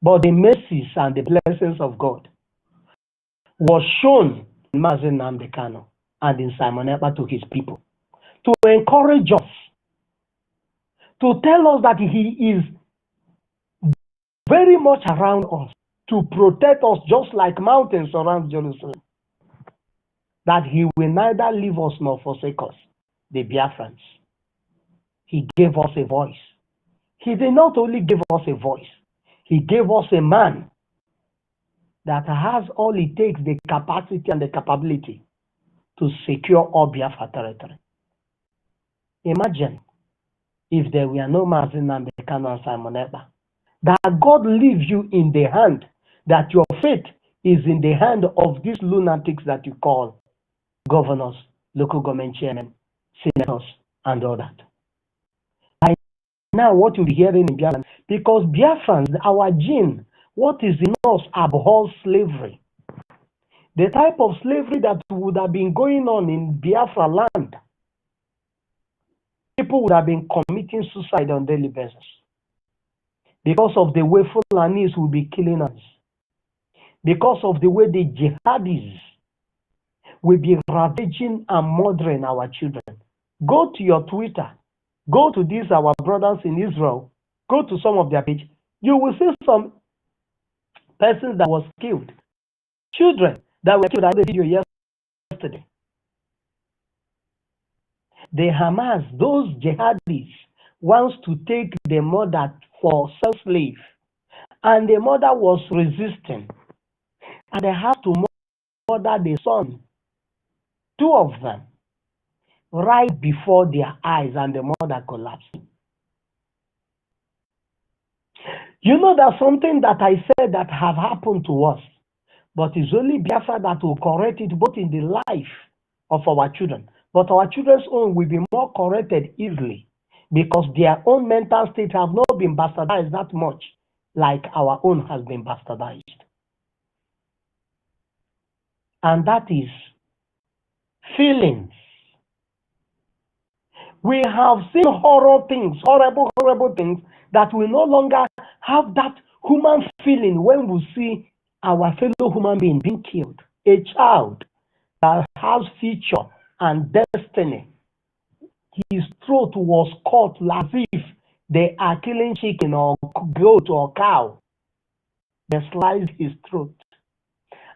But the mercies and the blessings of God was shown in Mazen Namdekano and in Simonekpa to his people, to encourage us, to tell us that he is very much around us, to protect us just like mountains around Jerusalem, that he will neither leave us nor forsake us, the Biafrans. He gave us a voice. He did not only give us a voice, he gave us a man that has all it takes, the capacity and the capability to secure all Biafra territory. Imagine if there were no Mazen Namdekano and Simonekpa, that God leaves you in the hand, that your fate is in the hand of these lunatics that you call governors, local government chairmen, senators, and all that. By now, what you'll be hearing in Biafra, because Biafrans, our gene, what is in us abhors slavery. The type of slavery that would have been going on in Biafra land, people would have been committing suicide on daily basis because of the way Fulanis will be killing us, because of the way the jihadis will be ravaging and murdering our children. Go to your Twitter, go to these our brothers in Israel, go to some of their page, you will see some persons that was killed, children that were killed. I had a video yesterday. The Hamas, those jihadis, wants to take the mother for self-slave, and the mother was resisting, and they have to murder the son, 2 of them, right before their eyes, and the mother collapsed. You know, that's something that I said that have happened to us, but it's only Biafra that will correct it, both in the life of our children. But our children's own will be more corrected easily because their own mental state have not been bastardized that much like our own has been bastardized. And that is feelings. We have seen horrible things that we no longer have that human feeling when we see our fellow human being being killed. A child that has future and destiny, his throat was cut as if they are killing chicken or goat or cow. They sliced his throat,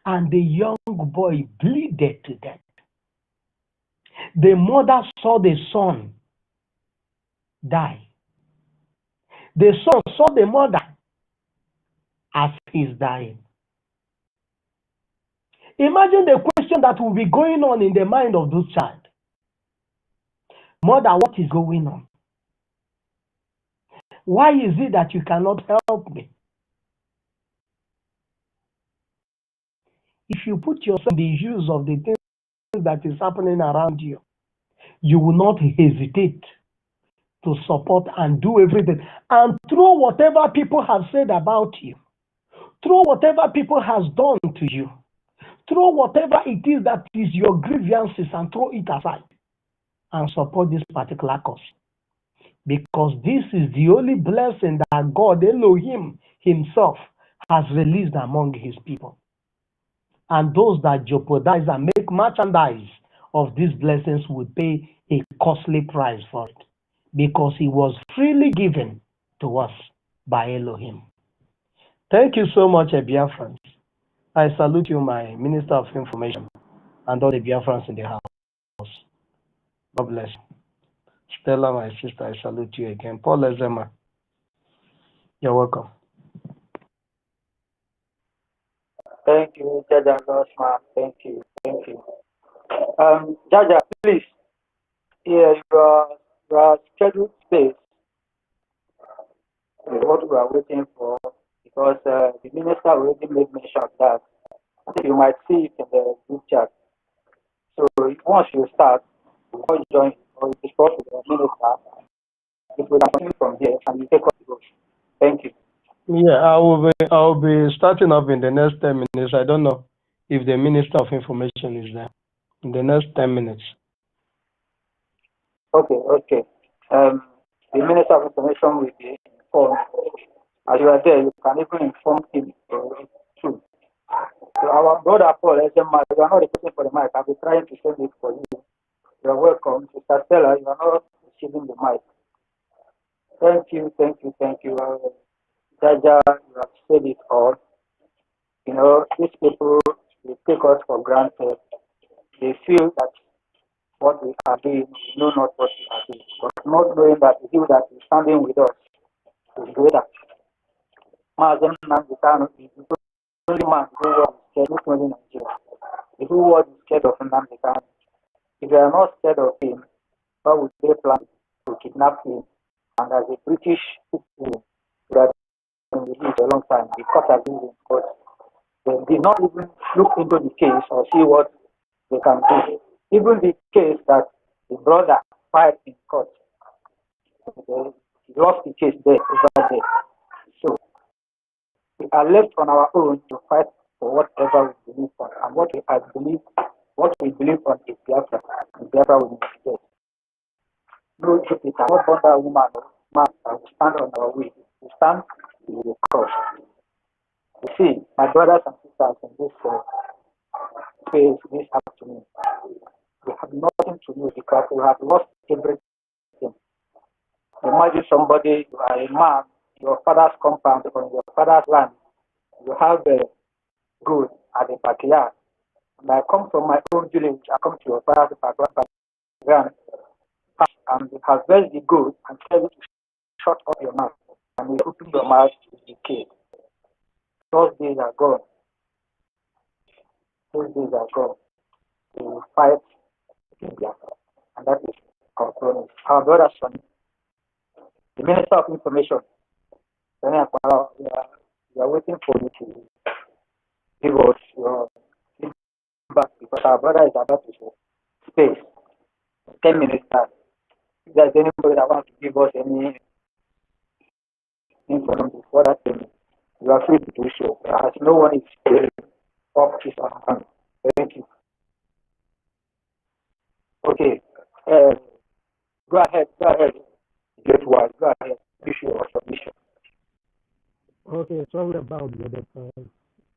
and the young boy bleeded to death. The mother saw the son die. The son saw the mother as he's dying. Imagine the question that will be going on in the mind of this child. Mother, what is going on? Why is it that you cannot help me? If you put yourself in the shoes of the things that is happening around you, you will not hesitate to support and do everything. And throw whatever people have said about you, throw whatever people has done to you, throw whatever it is that is your grievances and throw it aside and support this particular cause. Because this is the only blessing that God, Elohim himself, has released among his people. And those that jeopardize and make merchandise of these blessings will pay a costly price for it. Because it was freely given to us by Elohim. Thank you so much, Biafrans. I salute you, my Minister of Information, and all the Biafrans in the house. God bless you. Stella, my sister, I salute you again. Paul Ezema, you're welcome. Thank you, Jaja Grossman. Thank you. Jaja, please, here your scheduled space is what we are waiting for, because the minister already made mention of that. I think you might see it in the group chat. So once you start, before you join or you discuss with the minister, if we can continue from here and you take up the vote. Thank you. Yeah, I will be starting up in the next 10 minutes. I don't know if the Minister of Information is there. In the next 10 minutes. Okay. The Minister of Information will be informed. As you are there, you can even inform him too. So our brother Paul, you are not requesting for the mic. I'll be trying to send it for you. You are welcome. Sister Stella, you are not receiving the mic. Thank you. Jaja, you have said it all. You know, these people, they take us for granted. They feel that what we are doing, we know not what we are doing. But not knowing that the people that is standing with us is greater. Mazen Namdekano is the only man who was scared, not only Nigeria. The whole world is scared of Namdekano. If they are not scared of him, why would they plan to kidnap him? And as a British people, we have been with him for a long time. The court has been in court. They did not even look into the case or see what they can do. Even the case that the brother filed in court, he lost the case there, over there. So we are left on our own to fight for whatever we believe on, and what we believe on is Biafra, and Biafra will be dead. No, if we cannot bond a woman or man that will stand on our way, we stand, we will cross. You see, my brothers and sisters in this space this afternoon, we have nothing to do because we have lost everything. Imagine somebody, you are a man, your father's compound, on your father's land, you have a good at the backyard. And I come from my own village, I come to your father's backyard, and you harvest the good and tell you to shut up your mouth, and you open your mouth to the kid. Those days are gone. We will fight in Biafra, and that is our promise. Our brother son, the Minister of Information, we are waiting for you to give us your feedback, because our brother is about to space 10 minutes time. If there's anybody that wants to give us any information before that 10 minutes, you are free to do so. As no one is up his hand. Thank you. Okay. Go ahead. Get wise. Go ahead. Issue or submission. Okay, sorry about the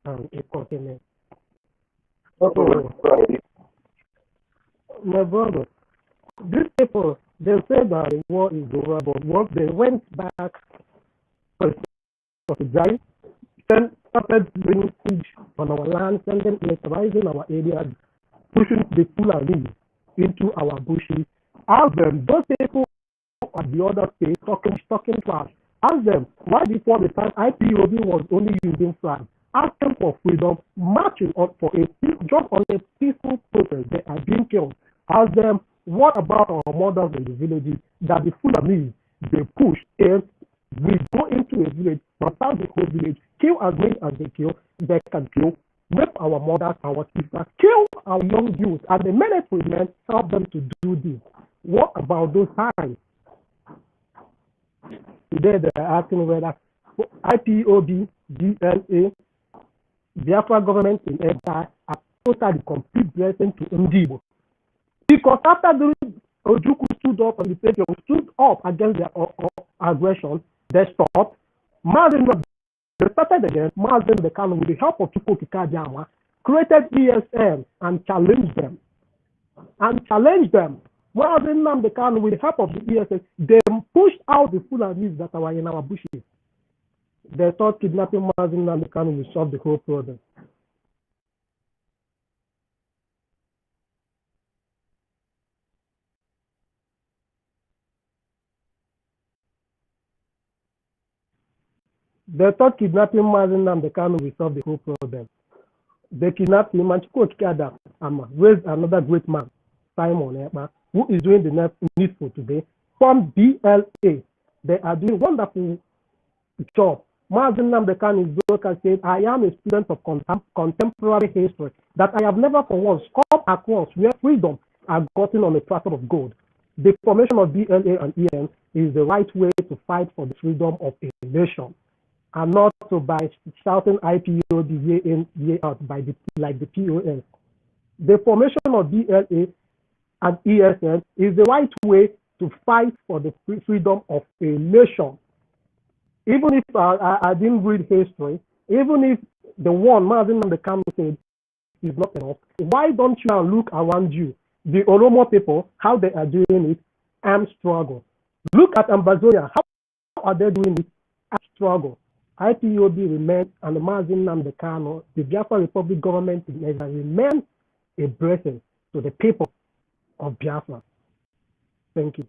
other inconvenience. No problem. Go ahead. My brother, these people, they say that the war is over, but once they went back to the giant, then started bringing siege on our land, sending militarizing our areas, pushing the Fulani into our bushes. Ask them, those people at the other state talking trash. Ask them why before the time IPOB was only using flags. Ask them for freedom, marching up for just on a peaceful protest. They are being killed. Ask them what about our mothers in the villages that the Fulani they push and we go into a village, attack the whole village, kill as many as they can kill, rape our mothers, our sisters, kill our young youth, and the military men help them to do this. What about those times? Today they are asking whether IPOB, DLA, Biafra government in Empire are totally complete blessing to Ndibo. Because after the Ojukwu stood up and the Savior stood up against their aggression, they stopped. They started again. Mazen the Kano, with the help of Chukwu Kikajama, created ESM and challenged them. Mazen the Kano, with the help of the ESM, they pushed out the Fulanis that were in our bushes. They thought kidnapping Mazen the Kano will solve the whole problem. They thought kidnapping Mazen the Kano will solve the whole problem. They kidnapped him and raised another great man, Simonekpa, who is doing the needful today. From BLA, they are doing wonderful job. Mazen Namdekan is broken saying, I am a student of contemporary history, that I have never for once come across where freedom are gotten on a platter of gold. The formation of BLA and EN is the right way to fight for the freedom of a nation, and not so by shouting IPOB year in, year out like the POS. The formation of BLA and ESN is the right way to fight for the freedom of a nation. Even if I didn't read history, even if the one Mazen on the camp said is not enough, why don't you now look around you? The Oromo people, how they are doing it, armed struggle. Look at Ambazonia, how are they doing it? Armed struggle. IPOB remains, and the Mazen Namdekano, the Biafra Republic government in Nigeria remains a blessing to the people of Biafra. Thank you.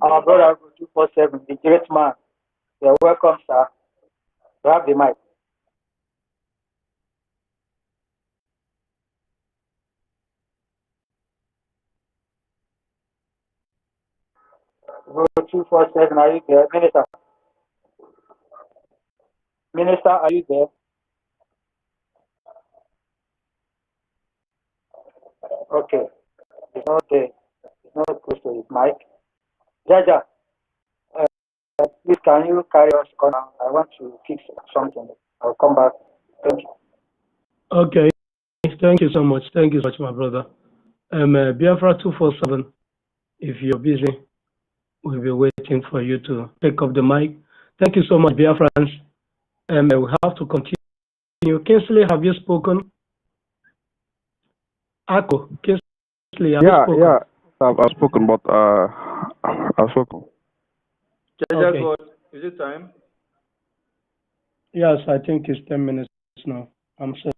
Our brother 247, the great man. You're welcome, sir. You have the mic. Go 247, are you there? Minister, are you there? Okay. He's not there. He's not close to his mic. Jaja, please can you carry us on? I want to fix something. I'll come back. Thank you. Okay. Thank you so much. Thank you so much, my brother. Biafra 247, if you're busy, we'll be waiting for you to pick up the mic. Thank you so much, Biafrans. We have to continue. Kingsley, have you spoken? Ako, Kingsley, have you spoken? Yeah, I've spoken, but I've spoken. Jaja God, is it time? Yes, I think it's 10 minutes now. I'm set.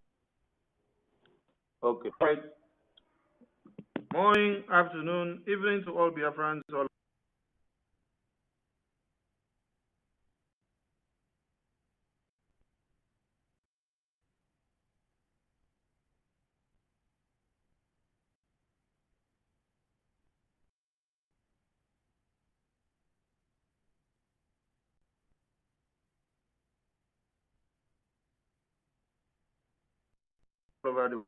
Okay. Right. Morning, afternoon, evening to all Biafrans all over the.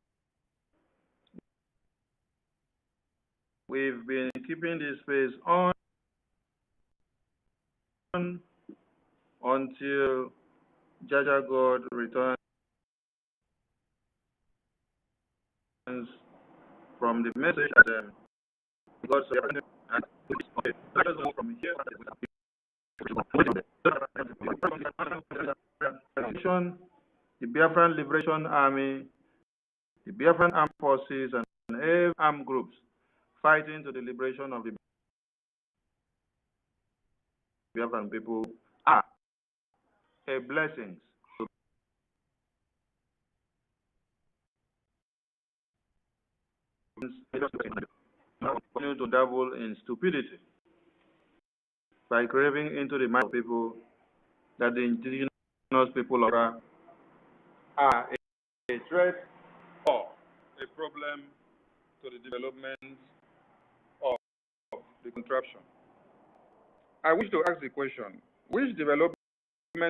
We've been keeping this space on until Jaja God returns from the message that God said, and okay, let us move from here. The Biafran Liberation Army, the Biafran Armed Forces, and every armed groups fighting to the liberation of the Biafran people are a blessing. Continue to dabble in stupidity by craving into the mind of people that the indigenous people of Biafra are a threat or a problem to the development of the contraption. I wish to ask the question, which development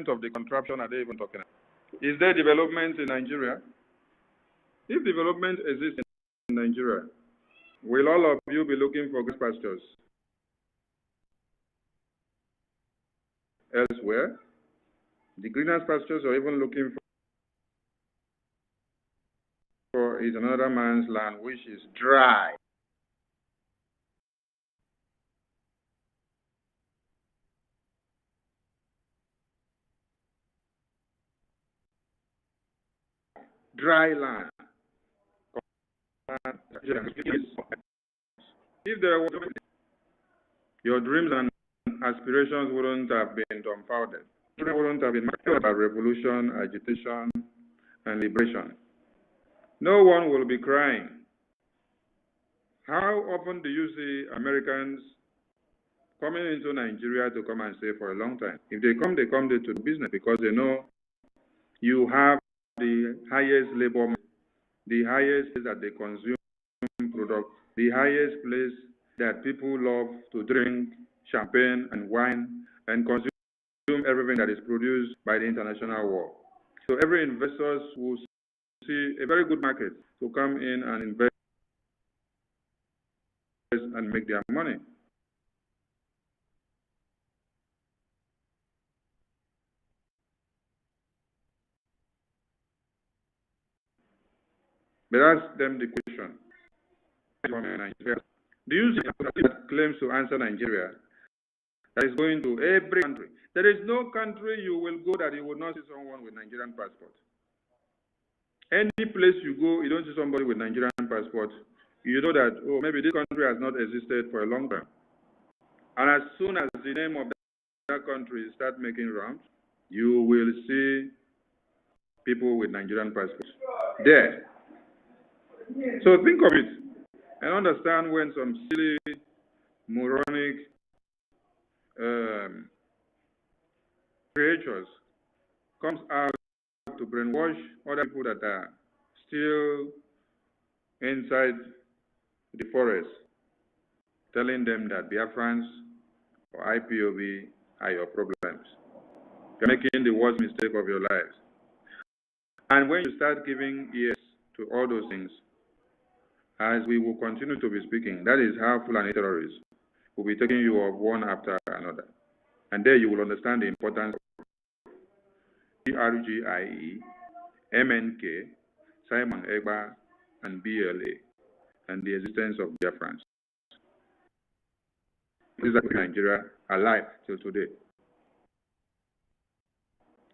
of the contraption are they even talking about? Is there development in Nigeria? If development exists in Nigeria, will all of you be looking for grass pastures elsewhere? The greenest pastures are even looking for is another man's land which is dry. Dry land. If there were, your dreams and aspirations wouldn't have been dumbfounded. Children wouldn't have been mad about revolution, agitation, and liberation. No one will be crying. How often do you see Americans coming into Nigeria to come and stay for a long time? If they come to the business because they know you have the highest labor, the highest place that they consume products, the highest place that people love to drink champagne and wine and consume everything that is produced by the international world. So every investor will see a very good market to come in and invest and make their money. But ask them the question. Do you see that claims to answer Nigeria that is going to every country? There is no country you will go that you will not see someone with Nigerian passport. Any place you go, you don't see somebody with Nigerian passport. You know that, oh, maybe this country has not existed for a long time. And as soon as the name of that country start making rounds, you will see people with Nigerian passports there. So think of it and understand when some silly, moronic creatures comes out to brainwash other people that are still inside the forest, telling them that Biafrans or IPOB are your problems. You're making the worst mistake of your lives. And when you start giving ears to all those things, as we will continue to be speaking, that is how Fulani terrorists will be taking you off one after another. And there you will understand the importance of Brgie, MNK, Simonekpa, and BLA, and the existence of Biafrans. This is Nigeria alive till today.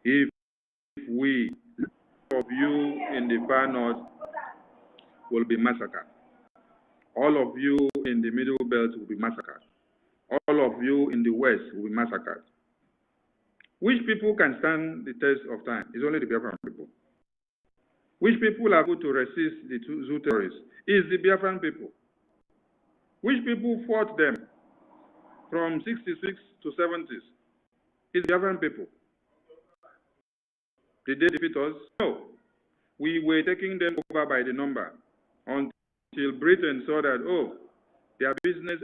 If we, of you in the far north, will be massacred, all of you in the middle belt will be massacred, all of you in the west will be massacred. Which people can stand the test of time? It's only the Biafran people. Which people are able to resist the Zoo terrorists? Is the Biafran people. Which people fought them from 66 to 70s? It's the Biafran people. Did they defeat us? No. We were taking them over by the number until Britain saw that, oh, their business,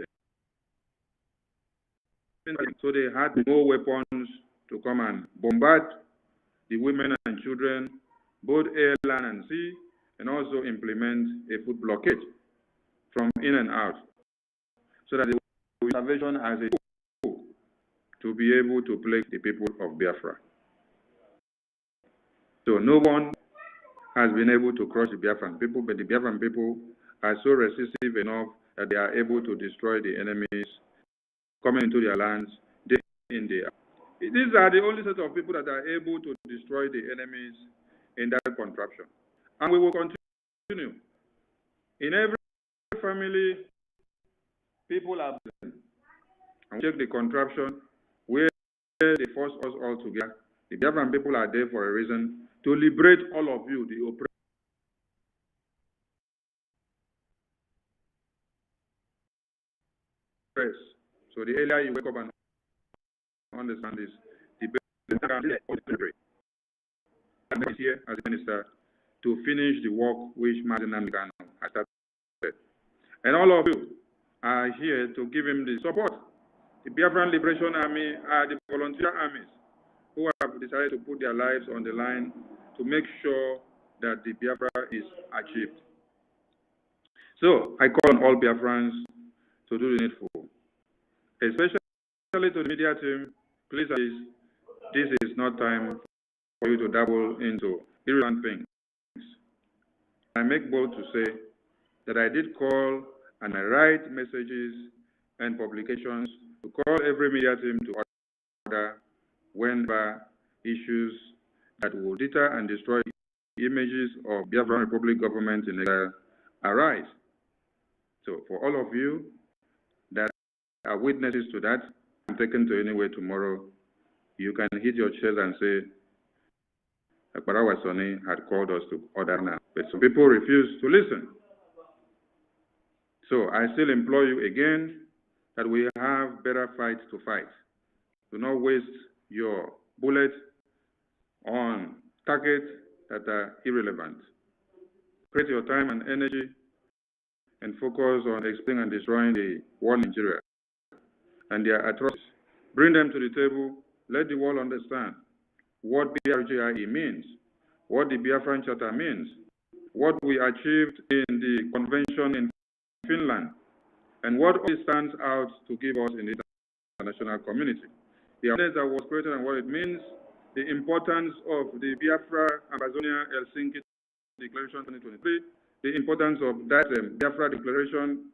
so they had more weapons to come and bombard the women and children, both air, land, and sea, and also implement a food blockade from in and out, so that they will salvation as a tool to be able to plague the people of Biafra. So no one has been able to crush the Biafran people, but the Biafran people are so resistive enough that they are able to destroy the enemies coming into their lands day in, day out. These are the only set of people that are able to destroy the enemies in that contraption. And we will continue. In every family, people are and check the contraption where they force us all together. The Biafran people are there for a reason, to liberate all of you, the oppressed. So the earlier you wake up and understand this, the better I'm here as a minister to finish the work which Martin Namdekano has started. And all of you are here to give him the support. The Biafran Liberation Army are the volunteer armies who have decided to put their lives on the line to make sure that the Biafra is achieved. So I call on all Biafrans to do the needful, especially to the media team. Please, this is not time for you to dabble into irrelevant things. I make bold to say that I did call and I write messages and publications to call every media team to order whenever issues that will deter and destroy images of Biafran Republic government in Nigeria arise. So for all of you that are witnesses to that, I'm taken to anywhere tomorrow, you can hit your chest and say, Akbarawa Soni had called us to order now. But some people refuse to listen. So I still implore you again that we have better fights to fight. Do not waste your bullets on targets that are irrelevant. Create your time and energy and focus on exploiting and destroying the war in Nigeria and their atrocities. Bring them to the table. Let the world understand what BRGIE means, what the Biafran Charter means, what we achieved in the convention in Finland, and what always stands out to give us in the international community. The awareness that was created and what it means, the importance of the Biafra Amazonia Helsinki Declaration 2023, the importance of that Biafra Declaration,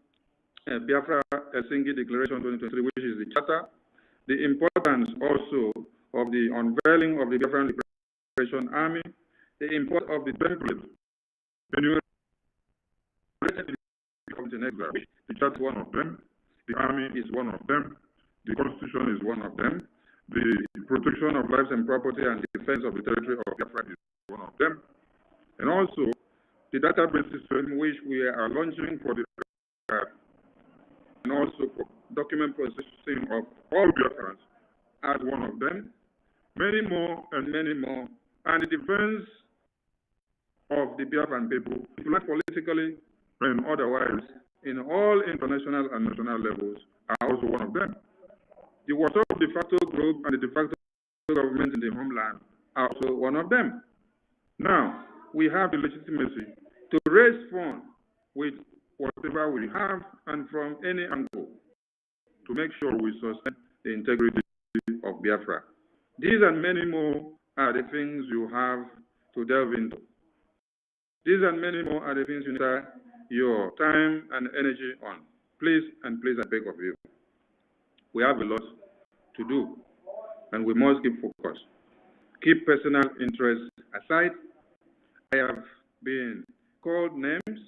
Biafra Helsinki Declaration 2023, which is the charter, the importance also of the unveiling of the Biafran Liberation Army, the importance of the template, the new the charter is one of them, the army is one of them, the constitution is one of them, the protection of lives and property and defense of the territory of Biafra is one of them, and also the database system which we are launching for the and also for document processing of all Biafrans as one of them, many more and many more, and the defense of the Biafran people, politically and otherwise, in all international and national levels, are also one of them. The Warsaw de facto group and the de facto government in the homeland are also one of them. Now, we have the legitimacy to raise funds with whatever we have and from any angle to make sure we sustain the integrity of Biafra. These and many more are the things you have to delve into. These and many more are the things you need your time and energy on. Please, and please, I beg of you. We have a lot to do, and we must keep focus. Keep personal interests aside. I have been called names.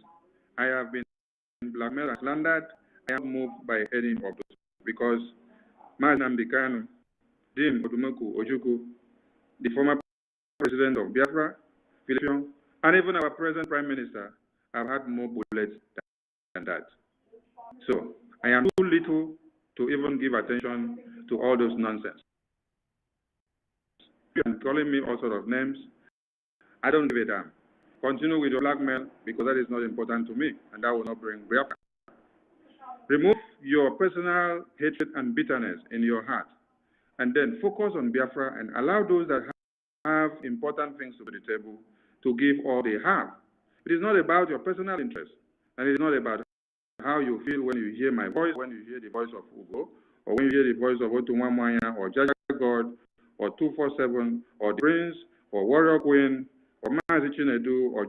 I have been blackmailed and slandered. I am moved by any of those because Madam Bikano, Dim Odumoku Ojuku, the former president of Biafra, and even our present prime minister have had more bullets than that. So I am too little to even give attention to all those nonsense. And calling me all sorts of names, I don't give a damn. Continue with your blackmail because that is not important to me and that will not bring Biafra. Remove your personal hatred and bitterness in your heart and then focus on Biafra and allow those that have important things to the table to give all they have. It is not about your personal interest, and it is not about how you feel when you hear my voice, when you hear the voice of Ugo, or when you hear the voice of Otumwamwanya, or Jaja God, or 247, or the Prince, or Warrior Queen, or Mazi Chinedu, or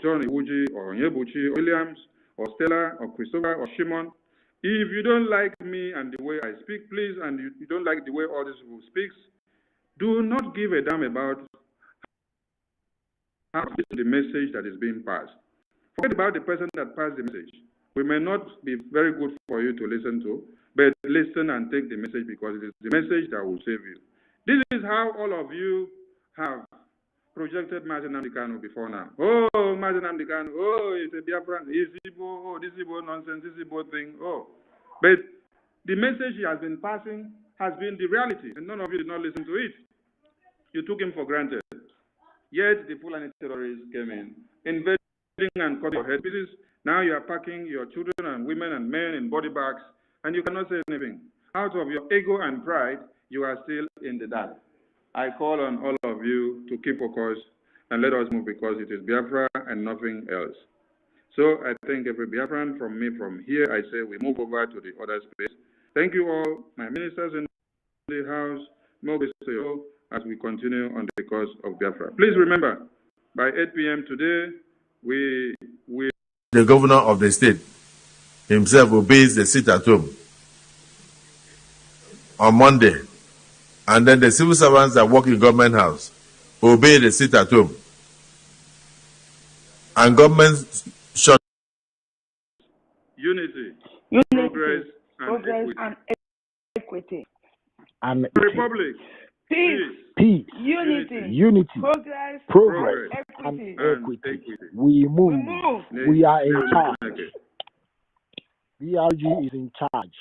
John Iwuji, or Onyebuchi, or Williams, or Stella or Christopher or Shimon. If you don't like me and the way I speak, please, and you don't like the way all these people speak, do not give a damn about how the message that is being passed. Forget about the person that passed the message. We may not be very good for you to listen to, but listen and take the message, because it is the message that will save you. This is how all of you have projected Mazi Nnamdi Kanu before now. Oh, Mazi Nnamdi Kanu, oh, it's a Biafran, it's Igbo, oh, this Igbo nonsense, this Igbo thing, oh. But the message he has been passing has been the reality, and none of you did not listen to it. You took him for granted. Yet the Fulani terrorists came in, invading and cutting your head pieces. Now you are packing your children and women and men in body bags, and you cannot say anything. Out of your ego and pride, you are still in the dark. I call on all of you to keep focused and let us move, because it is Biafra and nothing else. So I thank every Biafran. From me, from here, I say we move over to the other space. Thank you all, my ministers in the House, more grace to you all as we continue on the cause of Biafra. Please remember, by 8 p.m. today, the governor of the state himself obeys the sit at home on Monday, and then the civil servants that work in government house obey the sit at home, and government shut. Unity, progress, and equity. And Republic. Peace. Unity. Progress. And equity. We move. We are in charge. BRG is in charge.